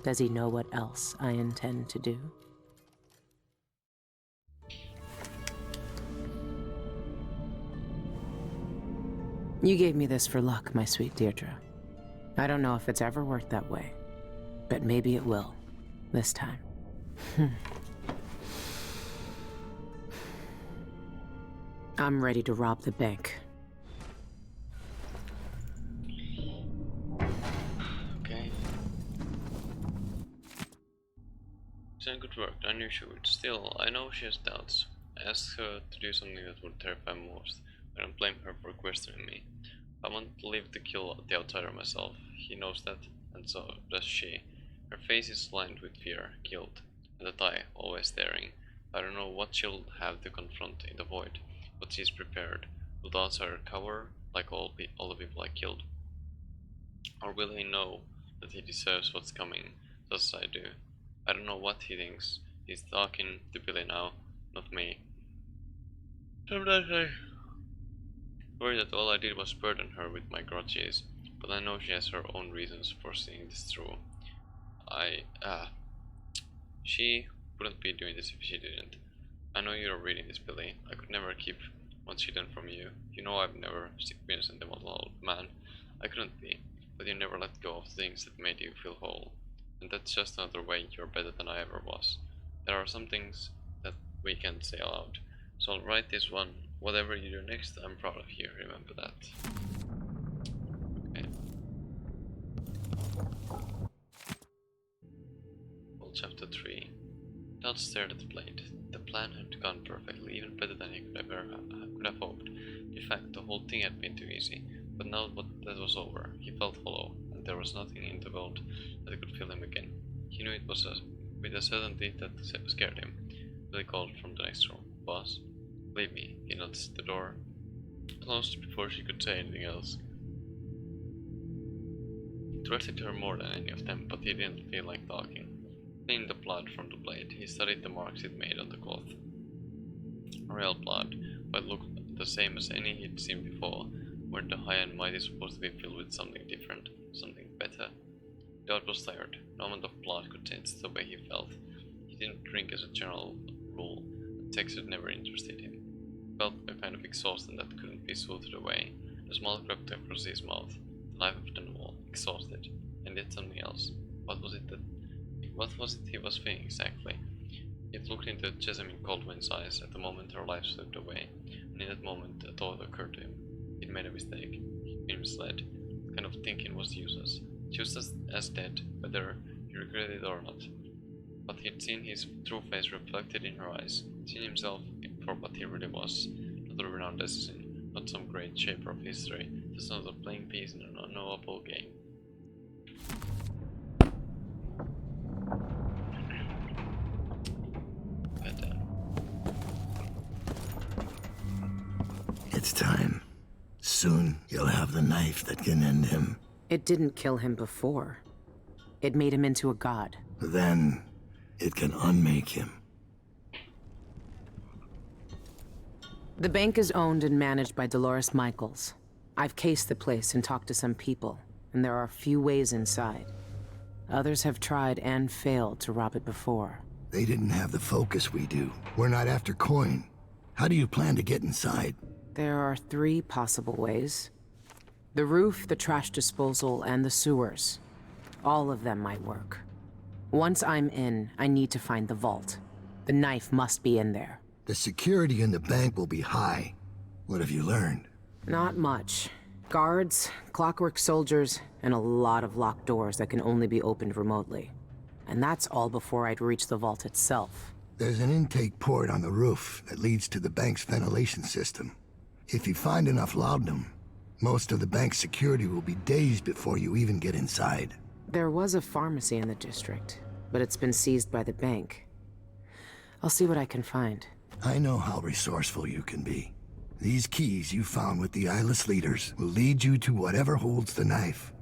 Does he know what else I intend to do? You gave me this for luck, my sweet Deirdre. I don't know if it's ever worked that way, but maybe it will, this time. I'm ready to rob the bank. Okay. Saying good work, I knew she would. Still, I know she has doubts. I asked her to do something that would terrify me most. I don't blame her for questioning me. I want to live to kill the outsider myself. He knows that, and so does she. Her face is lined with fear, guilt, and that eye, always staring. I don't know what she'll have to confront in the void, but she's prepared. Will the outsider cower, like all the people I killed? Or will he know that he deserves what's coming, just as I do? I don't know what he thinks. He's talking to Billy now, not me. Sometimes I worry that all I did was burden her with my grudges, but I know she has her own reasons for seeing this through. She wouldn't be doing this if she didn't. I know you're reading this, Billy. I could never keep what's hidden from you. You know I've never been a sentimental old man. I couldn't be, but you never let go of things that made you feel whole. And that's just another way you're better than I ever was. There are some things that we can't say aloud. So I'll write this one. Whatever you do next, I'm proud of you. Remember that. Okay. Well, chapter 3. Dad stared at the blade. The plan had gone perfectly, even better than he could have hoped. In fact, the whole thing had been too easy. But now that was over, he felt hollow, and there was nothing in the world that could fill him again. He knew it was with a certainty that scared him. Billy called from the next room. Boss? Leave me. He noticed the door closed before she could say anything else. He trusted her more than any of them, but he didn't feel like talking. Cleaning the blood from the blade, he studied the marks it made on the cloth. Real blood, but it looked the same as any he'd seen before. Weren't the high and mighty supposed to be filled with something different, something better? Dad was tired. No amount of blood could change the way he felt. He didn't drink as a general rule, and sex had never interested him. He felt a kind of exhaustion that couldn't be soothed away. The smile crept across his mouth, the knife of the wall, exhausted, and yet something else. What was it he was feeling exactly? He looked into Jessamine Coldwell's eyes. At the moment her life slipped away, and in that moment a thought occurred to him. He'd made a mistake. He'd been misled. That kind of thinking was useless. She was as dead, whether he regretted it or not. But he'd seen his true face reflected in her eyes, seen himself for what he really was, not a renowned assassin, not some great shaper of history, just another playing piece in an unknowable game. It's time. Soon you'll have the knife that can end him. It didn't kill him before. It made him into a god. Then it can unmake him. The bank is owned and managed by Dolores Michaels. I've cased the place and talked to some people, and there are few ways inside. Others have tried and failed to rob it before. They didn't have the focus we do. We're not after coin. How do you plan to get inside? There are 3 possible ways. The roof, the trash disposal, and the sewers. All of them might work. Once I'm in, I need to find the vault. The knife must be in there. The security in the bank will be high. What have you learned? Not much. Guards, clockwork soldiers, and a lot of locked doors that can only be opened remotely. And that's all before I'd reached the vault itself. There's an intake port on the roof that leads to the bank's ventilation system. If you find enough laudanum, most of the bank's security will be dazed before you even get inside. There was a pharmacy in the district, but it's been seized by the bank. I'll see what I can find. I know how resourceful you can be. These keys you found with the eyeless leaders will lead you to whatever holds the knife.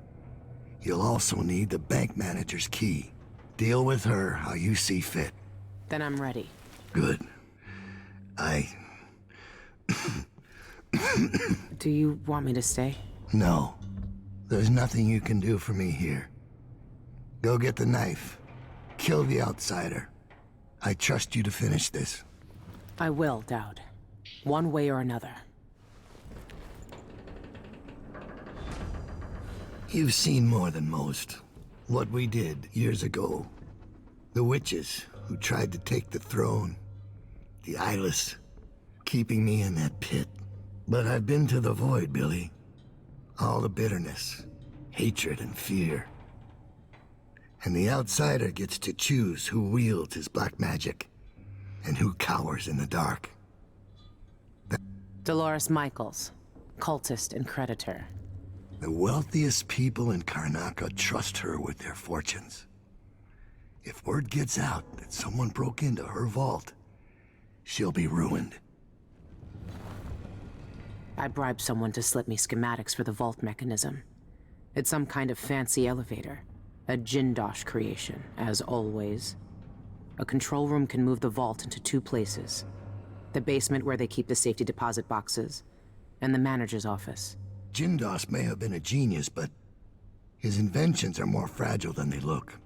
You'll also need the bank manager's key. Deal with her how you see fit. Then I'm ready. Good. Do you want me to stay? No. There's nothing you can do for me here. Go get the knife. Kill the outsider. I trust you to finish this. I will, Dowd. One way or another. You've seen more than most. What we did years ago. The witches who tried to take the throne. The eyeless, keeping me in that pit. But I've been to the void, Billy. All the bitterness, hatred, and fear. And the outsider gets to choose who wields his black magic, and who cowers in the dark. Dolores Michaels, cultist and creditor. The wealthiest people in Karnaca trust her with their fortunes. If word gets out that someone broke into her vault, she'll be ruined. I bribed someone to slip me schematics for the vault mechanism. It's some kind of fancy elevator. A Jindosh creation, as always. A control room can move the vault into two places. The basement where they keep the safety deposit boxes, and the manager's office. Jindosh may have been a genius, but his inventions are more fragile than they look.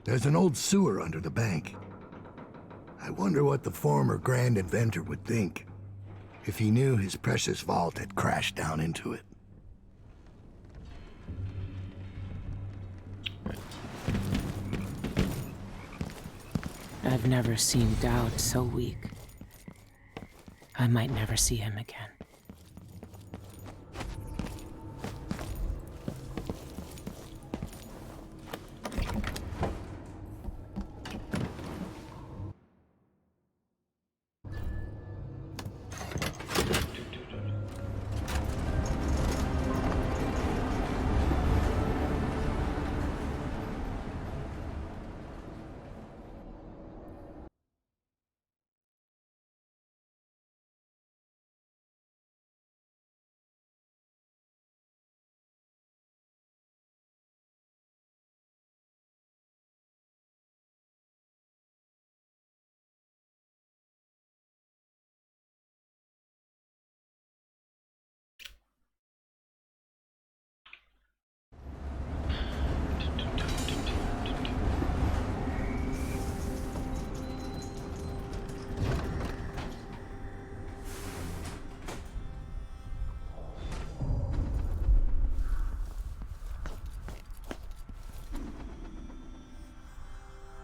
There's an old sewer under the bank. I wonder what the former grand inventor would think if he knew his precious vault had crashed down into it. I've never seen Dowd so weak. I might never see him again.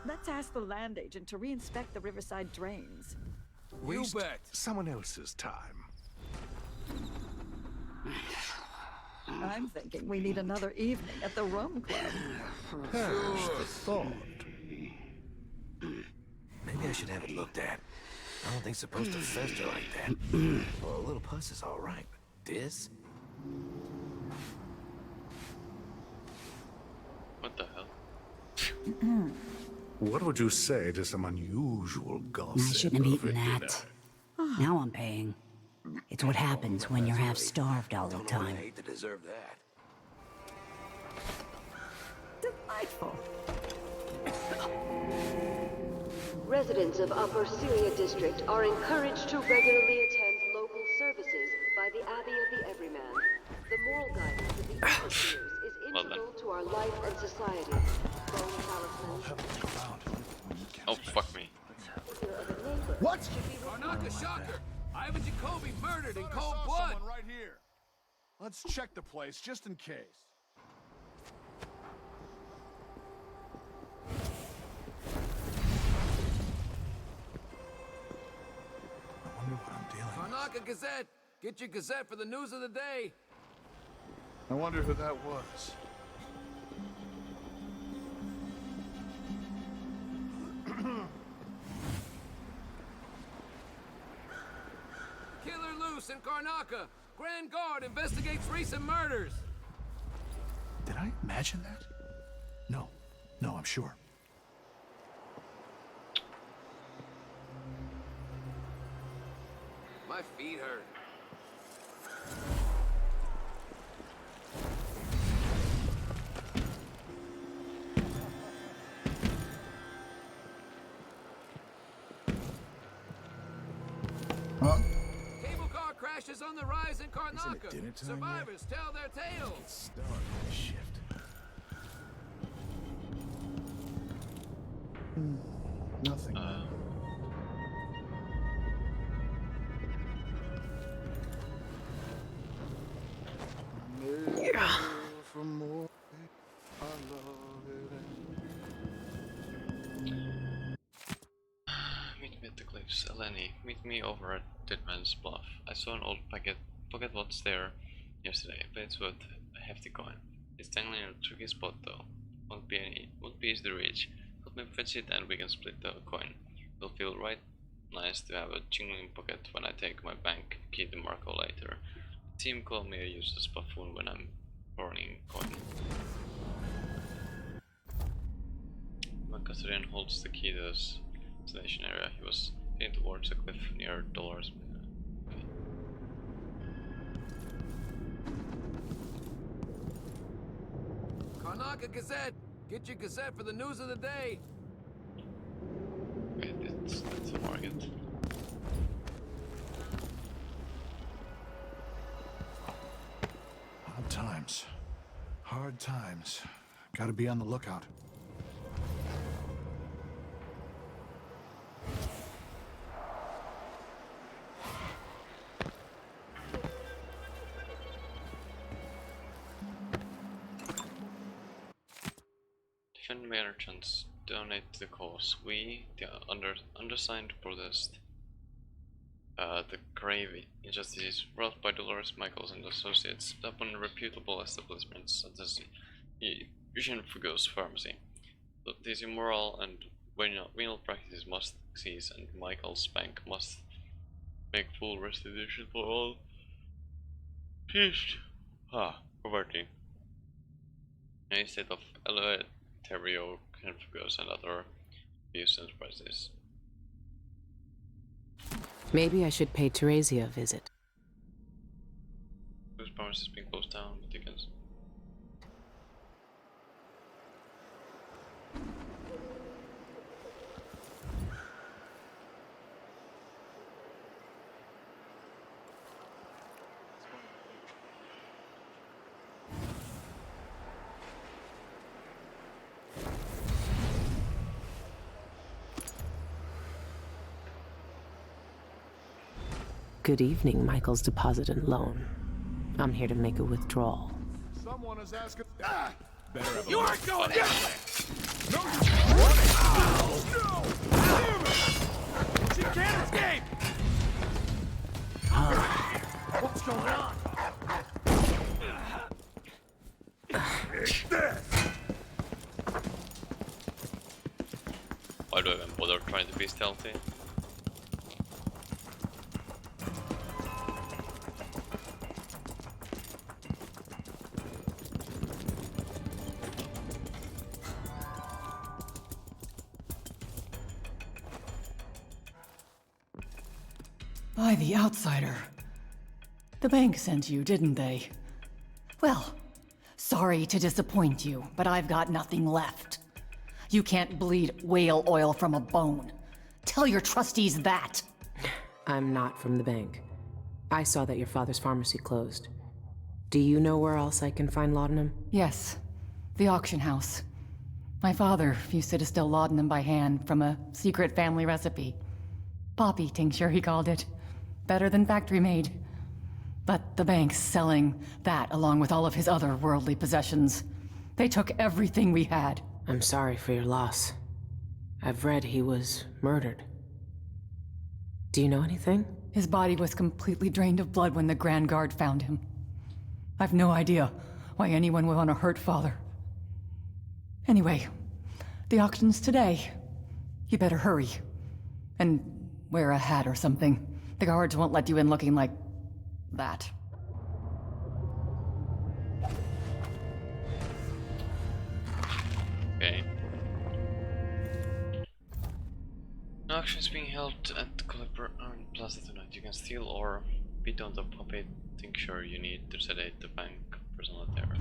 Let's ask the land agent to reinspect the riverside drains. Waste someone else's time. I'm thinking we need another evening at the Rum Club. Perish the thought. Maybe I should have it looked at. I don't think it's supposed to fester like that. Well, a little pus is all right, but this? What the hell? What would you say to some unusual gossip? I shouldn't have over eaten dinner? that. Now I'm paying. It's what happens when you're half-starved all the time. I hate to deserve that. Delightful. Residents of Upper Syria District are encouraged to regularly attend local services by the Abbey of the Everyman. The moral guidance of the overseers is integral to our life and society. Bone talismans. Oh, fuck me. What? Karnaca Shocker! Ivan Jacoby murdered in cold blood! Right here. Let's check the place just in case. I wonder what I'm dealing with. Karnaca Gazette! Get your Gazette for the news of the day! I wonder who that was. loose in Karnaca. Grand Guard investigates recent murders. Did I imagine that? No. No, I'm sure. My feet hurt. Huh? Cable car crashes on the rise in Karnaca. dinner time Survivors tell their tales. Start my shift. Nothing. Yeah. Meet me at the cliffs, Eleni. Meet me over at Deadman's Bluff. I saw an old pocket watch there yesterday, but it's worth a hefty coin. It's dangling in a tricky spot though. Won't be easy to reach. Help me fetch it and we can split the coin. It'll feel right nice to have a jingling pocket when I take my bank key to Marco later. The team call me a useless buffoon when I'm burning coin. My custodian holds the key to this destination area. He was heading towards a cliff near Dolores. Okay. Karnaca Gazette! Get your Gazette for the news of the day! Okay, that's a market. Hard times. Hard times. Gotta be on the lookout. Defend merchants, donate to the cause. We, the undersigned, protest. The grave injustices wrought by Dolores Michaels and Associates upon reputable establishments such as Eugene Fugo's pharmacy. These immoral and venal practices must cease, and Michael's bank must make full restitution for all poverty. Instead of Eleuterio, Fugos and other abuse enterprises. Maybe I should pay Teresia a visit. Whose promise has been closed down, but you can... Good evening, Michael's Deposit and Loan. I'm here to make a withdrawal. Someone is asking. You aren't going anywhere! No! She can't escape! What's going on? Why do I even bother trying to be stealthy? By the outsider. The bank sent you, didn't they? Well, sorry to disappoint you, but I've got nothing left. You can't bleed whale oil from a bone. Tell your trustees that. I'm not from the bank. I saw that your father's pharmacy closed. Do you know where else I can find laudanum? Yes, the auction house. My father used to distill laudanum by hand from a secret family recipe. Poppy tincture, he called it. Better than factory-made. But the bank's selling that along with all of his other worldly possessions. They took everything we had. I'm sorry for your loss. I've read he was murdered. Do you know anything? His body was completely drained of blood when the Grand Guard found him. I've no idea why anyone would want to hurt Father. Anyway, the auction's today. You better hurry. And wear a hat or something. The guards won't let you in looking like that. Okay. No action is being held at Clipper Plaza tonight. You can steal or beat on the puppet tincture you need to sedate the bank personal terror.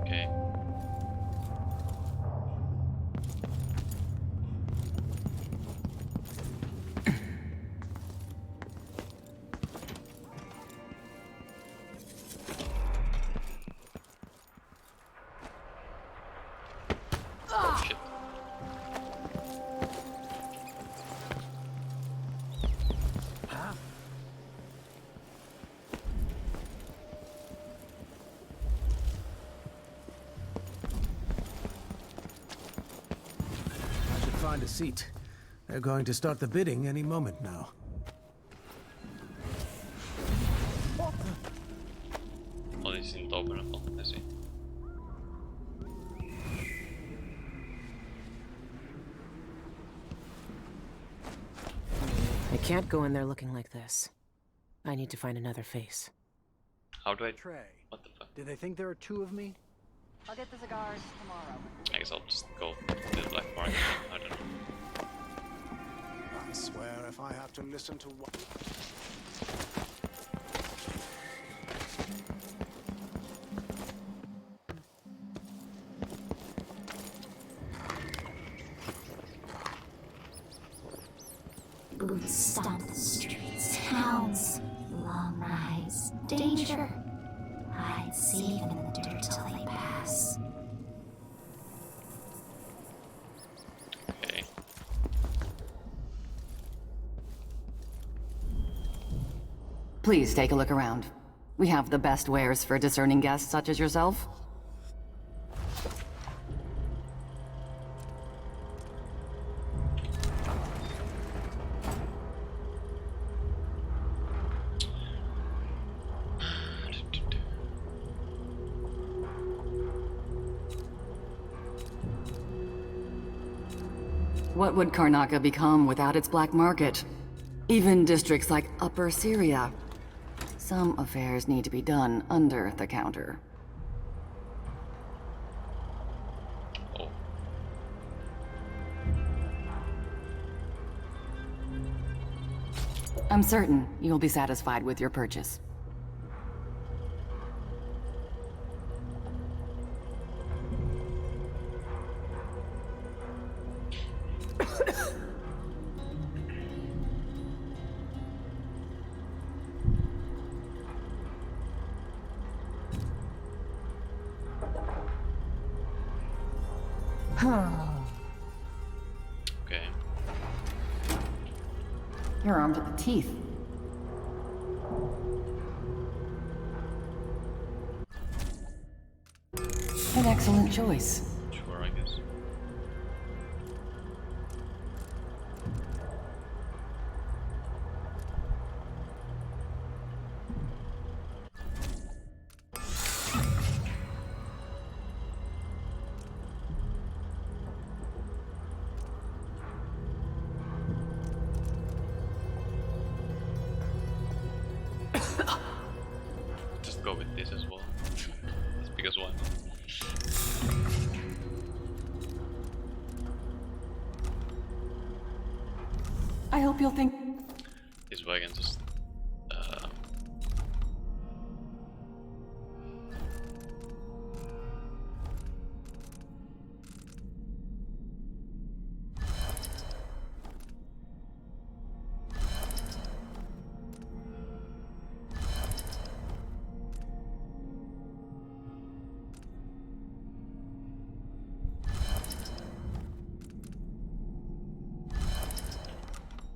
Okay. Shit. I should find a seat. They're going to start the bidding any moment now. Oh, this isn't openable. I see. I can't go in there looking like this. I need to find another face. How do I... Trey, What the fuck? do they think there are two of me? I'll get the cigars tomorrow. I guess I'll just go to the black market. I don't know. I swear if I have to listen to what... Boots stomp the streets, hounds, long rides, danger. Hide safe in the dirt till they pass. Okay. Please take a look around. We have the best wares for discerning guests such as yourself. What would Karnaca become without its black market? Even districts like Upper Syria. Some affairs need to be done under the counter. Oh. I'm certain you'll be satisfied with your purchase. Okay. You're armed to the teeth. An excellent choice. Sure, I guess. Just go with this as well. Just because why not? I hope you'll think... This way I can just...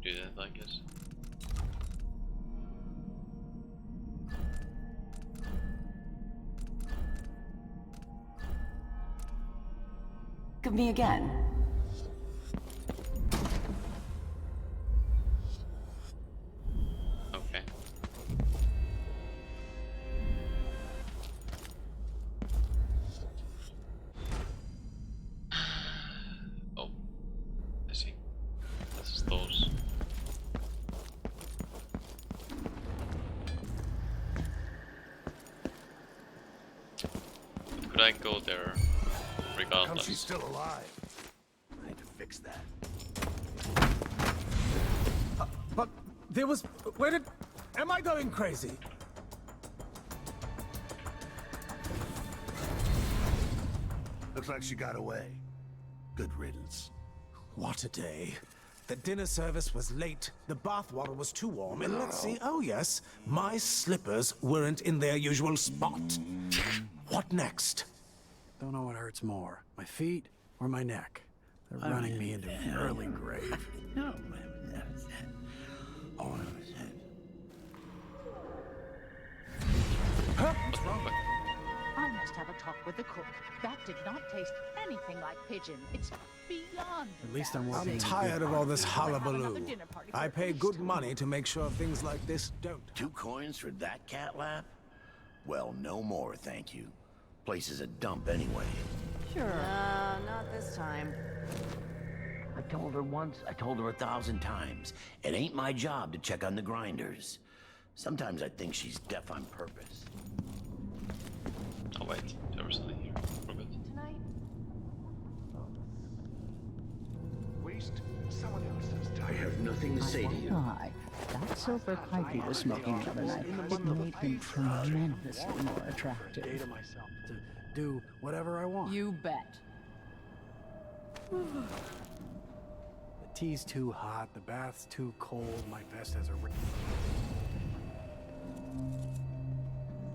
do that, I guess. Give me again. Okay. Oh, I see. This is those. I go there regardless? Come, she's still alive. I had to fix that. But there was... Where did... Am I going crazy? Looks like she got away. Good riddance. What a day. The dinner service was late, the bath water was too warm, and let's see, oh yes, my slippers weren't in their usual spot. What next? Don't know what hurts more, my feet or my neck. They're running me into an early grave. No. I must have a talk with the cook. That did not taste anything like pigeon. It's beyond. At least I'm working. I'm tired of all this hullabaloo. I pay good money to make sure things like this don't. 2 coins for that cat lap? Well, no more, thank you. Place is a dump anyway. Sure. Not this time. I told her once, I told her 1,000 times. It ain't my job to check on the grinders. Sometimes I think she's deaf on purpose. Oh wait, there was something here. Forgot. Tonight. Waste someone else's time. I have nothing to say to you. Why? That silver pipe he was smoking the other night, it made him tremendously more attractive. To do whatever I want. You bet. The tea's too hot, the bath's too cold, my vest has a...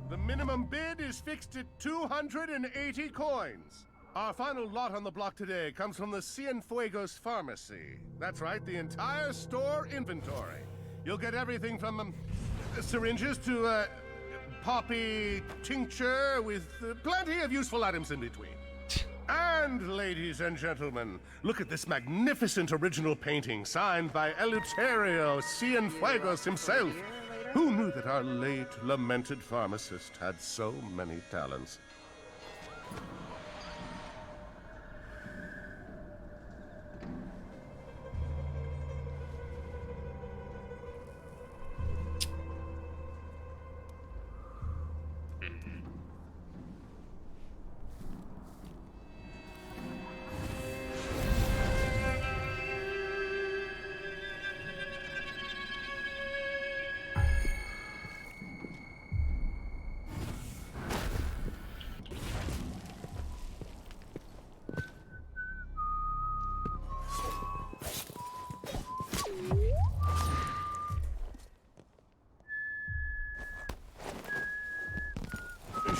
The minimum bid is fixed at 280 coins. Our final lot on the block today comes from the Cienfuegos Pharmacy. That's right, the entire store inventory. You'll get everything from syringes to poppy tincture with plenty of useful items in between. And, ladies and gentlemen, look at this magnificent original painting signed by Eleuterio Cienfuegos himself. Who knew that our late, lamented pharmacist had so many talents?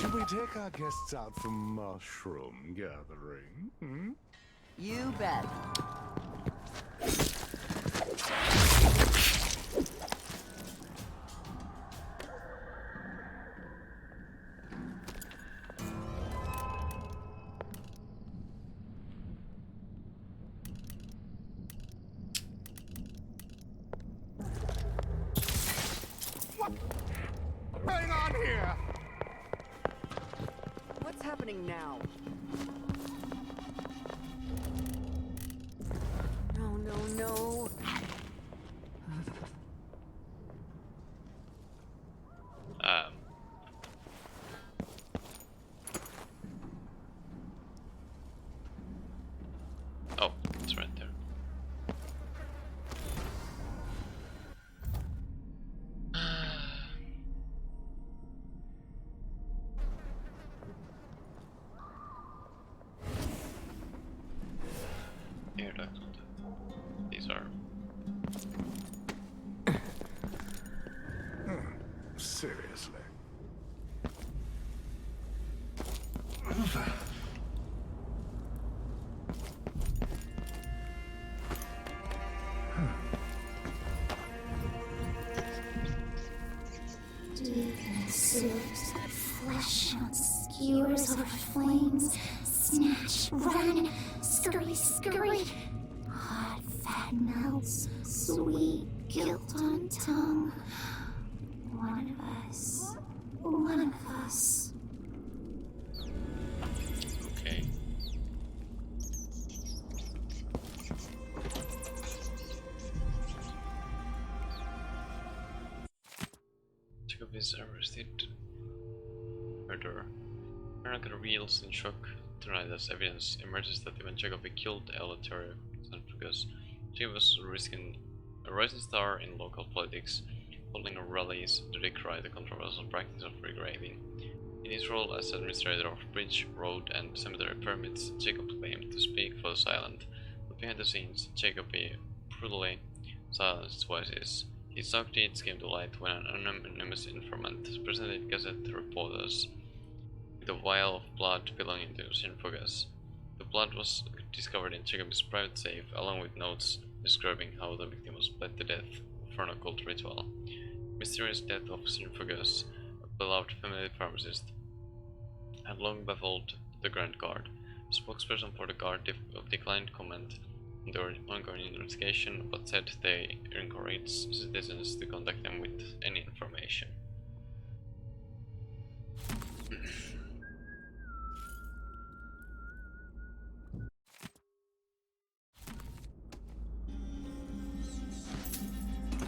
Should we take our guests out for mushroom gathering? Hmm? You bet. What's going on here? What's happening now? No, no, no. Oh, it's right there. Here, these are. Seriously. Deacon soups, flesh on skewers over flames, snatch, run, scurry, scurry. Hot fat melts, sweet guilt on tongue. One of us, one of us. Okay. Jacob is arrested. Murderer. Karnaka reveals in shock tonight as evidence emerges that even Jacobi killed Eleuterio because she was risking a rising star in local politics, holding rallies to decry the controversial practice of regraving. In his role as administrator of bridge, road and cemetery permits, Jacob claimed to speak for the silent, but behind the scenes, Jacobi brutally silenced voices. His dark deeds came to light when an anonymous informant presented Gazette reporters with a vial of blood belonging to Sinfugas. The blood was discovered in Jacobi's private safe, along with notes describing how the victim was bled to death for an occult ritual. Mysterious death of Sinfugas, a beloved family pharmacist, had long baffled the Grand Guard. A spokesperson for the Guard declined comment on the ongoing investigation, but said they encourage citizens to contact them with any information.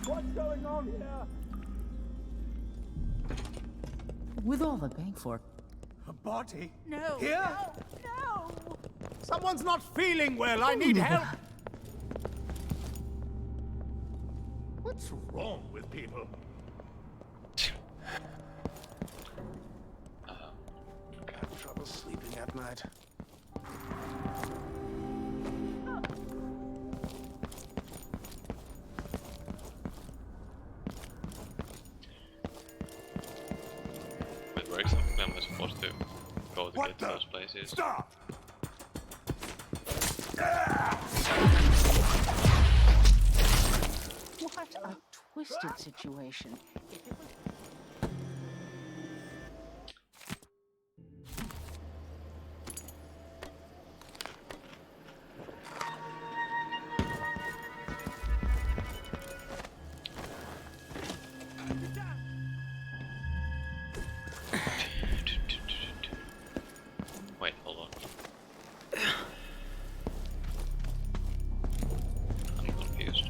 What's going on here? With all the bang for... A body? No. Here? No. Someone's not feeling well. I need help. What's wrong with people? Got trouble sleeping at night. Wait, where exactly am I supposed to go to get to those places? Stop! What a twisted situation. If it was... Wait, hold on. I'm confused.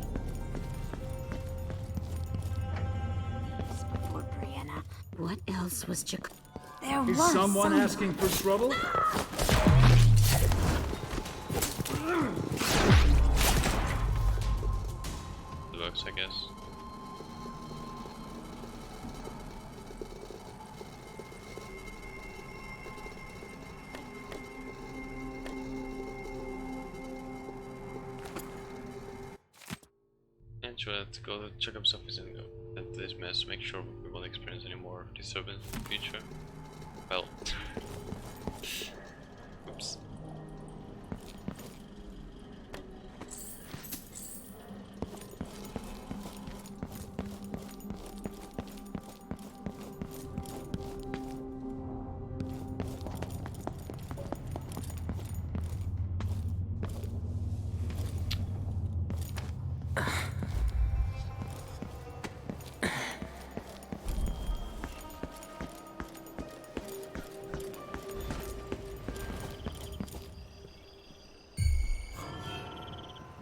Poor Brianna. What else was There Is was someone some... asking for trouble? It works, I guess. And sure, let's go to Jacob's office and at this mess, make sure we won't experience any more disturbance in the future. Well, oops.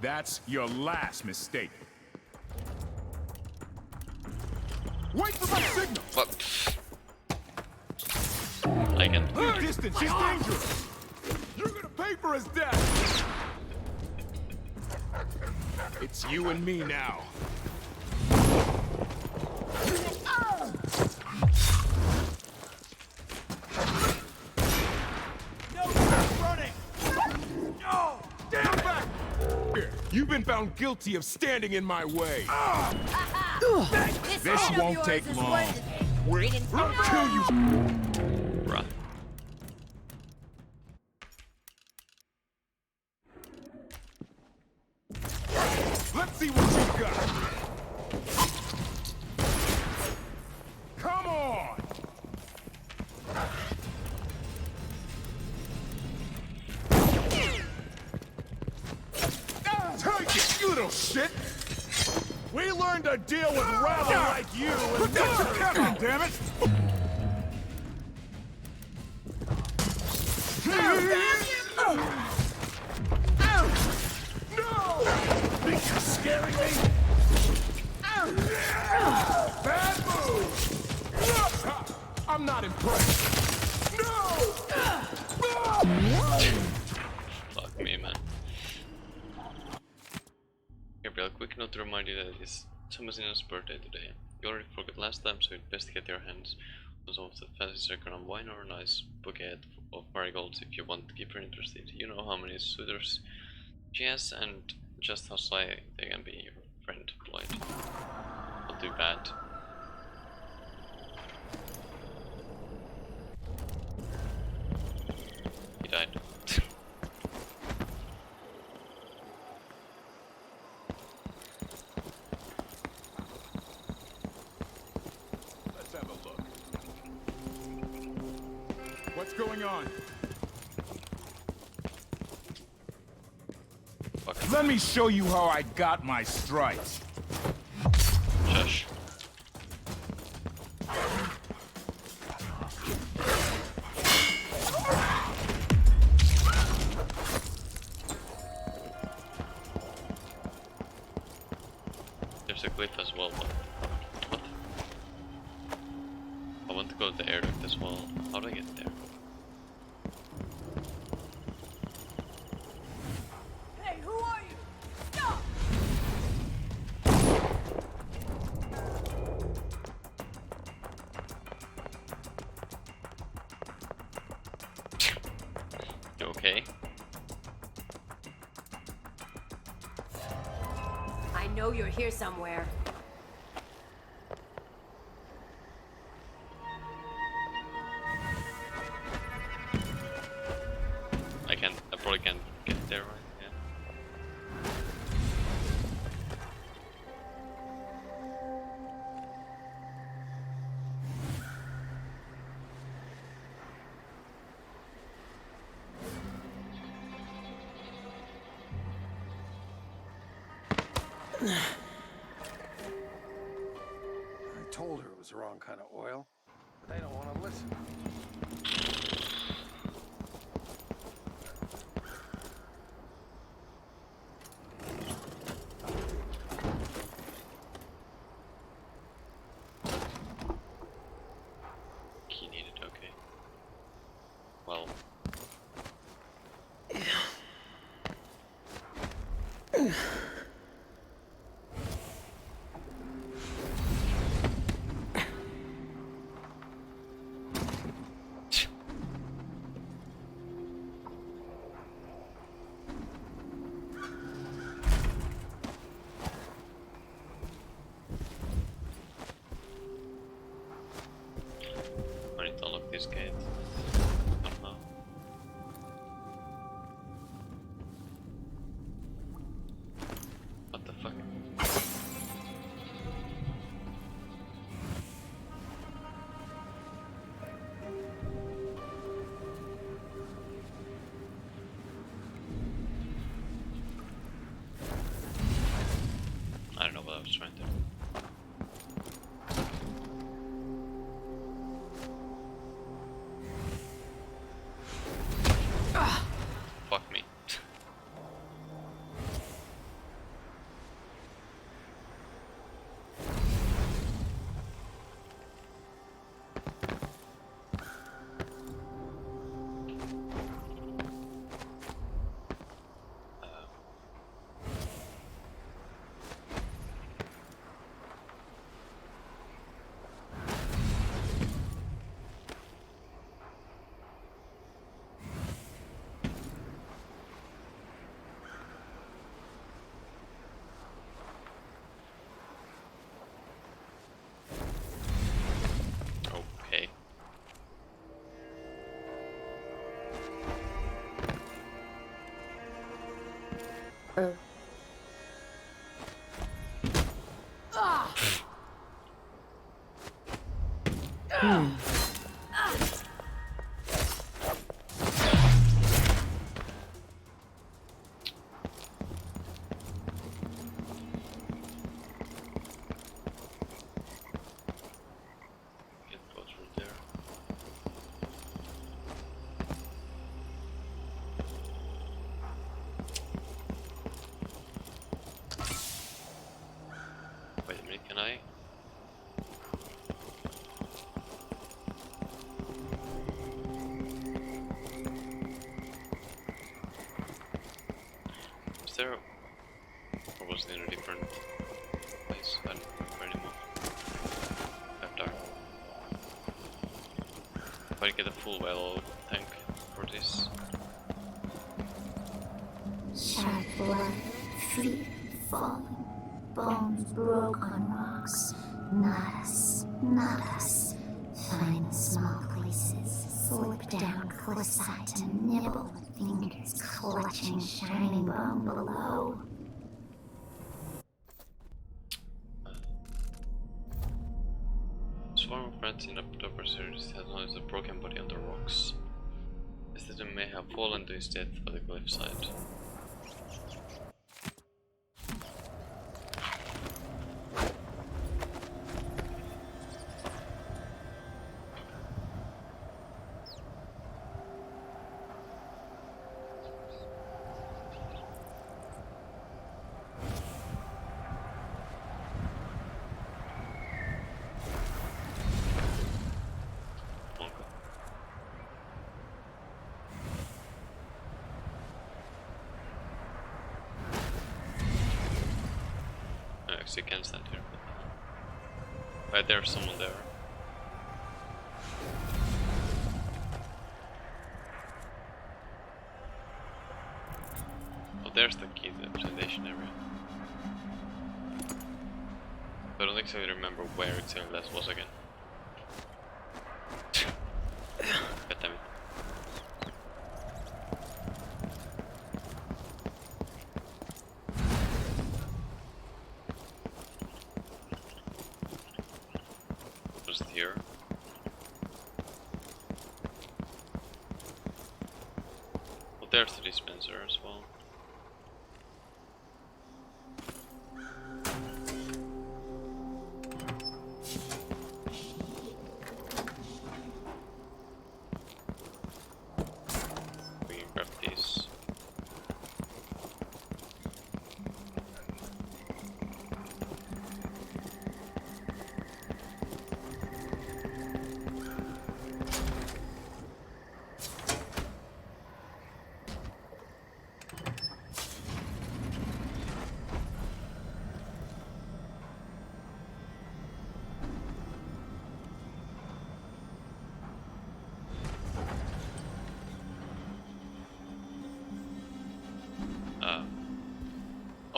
That's your last mistake. Wait for my signal! What? I can. Your distance is dangerous! You're gonna pay for his death! It's you and me now. No, stop running! No! Stand back! You've been found guilty of standing in my way. This won't take long. We'll kill you. Bruh. Let's see what you got. Come on. Take it, you little shit. We learned to deal with rabble like you and Captain, damn it! No! Think you're scaring me? Bad move! I'm not impressed. No! Fuck me, man. Gabriel, quick note to remind you that it is Thomasina's birthday today. You already forgot last time, so you'd best get your hands on some of the fancy circle wine or a nice bouquet of marigolds if you want to keep her interested. You know how many suitors she has and just how sly they can be, your friend Lloyd. Not too bad. He died. Let's have a look. What's going on? Let me show you how I got my stripes. Shush. There's a cliff as well, but what? I want to go to the air duct as well. How do I get there? Hey, who are you? Stop! You okay? I know you're here somewhere. I probably can't get there, right? Yeah. I told her it was the wrong kind of oil, but they don't want to listen. Key needed, okay. Well. I need to unlock this gate somehow. What the fuck? I don't know what I was trying to do. Fuck me. Okay. Can't go through there. Wait a minute, can I? there? Or was it in a different place? I don't remember anymore. Dark. If I get a full well tank for this. Sharp blood, feet falling, bones broke on rocks. Not us, not us. Find the small places, slip down cliffside to nibble with fingers clutching shining bone below. Swarm of rats in October series has noticed a broken body on the rocks. This student may have fallen to his death by the cliffside. You can stand here. Right, there's someone there. Oh, there's the key to the presentation area. I don't exactly remember where exactly that was again. God damn it. Here. Well, there's the dispenser as well. We can grab these.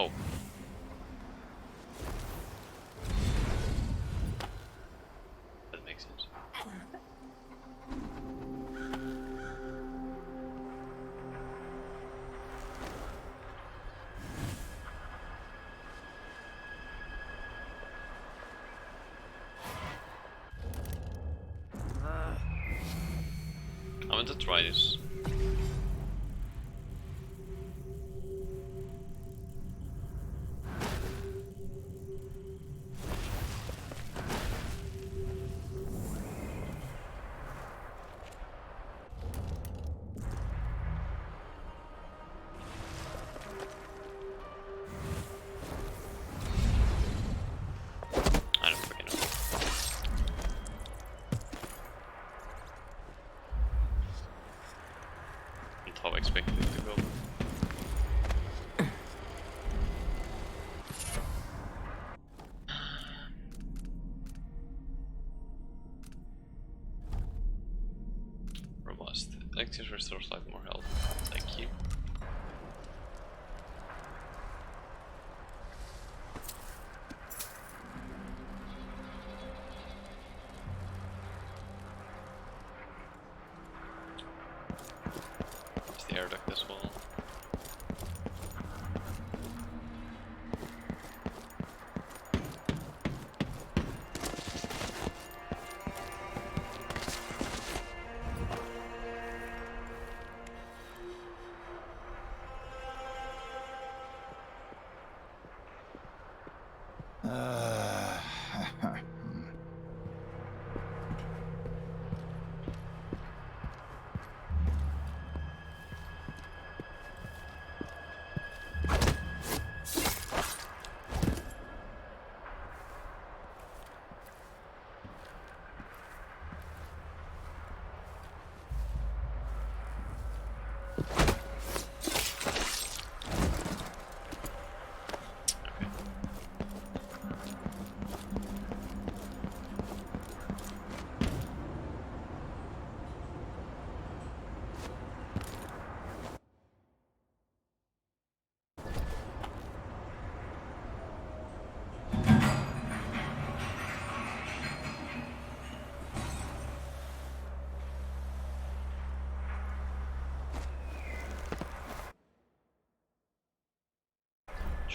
Oh. That makes sense. I want to try this. I don't fucking know. Not how I expected it to go. Robust. Elixir restores life, more health. Thank you. It's the air duct as well.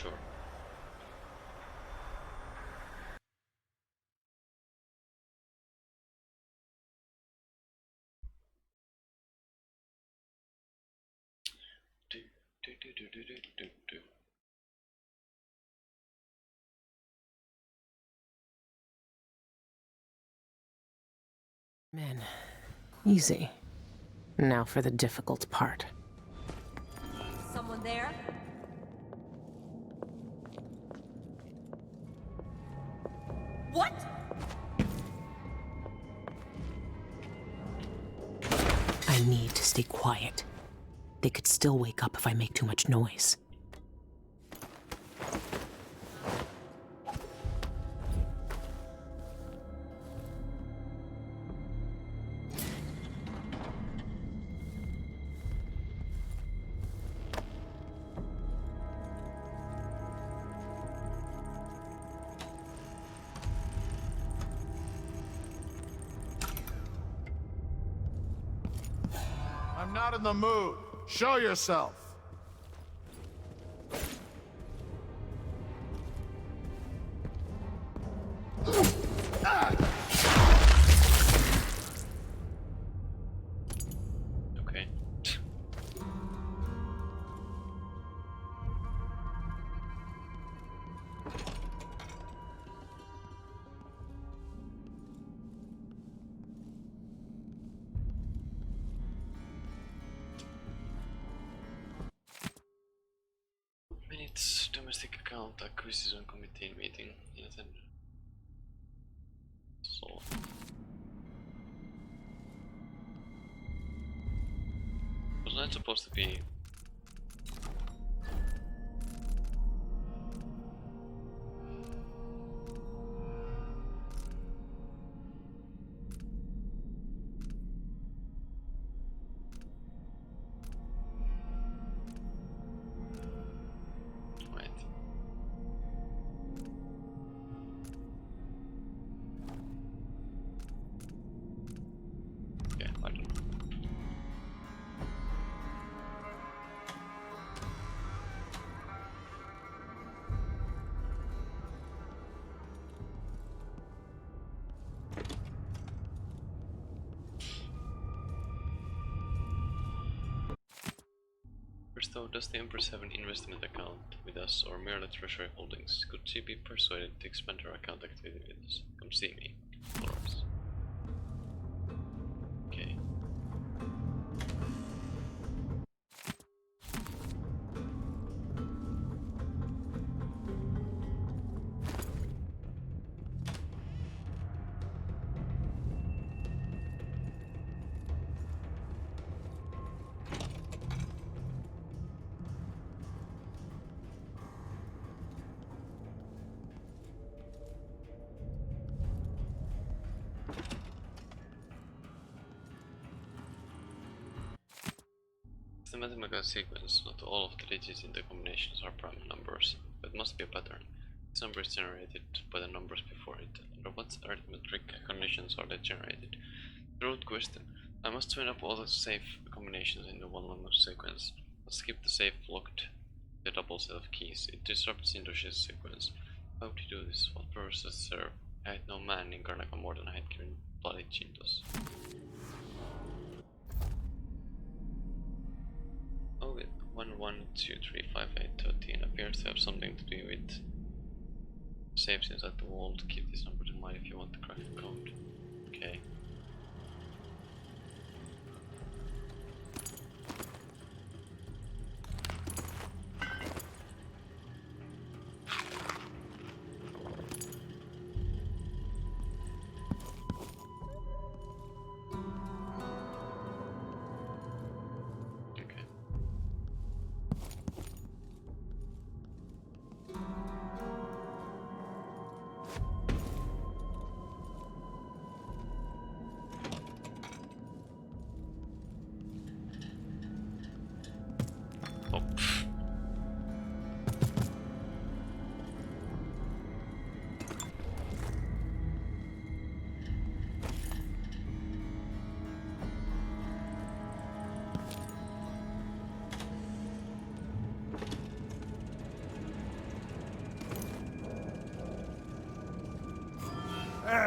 sure. Man, easy. Now for the difficult part. Someone there? What? I need to stay quiet. They could still wake up if I make too much noise. I'm not in the mood. Show yourself. Okay. Minutes, domestic account acquisition committee meeting in attendance. So was that supposed to be? Right. Okay, I don't know. First though, does the Empress have an investment account with us or merely treasury holdings? Could she be persuaded to expand her account activity with us? Come see me. Florence. Okay. It's a mathematical sequence. Not all of the digits in the combinations are prime numbers. It must be a pattern. This number is generated by the numbers before it. Under what arithmetic conditions are they generated? The root question. I must join up all the safe combinations into one number sequence. Let's keep the safe locked with a double set of keys. It disrupts Indoshi's sequence. How to do this? What purpose does it serve? I had no man in Karnaka more than I had given bloody Chintos. Oh, 1, 1, 2, 3, 5, 8, 13 appears to have something to do with saves inside the wall. To keep this number in mind if you want to crack the code. Okay.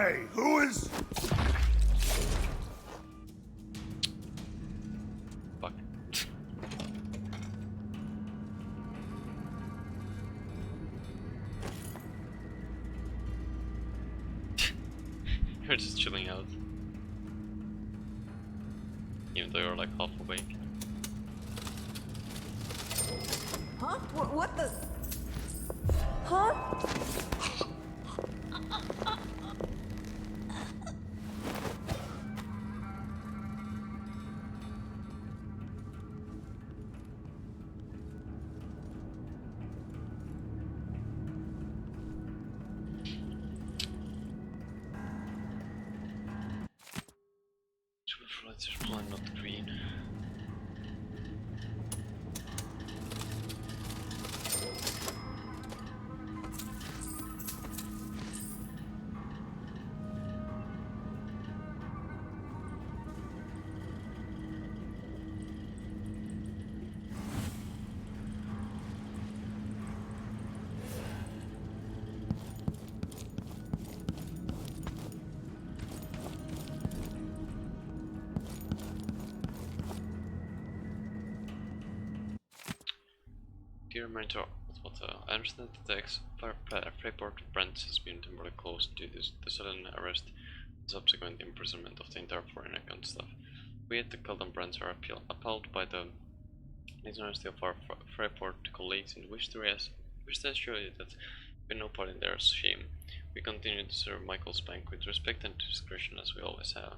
Hey, who is... Fuck. You're just chilling out. Even though you're like half awake. Huh? What the? Huh? Superflights are blind, not green. Dear Mentor, I understand that the Freyport branch has been temporarily closed due to the sudden arrest and subsequent imprisonment of the entire foreign account staff. We at the Kelton branch are appalled by the dishonesty of our Freyport colleagues and wish to assure you that we have no part in their shame. We continue to serve Michael's Bank with respect and discretion as we always have.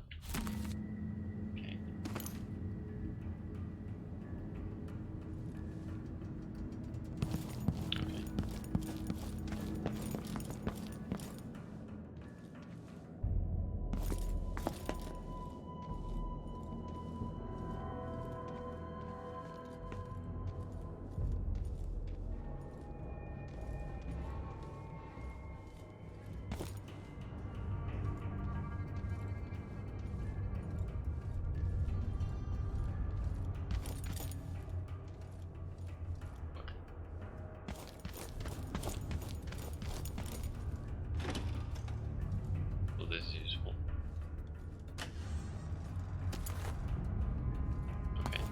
This is useful. Okay.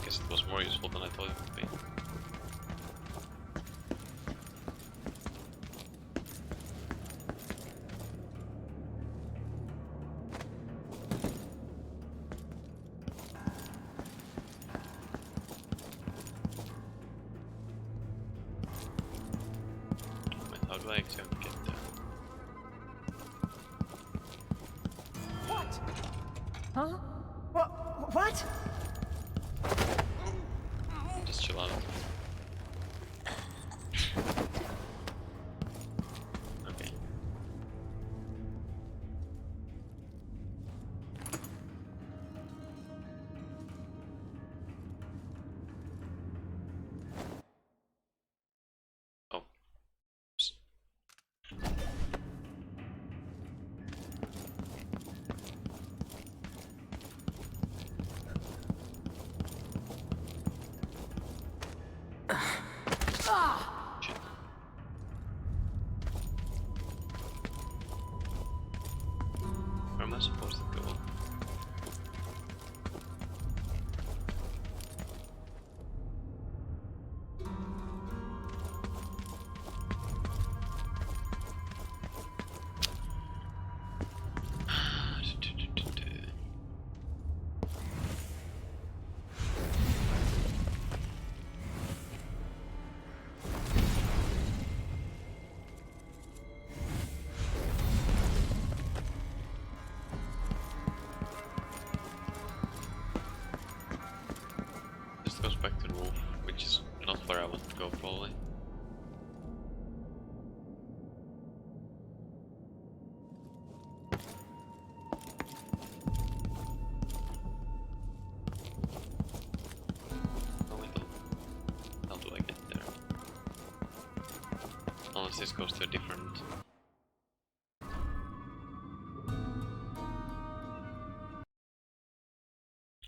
Guess it was more useful than I thought it would be. Wait, how do I exactly get there? What? Huh? What? Just chill out. Okay. Oh. Oops. Shit. Where am I supposed to go? This goes back to the roof, which is not where I want to go probably. Oh wait, how do I get there? Unless this goes to a different...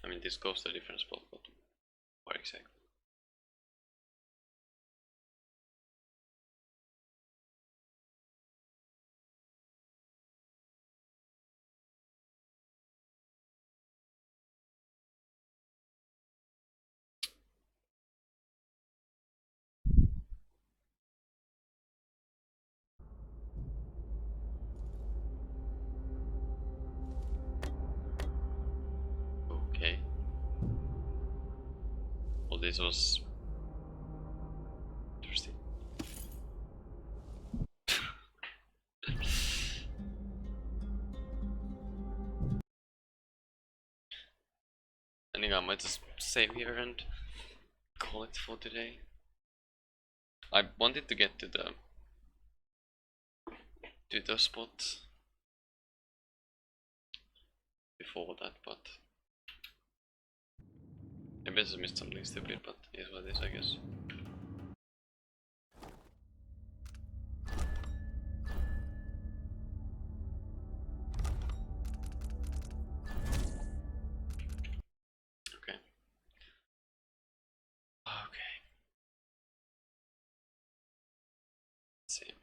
I mean, this goes to a different spot, but where exactly? this was interesting. I think I might just save here and call it for today. I wanted to get to the spot before that, but maybe I just missed something stupid, but it is what it is, I guess. Okay. Okay. Let's see.